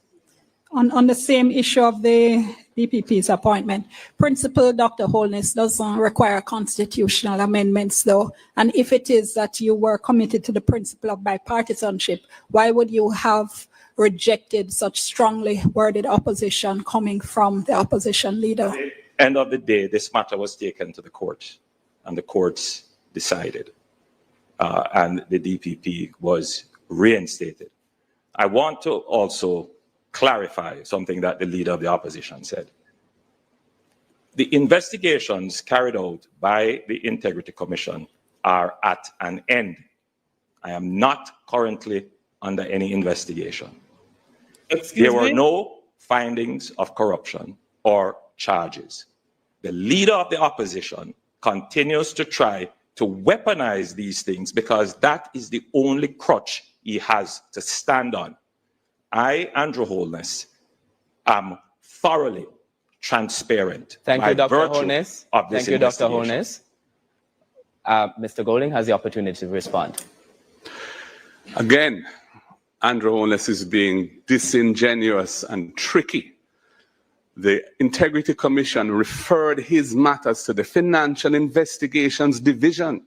On the same issue of the DPP's appointment, Principal Dr. Holness doesn't require constitutional amendments, though. And if it is that you were committed to the principle of bipartisanship, why would you have rejected such strongly worded opposition coming from the opposition leader? At the end of the day, this matter was taken to the court, and the courts decided, and the DPP was reinstated. I want to also clarify something that the leader of the opposition said. The investigations carried out by the Integrity Commission are at an end. I am not currently under any investigation. There were no findings of corruption or charges. The leader of the opposition continues to try to weaponize these things because that is the only crutch he has to stand on. I, Andrew Holness, am thoroughly transparent. Thank you, Dr. virtue Holness. of this Thank you, Dr. investigation. Holness. Mr. Golding has the opportunity to respond. Again, Andrew Holness is being disingenuous and tricky. The Integrity Commission referred his matters to the Financial Investigations Division,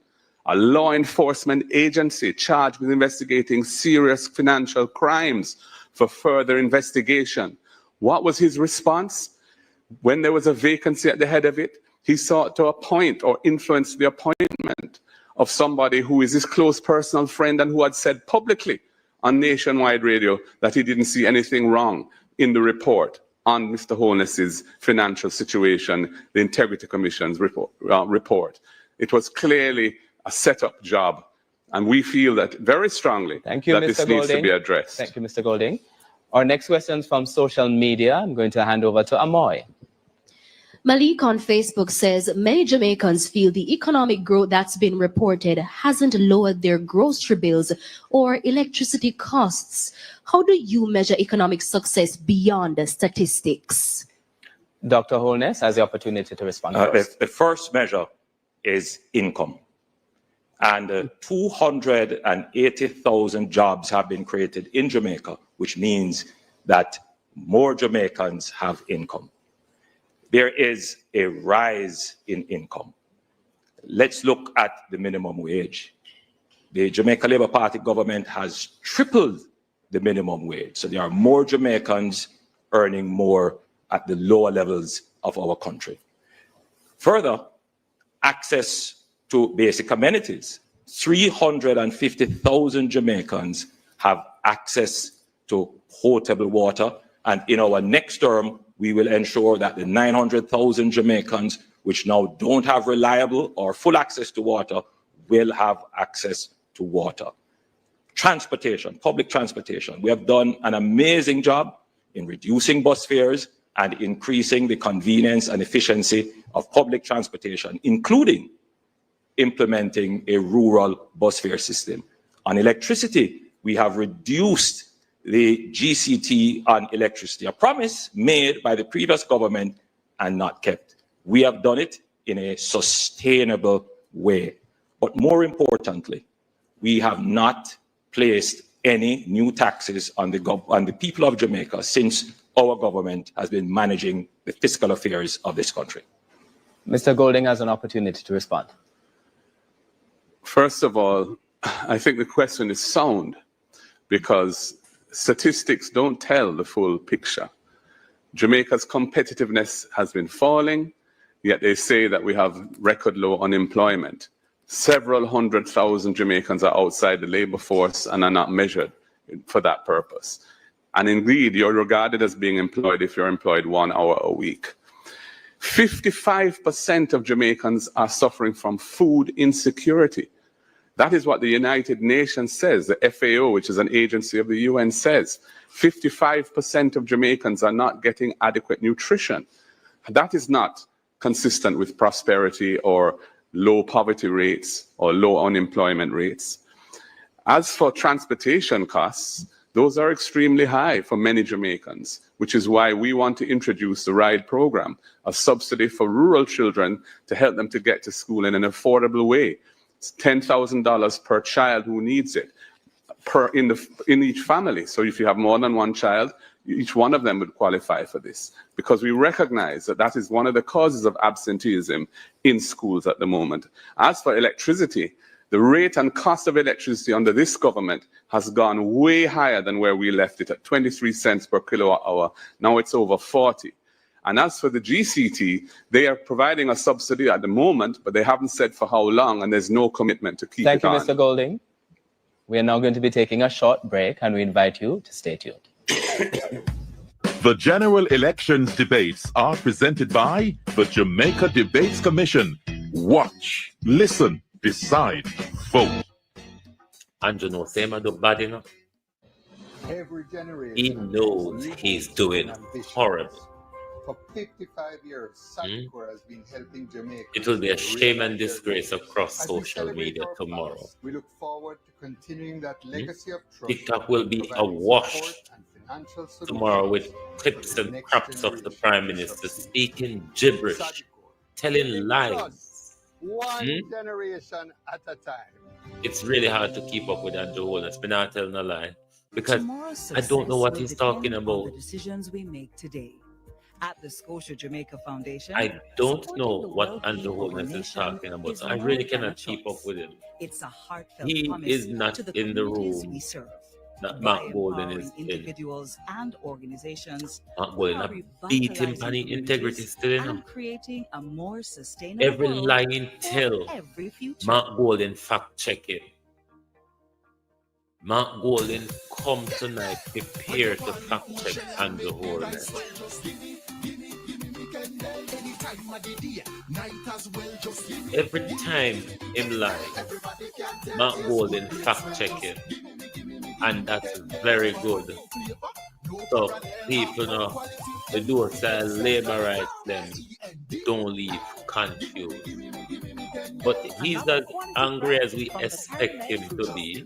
a law enforcement agency charged with investigating serious financial crimes, for further investigation. What was his response? When there was a vacancy at the head of it, he sought to appoint or influence the appointment of somebody who is his close personal friend and who had said publicly on nationwide radio that he didn't see anything wrong in the report on Mr. Holness's financial situation, the Integrity Commission's report. It was clearly a set-up job, and we feel that very strongly that this needs to be addressed. Thank you, Mr. Golding. Our next question is from social media. I'm going to hand over to Amoy. Malik on Facebook says, many Jamaicans feel the economic growth that's been reported hasn't lowered their grocery bills or electricity costs. How do you measure economic success beyond the statistics? Dr. Holness has the opportunity to respond first. The first measure is income. And 280,000 jobs have been created in Jamaica, which means that more Jamaicans have income. There is a rise in income. Let's look at the minimum wage. The Jamaica Labour Party government has tripled the minimum wage. So there are more Jamaicans earning more at the lower levels of our country. Further, access to basic amenities. 350,000 Jamaicans have access to potable water. And in our next term, we will ensure that the 900,000 Jamaicans which now don't have reliable or full access to water will have access to water. Transportation, public transportation. We have done an amazing job in reducing bus fares and increasing the convenience and efficiency of public transportation, including implementing a rural bus fare system. On electricity, we have reduced the GCT on electricity, a promise made by the previous government and not kept. We have done it in a sustainable way. But more importantly, we have not placed any new taxes on the people of Jamaica since our government has been managing the fiscal affairs of this country. Mr. Golding has an opportunity to respond. First of all, I think the question is sound because statistics don't tell the full picture. Jamaica's competitiveness has been falling, yet they say that we have record low unemployment. Several 100,000 Jamaicans are outside the labor force and are not measured for that purpose. And indeed, you're regarded as being employed if you're employed 1 hour a week. 55% of Jamaicans are suffering from food insecurity. That is what the United Nations says, the FAO, which is an agency of the UN, says. 55% of Jamaicans are not getting adequate nutrition. That is not consistent with prosperity or low poverty rates or low unemployment rates. As for transportation costs, those are extremely high for many Jamaicans, which is why we want to introduce the RIDE program, a subsidy for rural children to help them to get to school in an affordable way. It's $10,000 per child who needs it in each family. So if you have more than one child, each one of them would qualify for this, because we recognize that that is one of the causes of absenteeism in schools at the moment. As for electricity, the rate and cost of electricity under this government has gone way higher than where we left it at 23 cents per kilowatt hour. Now it's over 40. And as for the GCT, they are providing a subsidy at the moment, but they haven't said for how long, and there's no commitment to keep Thank it you, on. Mr. Golding. We are now going to be taking a short break, and we invite you to stay tuned. The general elections debates are presented by the Jamaica Debates Commission. Watch, listen, decide, vote. Andrew knows same and do bad enough. Every generation. He knows he's doing horrible. For 55 years, Sagicor has been helping Jamaica. It will be a shame and disgrace across social media tomorrow. We look forward to continuing that legacy of trust. TikTok will be awash tomorrow with clips and crops of the Prime Minister speaking gibberish, telling lies. One generation at a time. It's really hard to keep up with Andrew Holness, but not telling a lie, because I don't know what he's talking about. The decisions we make today. At the Scotia Jamaica Foundation, I don't know what Andrew Holness is talking about. So I really cannot keep up with him. It's a heartfelt He promise is not to the in the communities room we serve. that By Mark Golden is empowering in. individuals and organizations Mark Golden are have beat him revitalizing on the integrity communities still, you know. and creating a more sustainable Every world lying for tell, every future. Mark Golden fact check it. Mark Golden come tonight prepared to fact check Andrew Holness. Every time him lie, Mark Golden fact check it. And that's very good. So people know the do style labor rights them don't leave confused. But he's as angry as we expect him to be.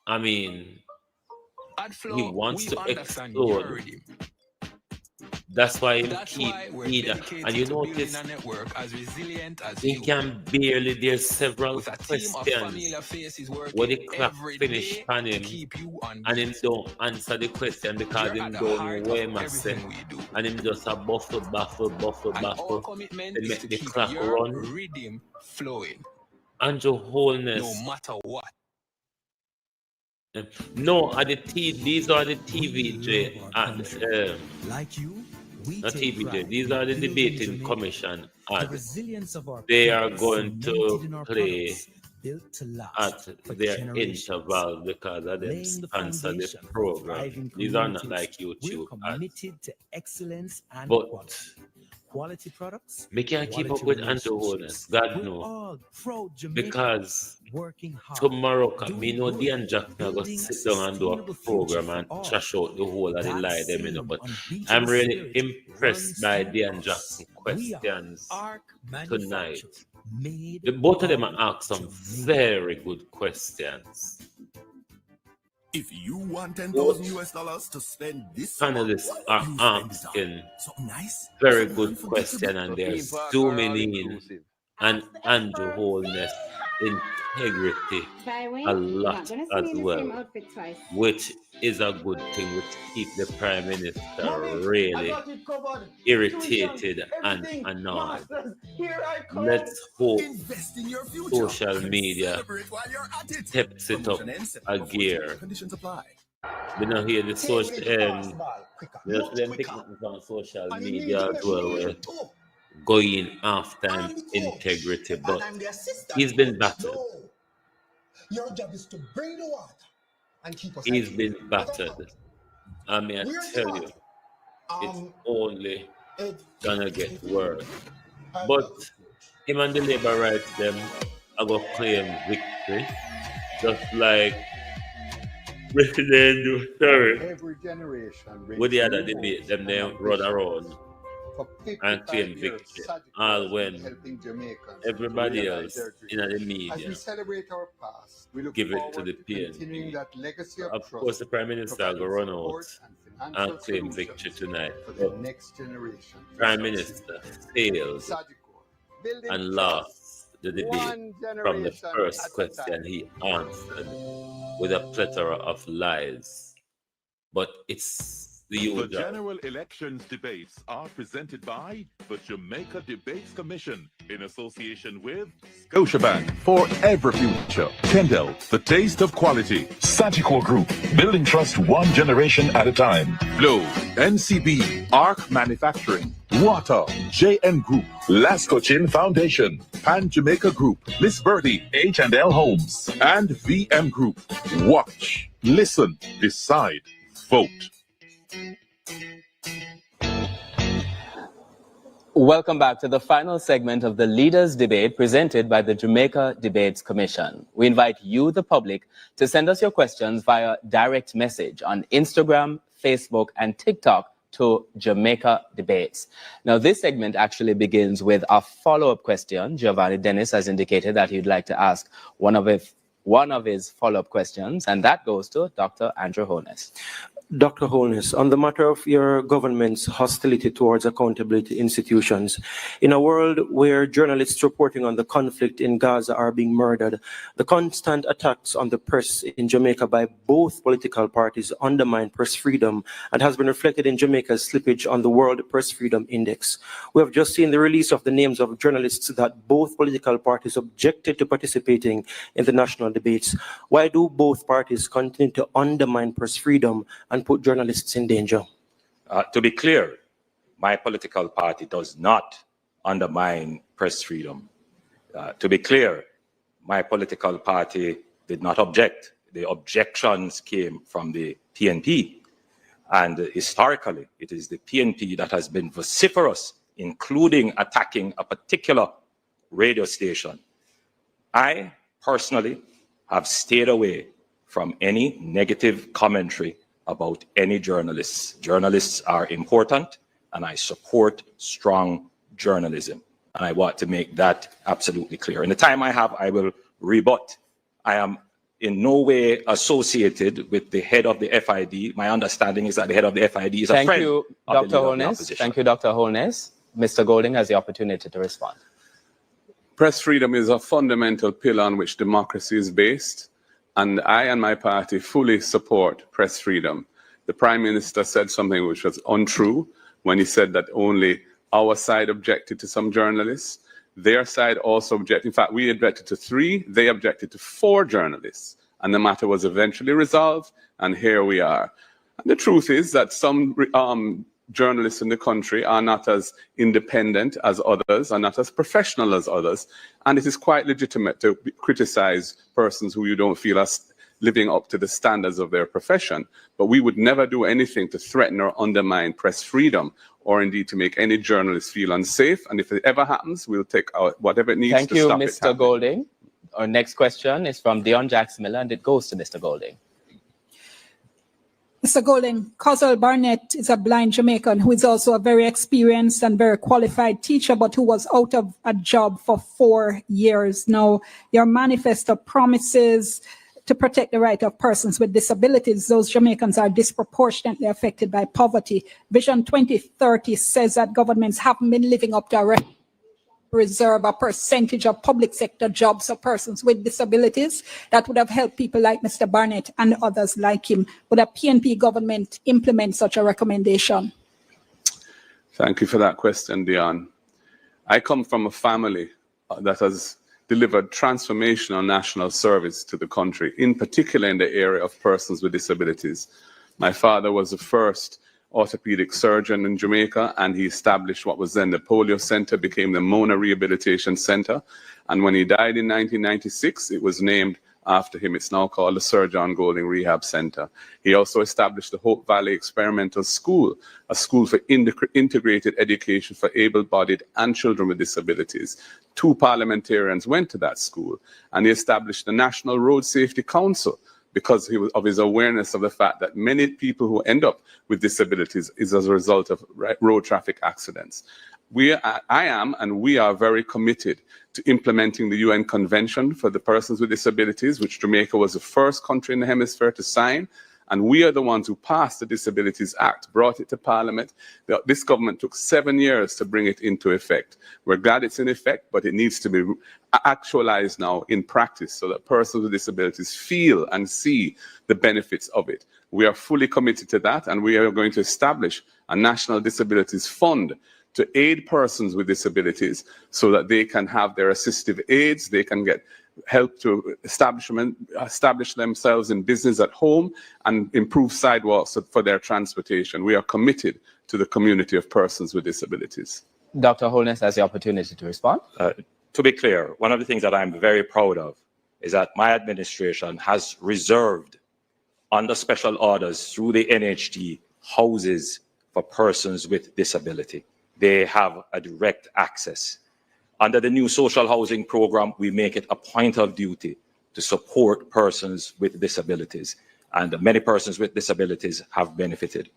I mean, he wants to explode. That's why he keep either. And you notice he can barely, there's several questions where the clock finish on him and him don't answer the question because him don't know where he say. And him just a buffle. They make the clock run. Andrew Holness. No matter what. No, these are the TVJ and like you, we not take TVJ. pride These are the in building debating Jamaica. commission The ads. resilience of our They are people going cemented in to our play products, built to last at for their generations. interval because of them Laying the sponsor the foundation for program. thriving These are not communities, like YouTube we're ads. committed to excellence and But quality. Quality products. me can't keep up quality with Andrew relationships. Holness. God We're knows. all proud Jamaicans, Because working hard, tomorrow, me doing know good, Dean Jackson are going to building a sit down and do a sustainable program future and for all. trash out the whole of the That lie them, you know. same But unbeatable I'm really spirit impressed runs by through Dean us. Jackson We are questions ARC tonight. manufactured, made Both of them by are asked some Jamaica. very good questions. If you want Both $10,000 to spend this panelists month, are you spend it on asking something nice. very something good unforgettable. questions, and they're zooming in and Andrew Holness integrity a lot as well, which is a good thing, which keeps the Prime Minister really irritated and annoyed. Let's hope Invest in your future. social media Celebrate while you're at it. steps it up Promotion ends a September 14th. gear. Conditions apply. We now hear the social there's them picking up on social media as well, where going after him integrity, but he's been battered. Your job is to bring the water and keep us. He's been battered. I mean, I tell you, it's only gonna get worse. But him and the labor rights them are gonna claim victory, just like President do. Sorry. Every generation. With the other debate, them they run around For and 55 claim years, victory, Sagicor all has when been helping Jamaicans everybody realize else their in dreams. the As media we celebrate our past, we look give it to forward the continuing PNP. that legacy of Of trust, course, the Prime Minister will providing run out support and financial and claim solutions victory tonight. for the But next generation. to Prime succeed. Minister failed Sagicor, building and trust, lost the debate one from the generation first at a question time. he answered with a plethora of lies. But it's The general elections debates are presented by the Jamaica Debates Commission in association with Scotiabank for every future. Kendall, the taste of quality. Sagicor Group, building trust one generation at a time. Flow, NCB, Arc Manufacturing, Water, JN Group, Lasco Chin Foundation, Pan Jamaica Group, Miss Birdie, H&L Homes, and VM Group. Watch, listen, decide, vote. Welcome back to the final segment of the Leaders Debate presented by the Jamaica Debates Commission. We invite you, the public, to send us your questions via direct message on Instagram, Facebook, and TikTok to Jamaica Debates. Now, this segment actually begins with a follow-up question. Giovanni Dennis has indicated that he'd like to ask one of his follow-up questions, and that goes to Dr. Andrew Holness. Dr. Holness, on the matter of your government's hostility towards accountability institutions, in a world where journalists reporting on the conflict in Gaza are being murdered, the constant attacks on the press in Jamaica by both political parties undermine press freedom and has been reflected in Jamaica's slippage on the World Press Freedom Index. We have just seen the release of the names of journalists that both political parties objected to participating in the national debates. Why do both parties continue to undermine press freedom and put journalists in danger? To be clear, my political party does not undermine press freedom. To be clear, my political party did not object. The objections came from the PNP. And historically, it is the PNP that has been vociferous, including attacking a particular radio station. I personally have stayed away from any negative commentary about any journalists. Journalists are important, and I support strong journalism. And I want to make that absolutely clear. In the time I have, I will rebut. I am in no way associated with the head of the FID. My understanding is that the head of the FID is a friend. Thank you, Dr. Holness. Thank you, Dr. Holness. Mr. Golding has the opportunity to respond. Press freedom is a fundamental pillar on which democracy is based. And I and my party fully support press freedom. The Prime Minister said something which was untrue when he said that only our side objected to some journalists. Their side also objected. In fact, we objected to 3, they objected to 4 journalists. And the matter was eventually resolved, and here we are. And the truth is that some journalists in the country are not as independent as others, are not as professional as others, and it is quite legitimate to criticize persons who you don't feel are living up to the standards of their profession. But we would never do anything to threaten or undermine press freedom, or indeed to make any journalist feel unsafe. And if it ever happens, we'll take out whatever it needs to stop it happening. Thank you, Mr. Golding. Our next question is from Dion Jackson Miller, and it goes to Mr. Golding. Mr. Golding, Coswell Barnett is a blind Jamaican who is also a very experienced and very qualified teacher, but who was out of a job for 4 years. Now, your manifesto promises to protect the right of persons with disabilities. Those Jamaicans are disproportionately affected by poverty. Vision 2030 says that governments haven't been living up to a reserve a percentage of public sector jobs for persons with disabilities. That would have helped people like Mr. Barnett and others like him. Would a PNP government implement such a recommendation? Thank you for that question, Dion. I come from a family that has delivered transformational national service to the country, in particular in the area of persons with disabilities. My father was the first orthopedic surgeon in Jamaica, and he established what was then the Polio Center, became the Mona Rehabilitation Center. And when he died in 1996, it was named after him. It's now called the Sir John Golding Rehab Center. He also established the Hope Valley Experimental School, a school for integrated education for able-bodied and children with disabilities. 2 parliamentarians went to that school, and he established the National Road Safety Council, because of his awareness of the fact that many people who end up with disabilities is as a result of road traffic accidents. I am and we are very committed to implementing the UN Convention for the Persons with Disabilities, which Jamaica was the first country in the hemisphere to sign. And we are the ones who passed the Disabilities Act, brought it to Parliament. This government took 7 years to bring it into effect. We're glad it's in effect, but it needs to be actualized now in practice so that persons with disabilities feel and see the benefits of it. We are fully committed to that, and we are going to establish a National Disabilities Fund to aid persons with disabilities so that they can have their assistive aids, they can get help to establish themselves in business at home, and improve sidewalks for their transportation. We are committed to the community of persons with disabilities. Dr. Holness has the opportunity to respond. To be clear, one of the things that I'm very proud of is that my administration has reserved under special orders through the NHD houses for persons with disability. They have a direct access. Under the new social housing program, we make it a point of duty to support persons with disabilities, and many persons with disabilities have benefited.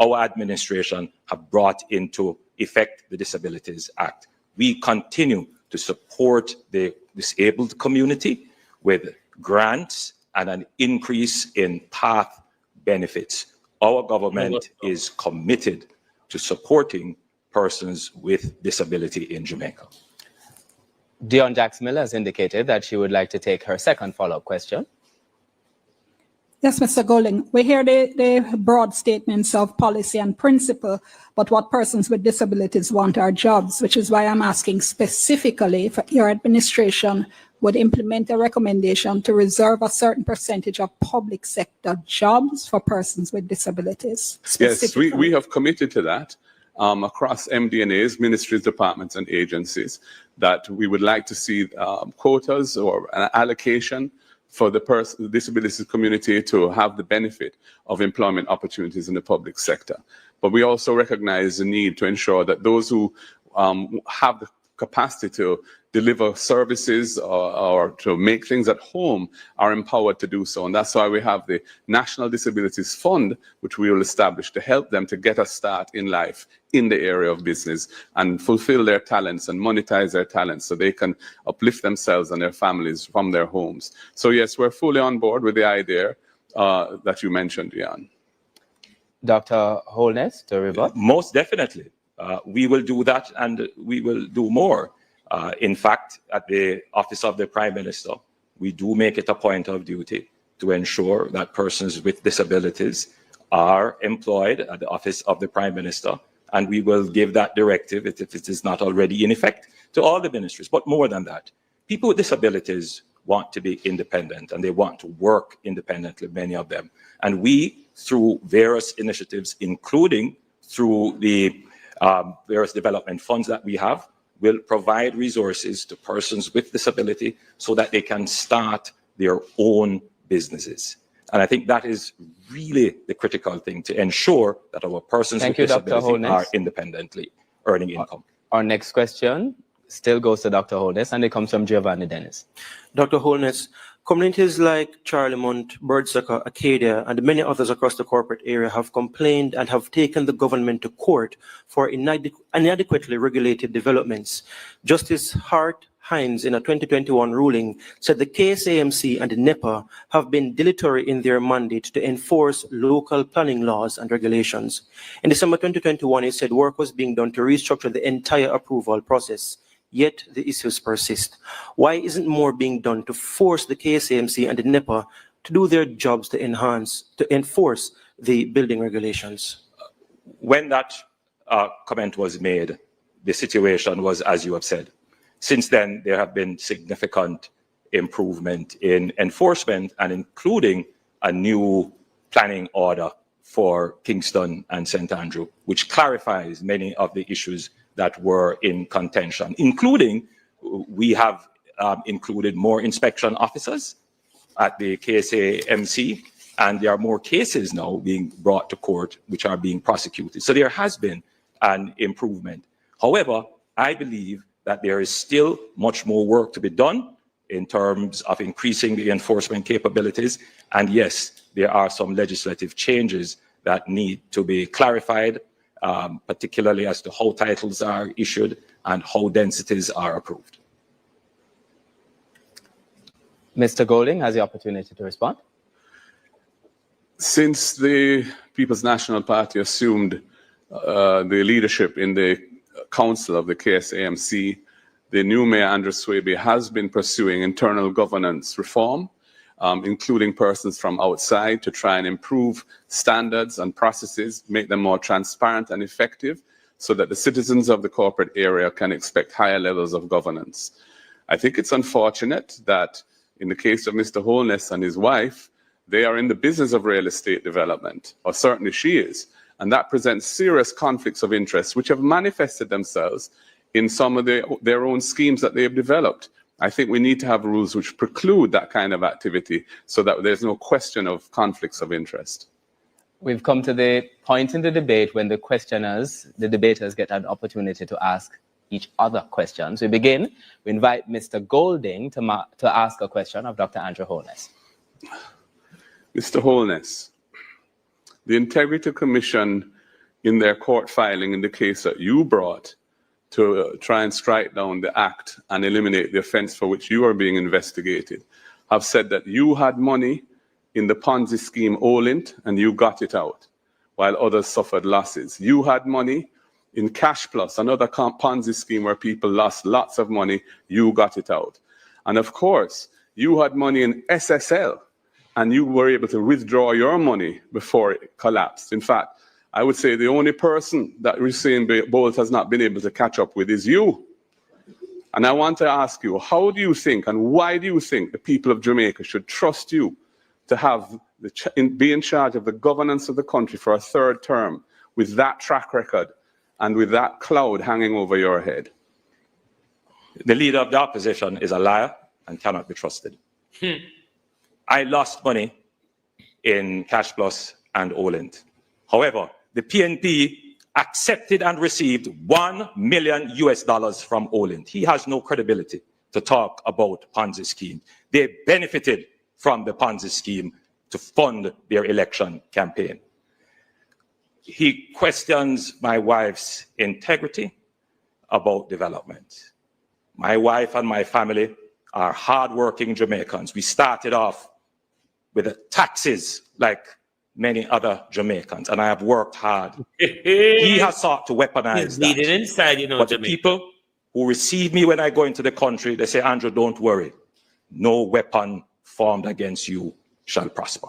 Our administration have brought into effect the Disabilities Act. We continue to support the disabled community with grants and an increase in path benefits. Our government is committed to supporting persons with disability in Jamaica. Dion Jax Miller has indicated that she would like to take her second follow-up question. Yes, Mr. Golding, we hear the broad statements of policy and principle, but what persons with disabilities want are jobs, which is why I'm asking specifically if your administration would implement a recommendation to reserve a certain percentage of public sector jobs for persons with disabilities. Yes, we have committed to that across MDNAs, ministries, departments, and agencies, that we would like to see quotas or an allocation for the disabilities community to have the benefit of employment opportunities in the public sector. But we also recognize the need to ensure that those who have the capacity to deliver services or to make things at home are empowered to do so. And that's why we have the National Disabilities Fund, which we will establish to help them to get a start in life in the area of business and fulfill their talents and monetize their talents so they can uplift themselves and their families from their homes. So yes, we're fully on board with the idea that you mentioned, Jan. Dr. Holness, to rebut? Most definitely. We will do that, and we will do more. In fact, at the Office of the Prime Minister, we do make it a point of duty to ensure that persons with disabilities are employed at the Office of the Prime Minister, and we will give that directive, if it is not already in effect, to all the ministries. But more than that, people with disabilities want to be independent, and they want to work independently, many of them. And we, through various initiatives, including through the various development funds that we have, will provide resources to persons with disability so that they can start their own businesses. And I think that is really the critical thing, to ensure that our persons with disability are independently earning income. Our next question still goes to Dr. Holness, and it comes from Giovanni Dennis. Dr. Holness, communities like Charlemont, Birdsucker, Acadia, and many others across the corporate area have complained and have taken the government to court for inadequately regulated developments. Justice Hart Hines, in a 2021 ruling, said the KSAMC and NEPA have been dilatory in their mandate to enforce local planning laws and regulations. In December 2021, he said work was being done to restructure the entire approval process. Yet the issues persist. Why isn't more being done to force the KSAMC and the NEPA to do their jobs to enforce the building regulations? When that comment was made, the situation was as you have said. Since then, there have been significant improvement in enforcement, and including a new planning order for Kingston and St. Andrew, which clarifies many of the issues that were in contention, including we have included more inspection officers at the KSAMC, and there are more cases now being brought to court which are being prosecuted. So there has been an improvement. However, I believe that there is still much more work to be done in terms of increasing the enforcement capabilities. And yes, there are some legislative changes that need to be clarified, particularly as to how titles are issued and how densities are approved. Mr. Golding has the opportunity to respond. Since the People's National Party assumed the leadership in the council of the KSAMC, the new Mayor Andrew Swaby has been pursuing internal governance reform, including persons from outside to try and improve standards and processes, make them more transparent and effective, so that the citizens of the corporate area can expect higher levels of governance. I think it's unfortunate that in the case of Mr. Holness and his wife, they are in the business of real estate development, or certainly she is, and that presents serious conflicts of interest which have manifested themselves in some of their own schemes that they have developed. I think we need to have rules which preclude that kind of activity so that there's no question of conflicts of interest. We've come to the point in the debate when the debaters get an opportunity to ask each other questions. We begin, we invite Mr. Golding to ask a question of Dr. Andrew Holness. Mr. Holness, the Integrity Commission in their court filing in the case that you brought to try and strike down the act and eliminate the offense for which you are being investigated, have said that you had money in the Ponzi scheme Olint and you got it out, while others suffered losses. You had money in Cash Plus, another Ponzi scheme where people lost lots of money, you got it out. And of course, you had money in SSL and you were able to withdraw your money before it collapsed. In fact, I would say the only person that Usain Bolt has not been able to catch up with is you. And I want to ask you, how do you think and why do you think the people of Jamaica should trust you to be in charge of the governance of the country for a third term with that track record and with that cloud hanging over your head? The leader of the opposition is a liar and cannot be trusted. I lost money in Cash Plus and Olint. However, the PNP accepted and received $1 million from Olint. He has no credibility to talk about Ponzi scheme. They benefited from the Ponzi scheme to fund their election campaign. He questions my wife's integrity about development. My wife and my family are hardworking Jamaicans. We started off with the taxes like many other Jamaicans, and I have worked hard. He has sought to weaponize that. Inside, but the people who receive me when I go into the country, they say, Andrew, don't worry. No weapon formed against you shall prosper.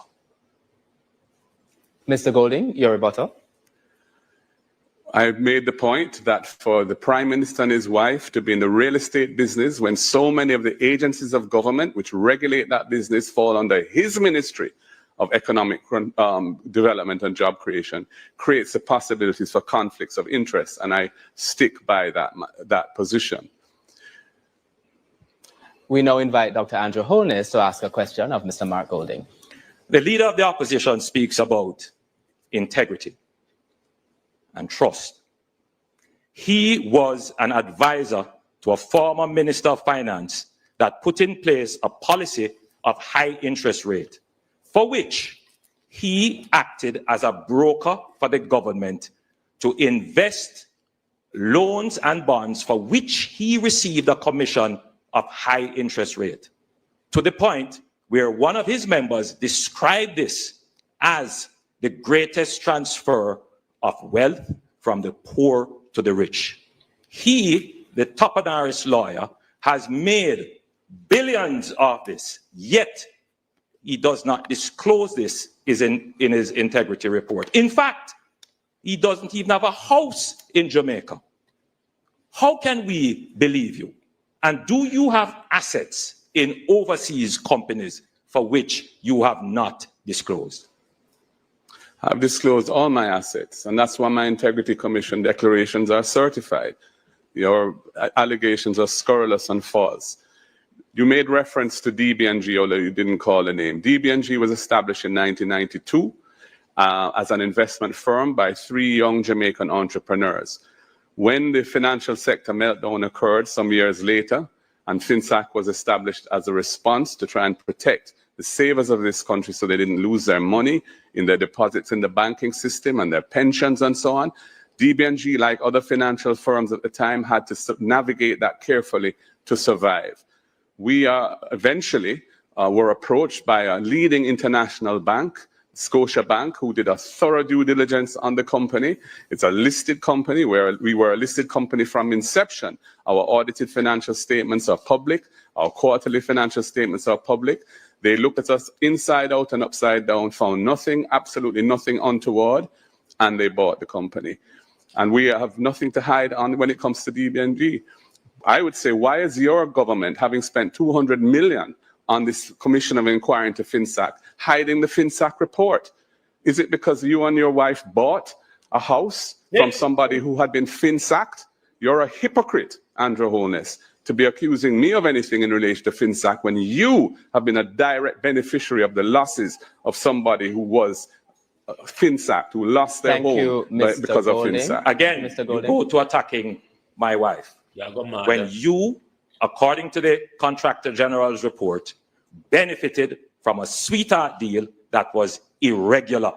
Mr. Golding, your rebuttal. I've made the point that for the Prime Minister and his wife to be in the real estate business when so many of the agencies of government which regulate that business fall under his ministry of economic development and job creation creates the possibilities for conflicts of interest, and I stick by that position. We now invite Dr. Andrew Holness to ask a question of Mr. Mark Golding. The leader of the opposition speaks about integrity and trust. He was an advisor to a former Minister of Finance that put in place a policy of high interest rate, for which he acted as a broker for the government to invest loans and bonds for which he received a commission of high interest rate, to the point where one of his members described this as the greatest transfer of wealth from the poor to the rich. He, the Topanaris lawyer, has made billions of this, yet he does not disclose this in his integrity report. In fact, he doesn't even have a house in Jamaica. How can we believe you? And do you have assets in overseas companies for which you have not disclosed? I've disclosed all my assets, and that's why my Integrity Commission declarations are certified. Your allegations are scurrilous and false. You made reference to DBNG, although you didn't call the name. DBNG was established in 1992 as an investment firm by 3 young Jamaican entrepreneurs. When the financial sector meltdown occurred some years later, and FinSAC was established as a response to try and protect the savers of this country so they didn't lose their money in their deposits in the banking system and their pensions and so on, DBNG, like other financial firms at the time, had to navigate that carefully to survive. We eventually were approached by a leading international bank, Scotiabank, who did a thorough due diligence on the company. It's a listed company where we were a listed company from inception. Our audited financial statements are public. Our quarterly financial statements are public. They looked at us inside out and upside down, found nothing, absolutely nothing untoward, and they bought the company. And we have nothing to hide on when it comes to DBNG. I would say, why is your government, having spent $200 million on this Commission of Inquiry into FinSAC, hiding the FinSAC report? Is it because you and your wife bought a house from somebody who had been FinSAC'd? You're a hypocrite, Andrew Holness, to be accusing me of anything in relation to FinSAC when you have been a direct beneficiary of the losses of somebody who was FinSAC, who lost their home because of FinSAC. Again, you go to attacking my wife. When you, according to the Contractor General's report, benefited from a sweetheart deal that was irregular.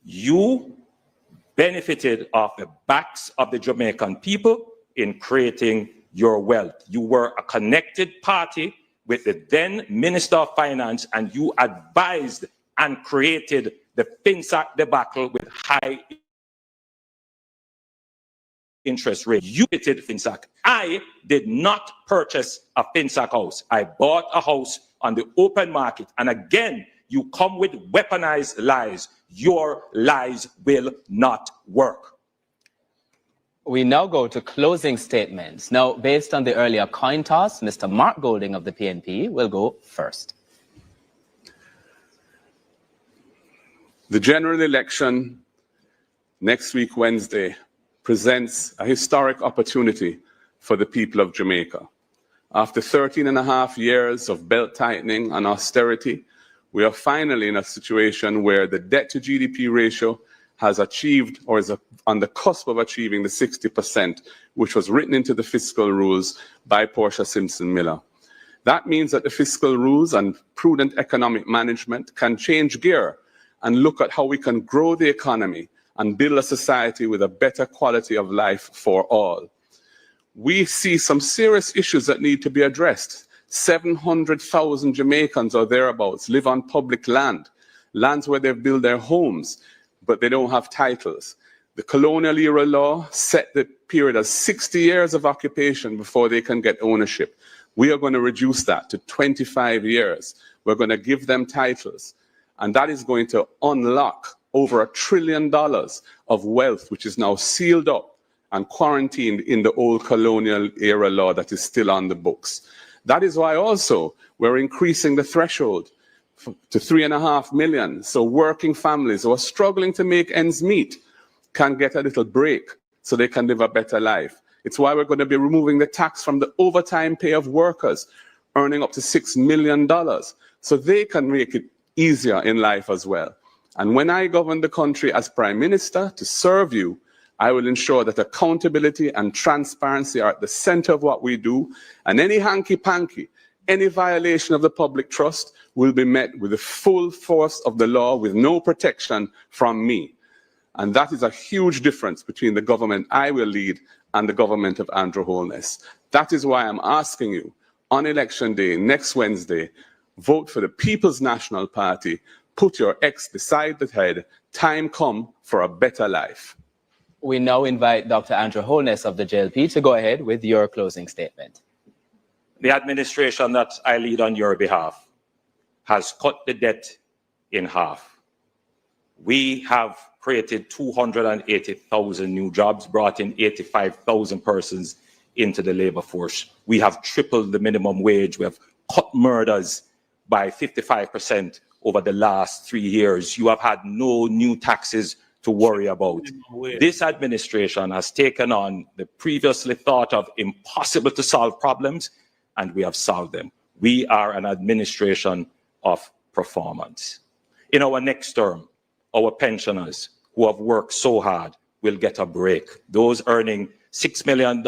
You benefited off the backs of the Jamaican people in creating your wealth. You were a connected party with the then Minister of Finance, and you advised and created the FinSAC debacle with high interest rate. You did FinSAC. I did not purchase a FinSAC house. I bought a house on the open market. And again, you come with weaponized lies. Your lies will not work. We now go to closing statements. Now, based on the earlier coin toss, Mr. Mark Golding of the PNP will go first. The general election next week, Wednesday, presents a historic opportunity for the people of Jamaica. After 13 and a half years of belt tightening and austerity, we are finally in a situation where the debt to GDP ratio has achieved or is on the cusp of achieving the 60%, which was written into the fiscal rules by Portia Simpson Miller. That means that the fiscal rules and prudent economic management can change gear and look at how we can grow the economy and build a society with a better quality of life for all. We see some serious issues that need to be addressed. 700,000 Jamaicans or thereabouts live on public land, lands where they've built their homes, but they don't have titles. The colonial era law set the period as 60 years of occupation before they can get ownership. We are going to reduce that to 25 years. We're going to give them titles. And that is going to unlock over $1 trillion of wealth, which is now sealed up and quarantined in the old colonial era law that is still on the books. That is why also we're increasing the threshold to 3.5 million. So working families who are struggling to make ends meet can get a little break so they can live a better life. It's why we're going to be removing the tax from the overtime pay of workers earning up to $6 million so they can make it easier in life as well. And when I govern the country as Prime Minister to serve you, I will ensure that accountability and transparency are at the center of what we do, and any hanky-panky, any violation of the public trust will be met with the full force of the law with no protection from me. And that is a huge difference between the government I will lead and the government of Andrew Holness. That is why I'm asking you, on Election Day, next Wednesday, vote for the People's National Party. Put your ex beside the head. Time come for a better life. We now invite Dr. Andrew Holness of the JLP to go ahead with your closing statement. The administration that I lead on your behalf has cut the debt in half. We have created 280,000 new jobs, brought in 85,000 persons into the labor force. We have tripled the minimum wage. We have cut murders by 55% over the last 3 years. You have had no new taxes to worry about. This administration has taken on the previously thought of impossible to solve problems, and we have solved them. We are an administration of performance. In our next term, our pensioners who have worked so hard will get a break. Those earning $6 million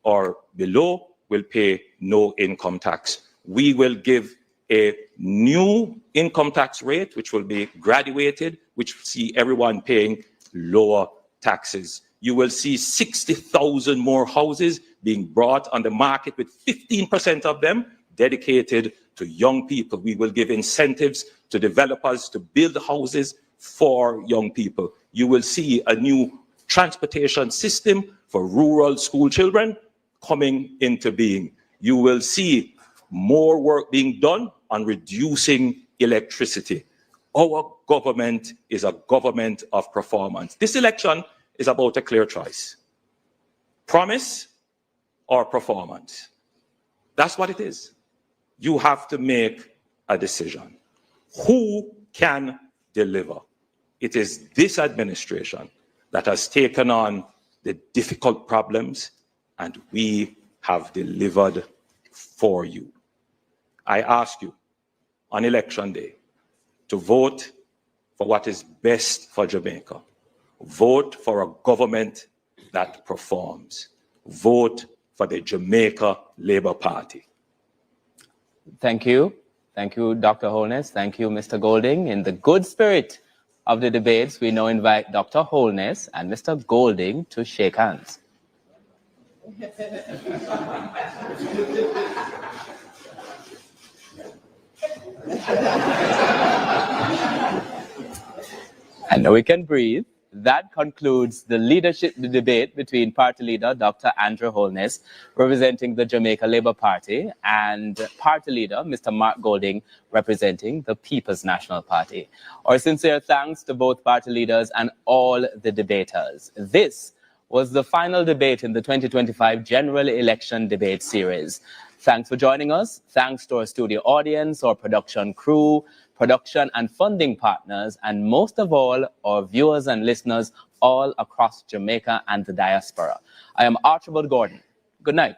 or below will pay no income tax. We will give a new income tax rate, which will be graduated, which will see everyone paying lower taxes. You will see 60,000 more houses being brought on the market, with 15% of them dedicated to young people. We will give incentives to developers to build houses for young people. You will see a new transportation system for rural school children coming into being. You will see more work being done on reducing electricity. Our government is a government of performance. This election is about a clear choice. Promise or performance. That's what it is. You have to make a decision. Who can deliver? It is this administration that has taken on the difficult problems, and we have delivered for you. I ask you on election day to vote for what is best for Jamaica. Vote for a government that performs. Vote for the Jamaica Labour Party. Thank you. Thank you, Dr. Holness. Thank you, Mr. Golding. In the good spirit of the debates, we now invite Dr. Holness and Mr. Golding to shake hands. And now we can breathe. That concludes the leadership debate between party leader Dr. Andrew Holness, representing the Jamaica Labour Party, and party leader Mr. Mark Golding, representing the People's National Party. Our sincere thanks to both party leaders and all the debaters. This was the final debate in the 2025 General Election Debate Series. Thanks for joining us. Thanks to our studio audience, our production crew, production and funding partners, and most of all, our viewers and listeners all across Jamaica and the diaspora. I am Archibald Gordon. Good night.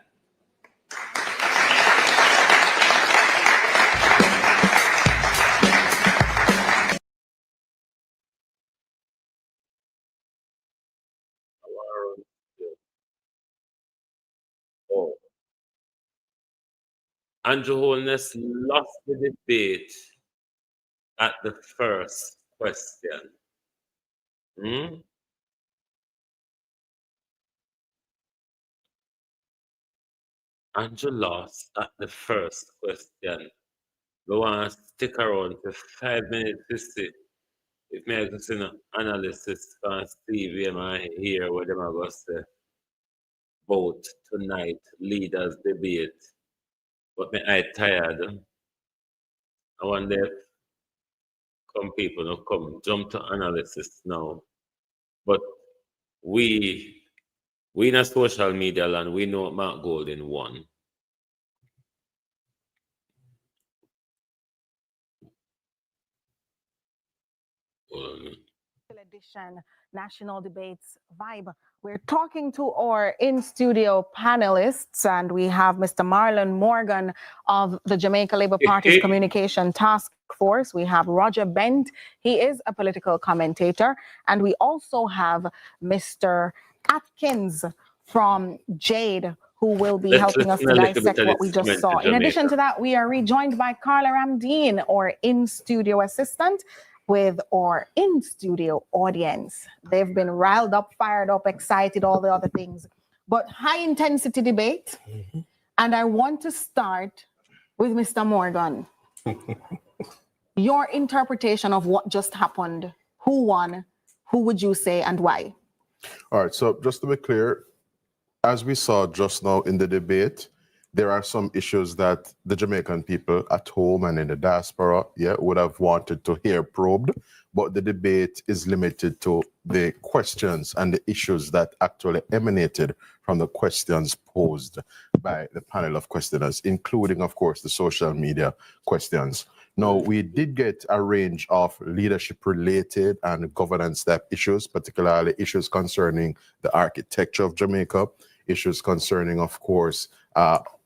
Andrew Holness lost the debate at the first question. Andrew lost at the first question. We want to stick around for 5 minutes to see if me can see an analysis from Steve and I hear what them are going to say about tonight leaders debate. But me I tired. I wonder if come people no come jump to analysis now. But we in a social media land, we know Mark Golding won. Edition National Debates Vibe. We're talking to our in-studio panelists, and we have Mr. Marlon Morgan of the Jamaica Labour Party's Communication Task Force. We have Roger Bent. He is a political commentator. And we also have Mr. Atkins from Jade, who will be helping us to dissect what we just saw. In addition to that, we are rejoined by Carla Ramdeen, our in-studio assistant, with our in-studio audience. They've been riled up, fired up, excited, all the other things. But high-intensity debate. And I want to start with Mr. Morgan. Your interpretation of what just happened. Who won? Who would you say and why? All right, so just to be clear, as we saw just now in the debate, there are some issues that the Jamaican people at home and in the diaspora, would have wanted to hear probed, but the debate is limited to the questions and the issues that actually emanated from the questions posed by the panel of questioners, including, of course, the social media questions. Now, we did get a range of leadership-related and governance-type issues, particularly issues concerning the architecture of Jamaica, issues concerning, of course,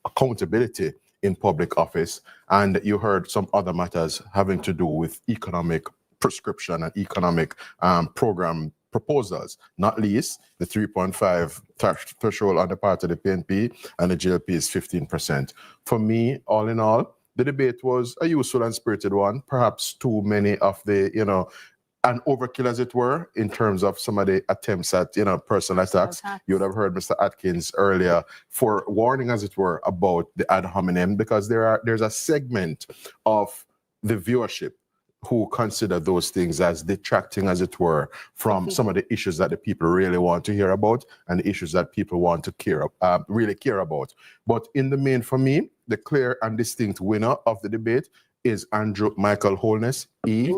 accountability in public office, and you heard some other matters having to do with economic prescription and economic program proposals, not least the 3.5 threshold on the part of the PNP, and the GLP is 15%. For me, all in all, the debate was a useful and spirited one, perhaps too many of the, an overkill, as it were, in terms of some of the attempts at, personal attacks. You would have heard Mr. Atkins earlier for warning, as it were, about the ad hominem, because there's a segment of the viewership who consider those things as detracting, as it were, from some of the issues that the people really want to hear about and the issues that people want to really care about. But in the main, for me, the clear and distinct winner of the debate is Andrew Michael Holness. He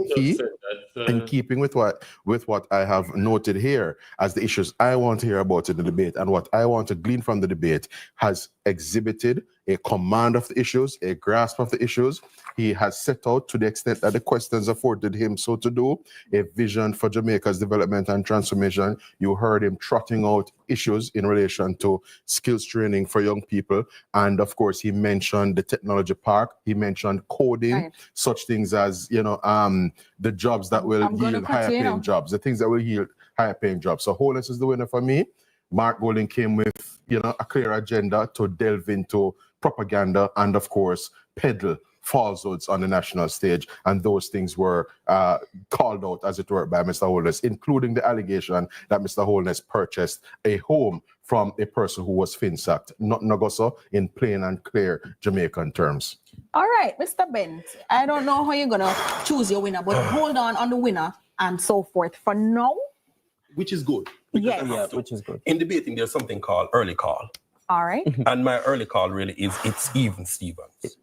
in keeping with what I have noted here as the issues I want to hear about in the debate and what I want to glean from the debate, has exhibited a command of the issues, a grasp of the issues. He has set out, to the extent that the questions afforded him so to do, a vision for Jamaica's development and transformation. You heard him trotting out issues in relation to skills training for young people. And of course, he mentioned the technology park. He mentioned coding, such things as, the jobs that will yield higher paying jobs, the things that will yield higher paying jobs. So Holness is the winner for me. Mark Golding came with, a clear agenda to delve into propaganda and, of course, peddle falsehoods on the national stage. And those things were called out, as it were, by Mr. Holness, including the allegation that Mr. Holness purchased a home from a person who was fin-sacked, not Nagoso, in plain and clear Jamaican terms. All right, Mr. Bent, I don't know how you're going to choose your winner, but hold on the winner and so forth. For now, which is good. Yes. Which is good. In debating, there's something called early call. All right. And my early call really is it's even Stevens.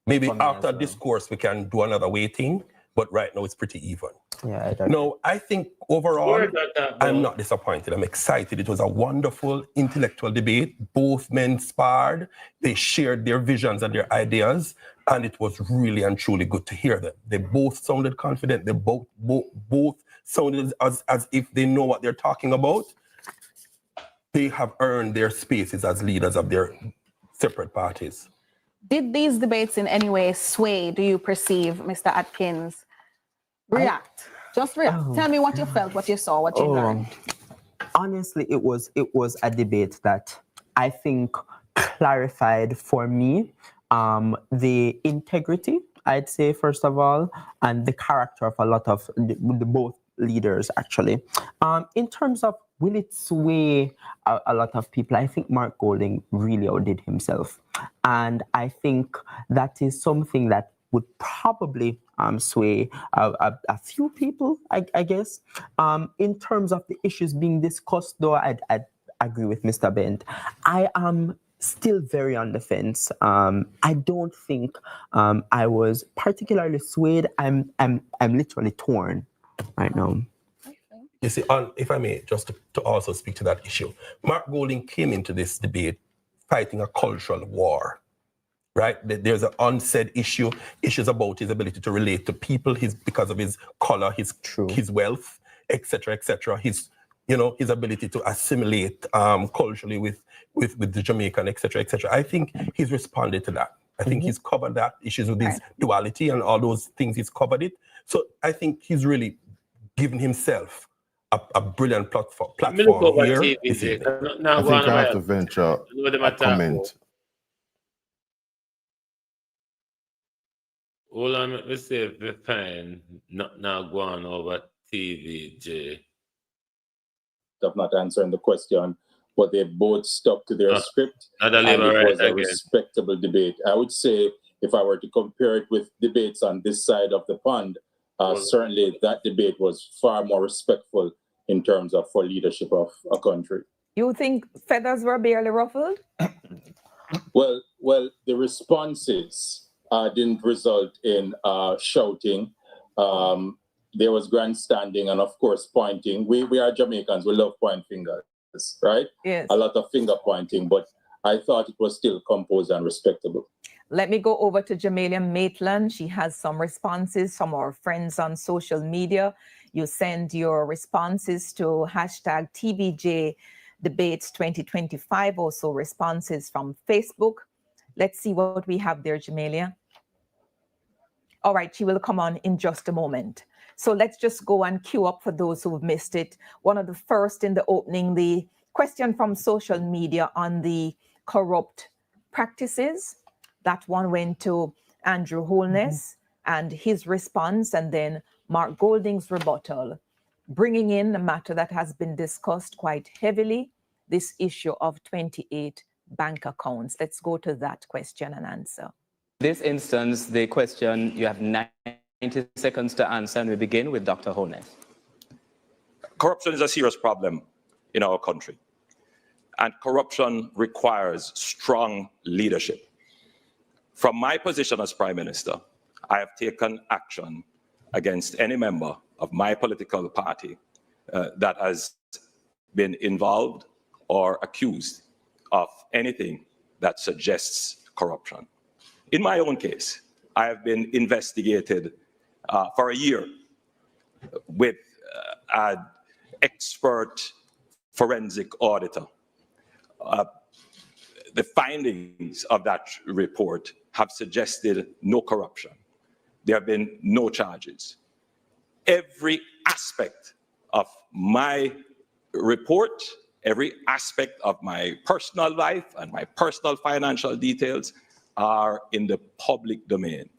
Maybe after discourse, we can do another weighting, but right now it's pretty even. Yeah, no, I think overall, I'm not disappointed. I'm excited. It was a wonderful intellectual debate. Both men sparred. They shared their visions and their ideas, and it was really and truly good to hear them. They both sounded confident. They both sounded as if they know what they're talking about. They have earned their spaces as leaders of their separate parties. Did these debates in any way sway, do you perceive, Mr. Atkins? React. Just react. Tell me what you felt, what you saw, what you learned. Honestly, it was a debate that I think clarified for me the integrity, I'd say, first of all, and the character of a lot of the both leaders, actually. In terms of will it sway a lot of people, I think Mark Golding really outdid himself. And I think that is something that would probably sway a few people, I guess. In terms of the issues being discussed, though, I'd agree with Mr. Bent. I am still very on the fence. I don't think I was particularly swayed. I'm literally torn right now. You see, if I may, just to also speak to that issue, Mark Golding came into this debate fighting a cultural war, right? There's an unsaid issues about his ability to relate to people, because of his color, his wealth, etc., his ability to assimilate culturally with the Jamaican, etc., etc. I think he's responded to that. I think he's covered that, issues with his duality and all those things, he's covered it. So I think he's really given himself a brilliant platform here. I think I have to venture a comment. Hold on, let me see if we find not now going over TVJ. Of not answering the question, but they both stuck to their script, and it was a respectable debate. I would say, if I were to compare it with debates on this side of the pond, certainly that debate was far more respectful in terms of for leadership of a country. You think feathers were barely ruffled? Well, the responses didn't result in shouting. There was grandstanding and, of course, pointing. We are Jamaicans. We love point fingers, right? Yes. A lot of finger pointing, but I thought it was still composed and respectable. Let me go over to Jamelia Maitland. She has some responses from our friends on social media. You send your responses to hashtag TVJ Debates 2025, also responses from Facebook. Let's see what we have there, Jamelia. All right, she will come on in just a moment. So let's just go and queue up for those who've missed it. One of the first in the opening, the question from social media on the corrupt practices. That one went to Andrew Holness and his response, and then Mark Golding's rebuttal, bringing in a matter that has been discussed quite heavily, this issue of 28 bank accounts. Let's go to that question and answer. This instance, the question, you have 9 90 seconds to answer, and we begin with Dr. Holness. Corruption is a serious problem in our country, and corruption requires strong leadership. From my position as Prime Minister, I have taken action against any member of my political party that has been involved or accused of anything that suggests corruption. In my own case, I have been investigated for a year with an expert forensic auditor. The findings of that report have suggested no corruption. There have been no charges. Every aspect of my report, every aspect of my personal life and my personal financial details are in the public domain.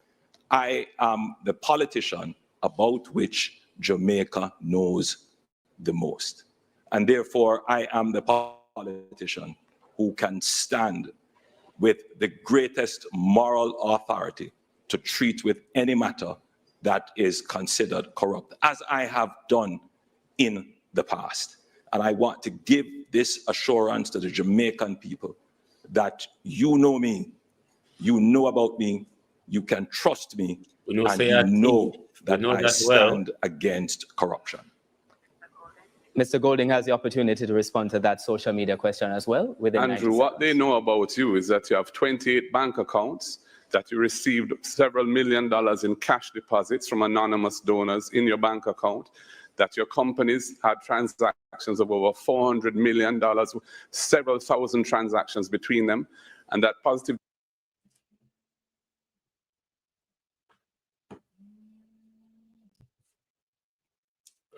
I am the politician about which Jamaica knows the most. And therefore, I am the politician who can stand with the greatest moral authority to treat with any matter that is considered corrupt, as I have done in the past. And I want to give this assurance to the Jamaican people that you know me, you know about me, you can trust me, and you know that I stand against corruption. Mr. Golding has the opportunity to respond to that social media question as well. Andrew, what they know about you is that you have 28 bank accounts, that you received several $1 million in cash deposits from anonymous donors in your bank account, that your companies had transactions of over $400 million, several thousand transactions between them, and that positive.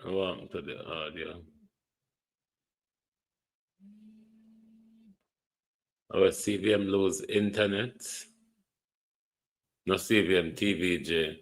Welcome to the audio. Our CVM lose internet. No CVM TVJ.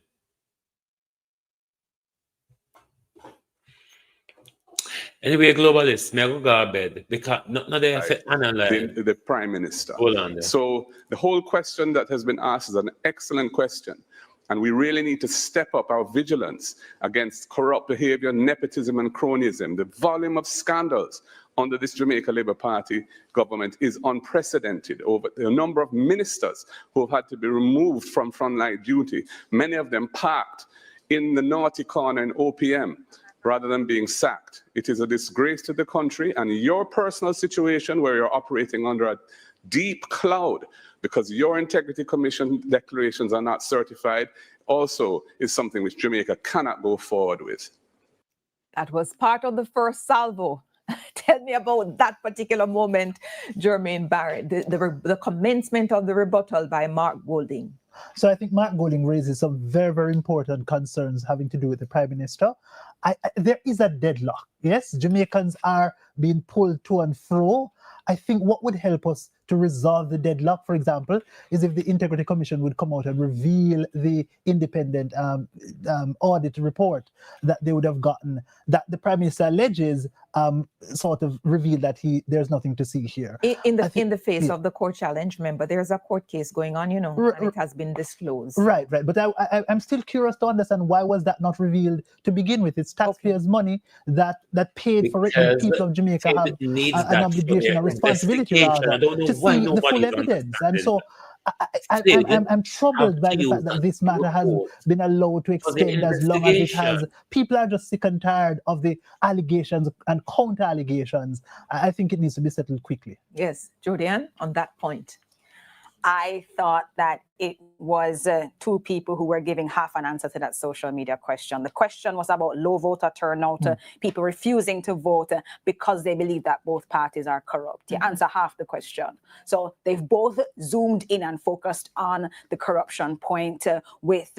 Anyway, globalists, may I go to bed because not they have to analyze the Prime Minister. Hold on there. So the whole question that has been asked is an excellent question. And we really need to step up our vigilance against corrupt behavior, nepotism, and cronyism. The volume of scandals under this Jamaica Labour Party government is unprecedented. Over the number of ministers who have had to be removed from frontline duty, many of them parked in the naughty corner in OPM rather than being sacked. It is a disgrace to the country, and your personal situation where you're operating under a deep cloud because your Integrity Commission declarations are not certified also is something which Jamaica cannot go forward with. That was part of the first salvo. Tell me about that particular moment, Jermaine Barrett, the commencement of the rebuttal by Mark Golding. So I think Mark Golding raises some very, very important concerns having to do with the Prime Minister. There is a deadlock. Yes, Jamaicans are being pulled to and fro. I think what would help us to resolve the deadlock, for example, is if the Integrity Commission would come out and reveal the independent audit report that they would have gotten, that the Prime Minister alleges sort of revealed that there's nothing to see here. In the face of the court challenge, remember, there's a court case going on, you know, and it has been disclosed. Right. But I'm still curious to understand why was that not revealed to begin with? It's taxpayers' money that paid for it, and people of Jamaica have an obligation, a responsibility rather, to see the full evidence. And so I'm troubled by the fact that this matter has been allowed to extend as long as it has. People are just sick and tired of the allegations and counter allegations. I think it needs to be settled quickly. Yes, Jodianne, on that point. I thought that it was two people who were giving half an answer to that social media question. The question was about low voter turnout, people refusing to vote because they believe that both parties are corrupt. You answer half the question. So they've both zoomed in and focused on the corruption point with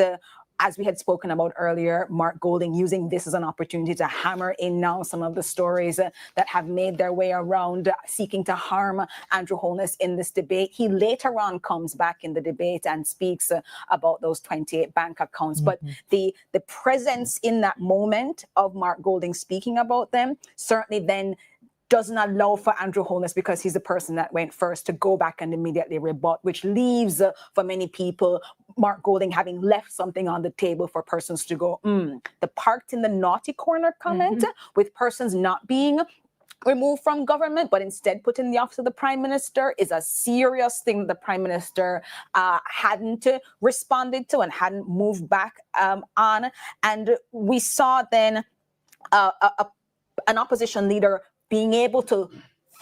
as we had spoken about earlier, Mark Golding using this as an opportunity to hammer in now some of the stories that have made their way around seeking to harm Andrew Holness in this debate. He later on comes back in the debate and speaks about those 28 bank accounts. But the presence in that moment of Mark Golding speaking about them certainly then doesn't allow for Andrew Holness, because he's the person that went first, to go back and immediately rebut, which leaves for many people Mark Golding having left something on the table for persons to go, the parked in the naughty corner comment with persons not being removed from government, but instead put in the office of the Prime Minister is a serious thing that the Prime Minister hadn't responded to and hadn't moved back on. And we saw then an opposition leader being able to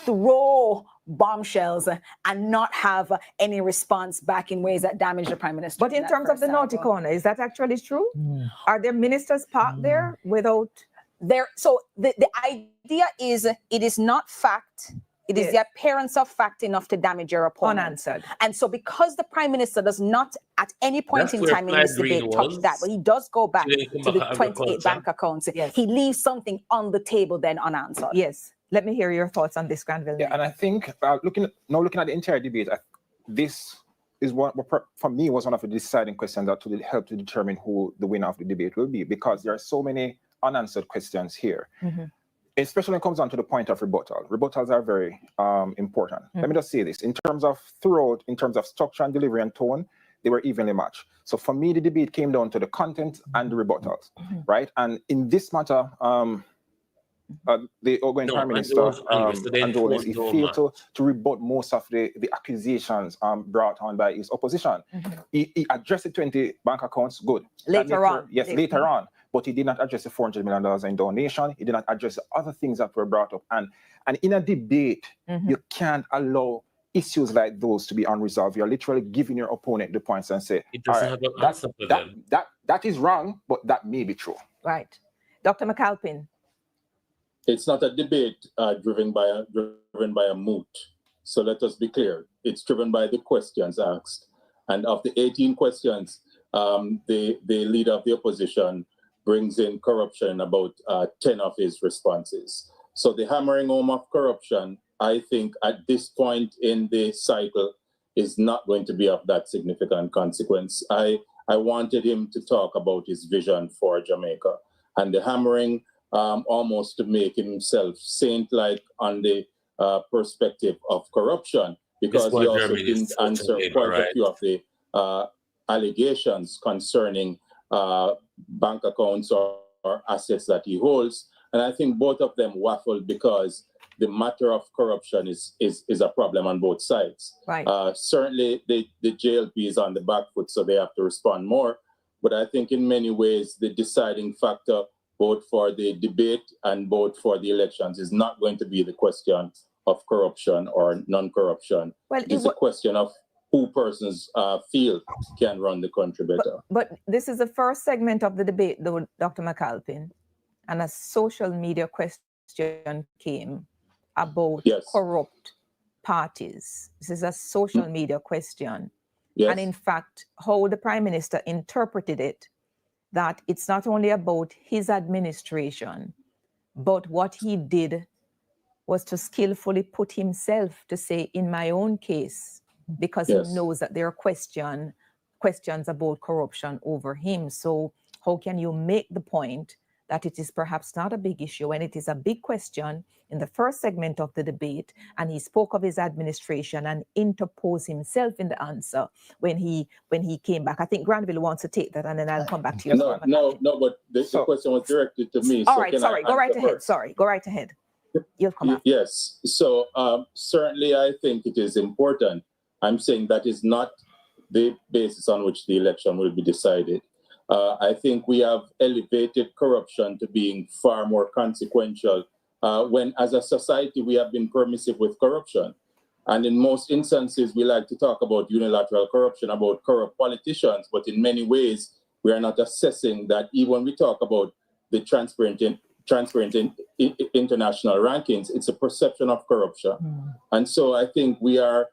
throw bombshells and not have any response back in ways that damage the Prime Minister. But in terms of the naughty corner, is that actually true? Are there ministers parked there without? So the idea is it is not fact. It is the appearance of fact enough to damage your opponent. Unanswered. And so because the Prime Minister does not at any point in time in this debate touch that, but he does go back to the 28 bank accounts, he leaves something on the table then unanswered. Yes. Let me hear your thoughts on this, Granville. Yeah, and I think looking at the entire debate, this is what for me was one of the deciding questions that will help to determine who the winner of the debate will be, because there are so many unanswered questions here. Especially when it comes down to the point of rebuttal. Rebuttals are very important. Let me just say this. In terms of throat, in terms of structure and delivery and tone, they were evenly matched. So for me, the debate came down to the content and the rebuttals, right? And in this matter, the outgoing Prime Minister, Andrew Holness, he failed to rebut most of the accusations brought on by his opposition. He addressed the 20 bank accounts, good. Later on. Yes, later on. But he did not address the $400 million in donation. He did not address the other things that were brought up. And in a debate, you can't allow issues like those to be unresolved. You're literally giving your opponent the points and say, that is wrong, but that may be true. Right. Dr. McAlpin. It's not a debate driven by a moot. So let us be clear. It's driven by the questions asked. And of the 18 questions, the leader of the opposition brings in corruption about 10 of his responses. So the hammering home of corruption, I think at this point in the cycle, is not going to be of that significant consequence. I wanted him to talk about his vision for Jamaica, and the hammering almost to make himself saint-like on the perspective of corruption, because he also didn't answer quite a few of the allegations concerning bank accounts or assets that he holds. And I think both of them waffled because the matter of corruption is a problem on both sides. Right. Certainly the JLP is on the back foot, so they have to respond more. But I think in many ways, the deciding factor both for the debate and both for the elections is not going to be the question of corruption or non-corruption. Well, it's a question of who persons feel can run the country better. But this is the first segment of the debate, though, Dr. McAlpin, and a social media question came about corrupt parties. This is a social media question. Yes. And in fact, how the Prime Minister interpreted it, that it's not only about his administration, but what he did was to skillfully put himself to say, in my own case, because he knows that there are questions about corruption over him. So how can you make the point that it is perhaps not a big issue when it is a big question in the first segment of the debate, and he spoke of his administration and interposed himself in the answer when he came back? I think Granville wants to take that, and then I'll come back to you. No, but the question was directed to me. All right, sorry, go right ahead. Sorry, go right ahead. You'll come back. Yes, so certainly I think it is important. I'm saying that is not the basis on which the election will be decided. I think we have elevated corruption to being far more consequential when, as a society, we have been permissive with corruption. And in most instances, we like to talk about unilateral corruption, about corrupt politicians, but in many ways, we are not assessing that even when we talk about the transparent international rankings, it's a perception of corruption. And so I think we are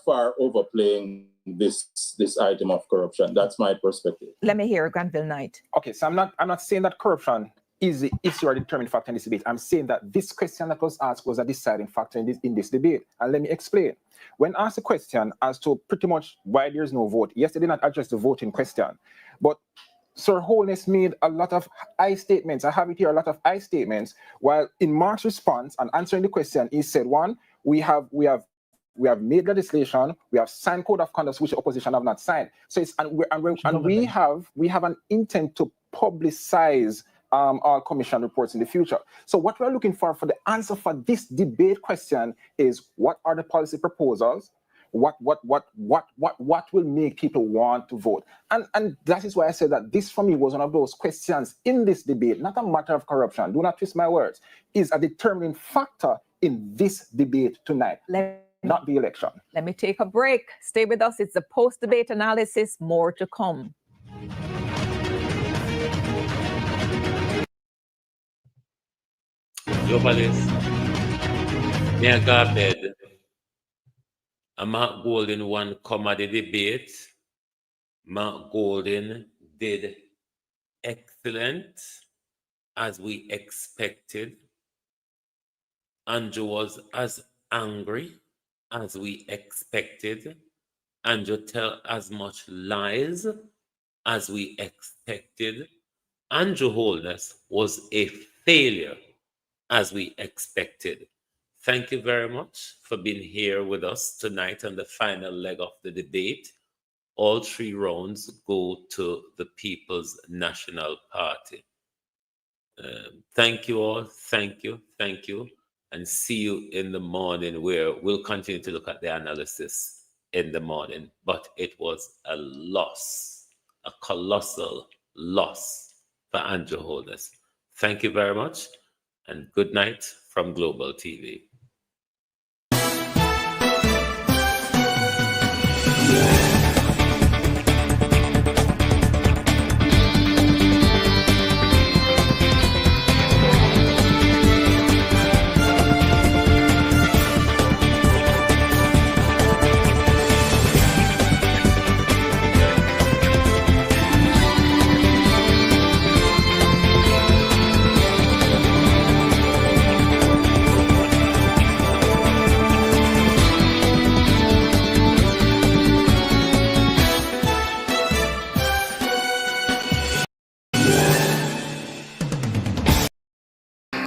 far overplaying this item of corruption. That's my perspective. Let me hear Granville Knight. Okay, so I'm not saying that corruption is the issue or determining factor in this debate. I'm saying that this question that was asked was a deciding factor in this debate. And let me explain. When asked a question as to pretty much why there's no vote, yes, they did not address the voting question, but Sir Holness made a lot of I statements. I have it here, a lot of I statements. While in Mark's response and answering the question, he said, one, we have made legislation, we have signed code of conduct which the opposition have not signed. So it's we have an intent to publicize our commission reports in the future. So what we're looking for the answer for this debate question is, what are the policy proposals? What will make people want to vote? And that is why I said that this for me was one of those questions in this debate, not a matter of corruption, do not twist my words, is a determining factor in this debate tonight, not the election. Let me take a break. Stay with us. It's a post-debate analysis, more to come. Globalist, may I go bed? Mark Golding won the debate. Mark Golding did excellent, as we expected. Andrew was as angry as we expected. Andrew tell as much lies as we expected. Andrew Holness was a failure, as we expected. Thank you very much for being here with us tonight on the final leg of the debate. All 3 rounds go to the People's National Party. Thank you all. Thank you. And see you in the morning, where we'll continue to look at the analysis in the morning. But it was a loss, a colossal loss for Andrew Holness. Thank you very much, and good night from Global TV.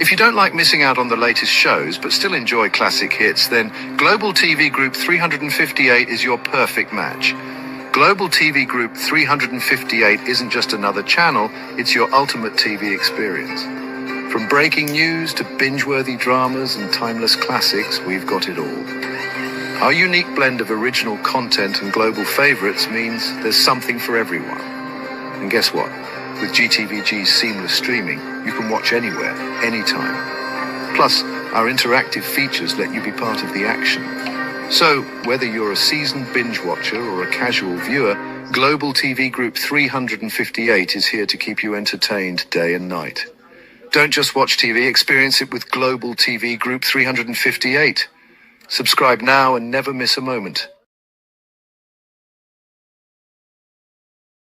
If you don't like missing out on the latest shows but still enjoy classic hits, then Global TV Group 358 is your perfect match. Global TV Group 358 isn't just another channel, it's your ultimate TV experience. From breaking news to binge-worthy dramas and timeless classics, we've got it all. Our unique blend of original content and global favorites means there's something for everyone. And guess what? With GTVG's seamless streaming, you can watch anywhere, anytime. Plus, our interactive features let you be part of the action. So, whether you're a seasoned binge watcher or a casual viewer, Global TV Group 358 is here to keep you entertained day and night. Don't just watch TV, experience it with Global TV Group 358. Subscribe now and never miss a moment.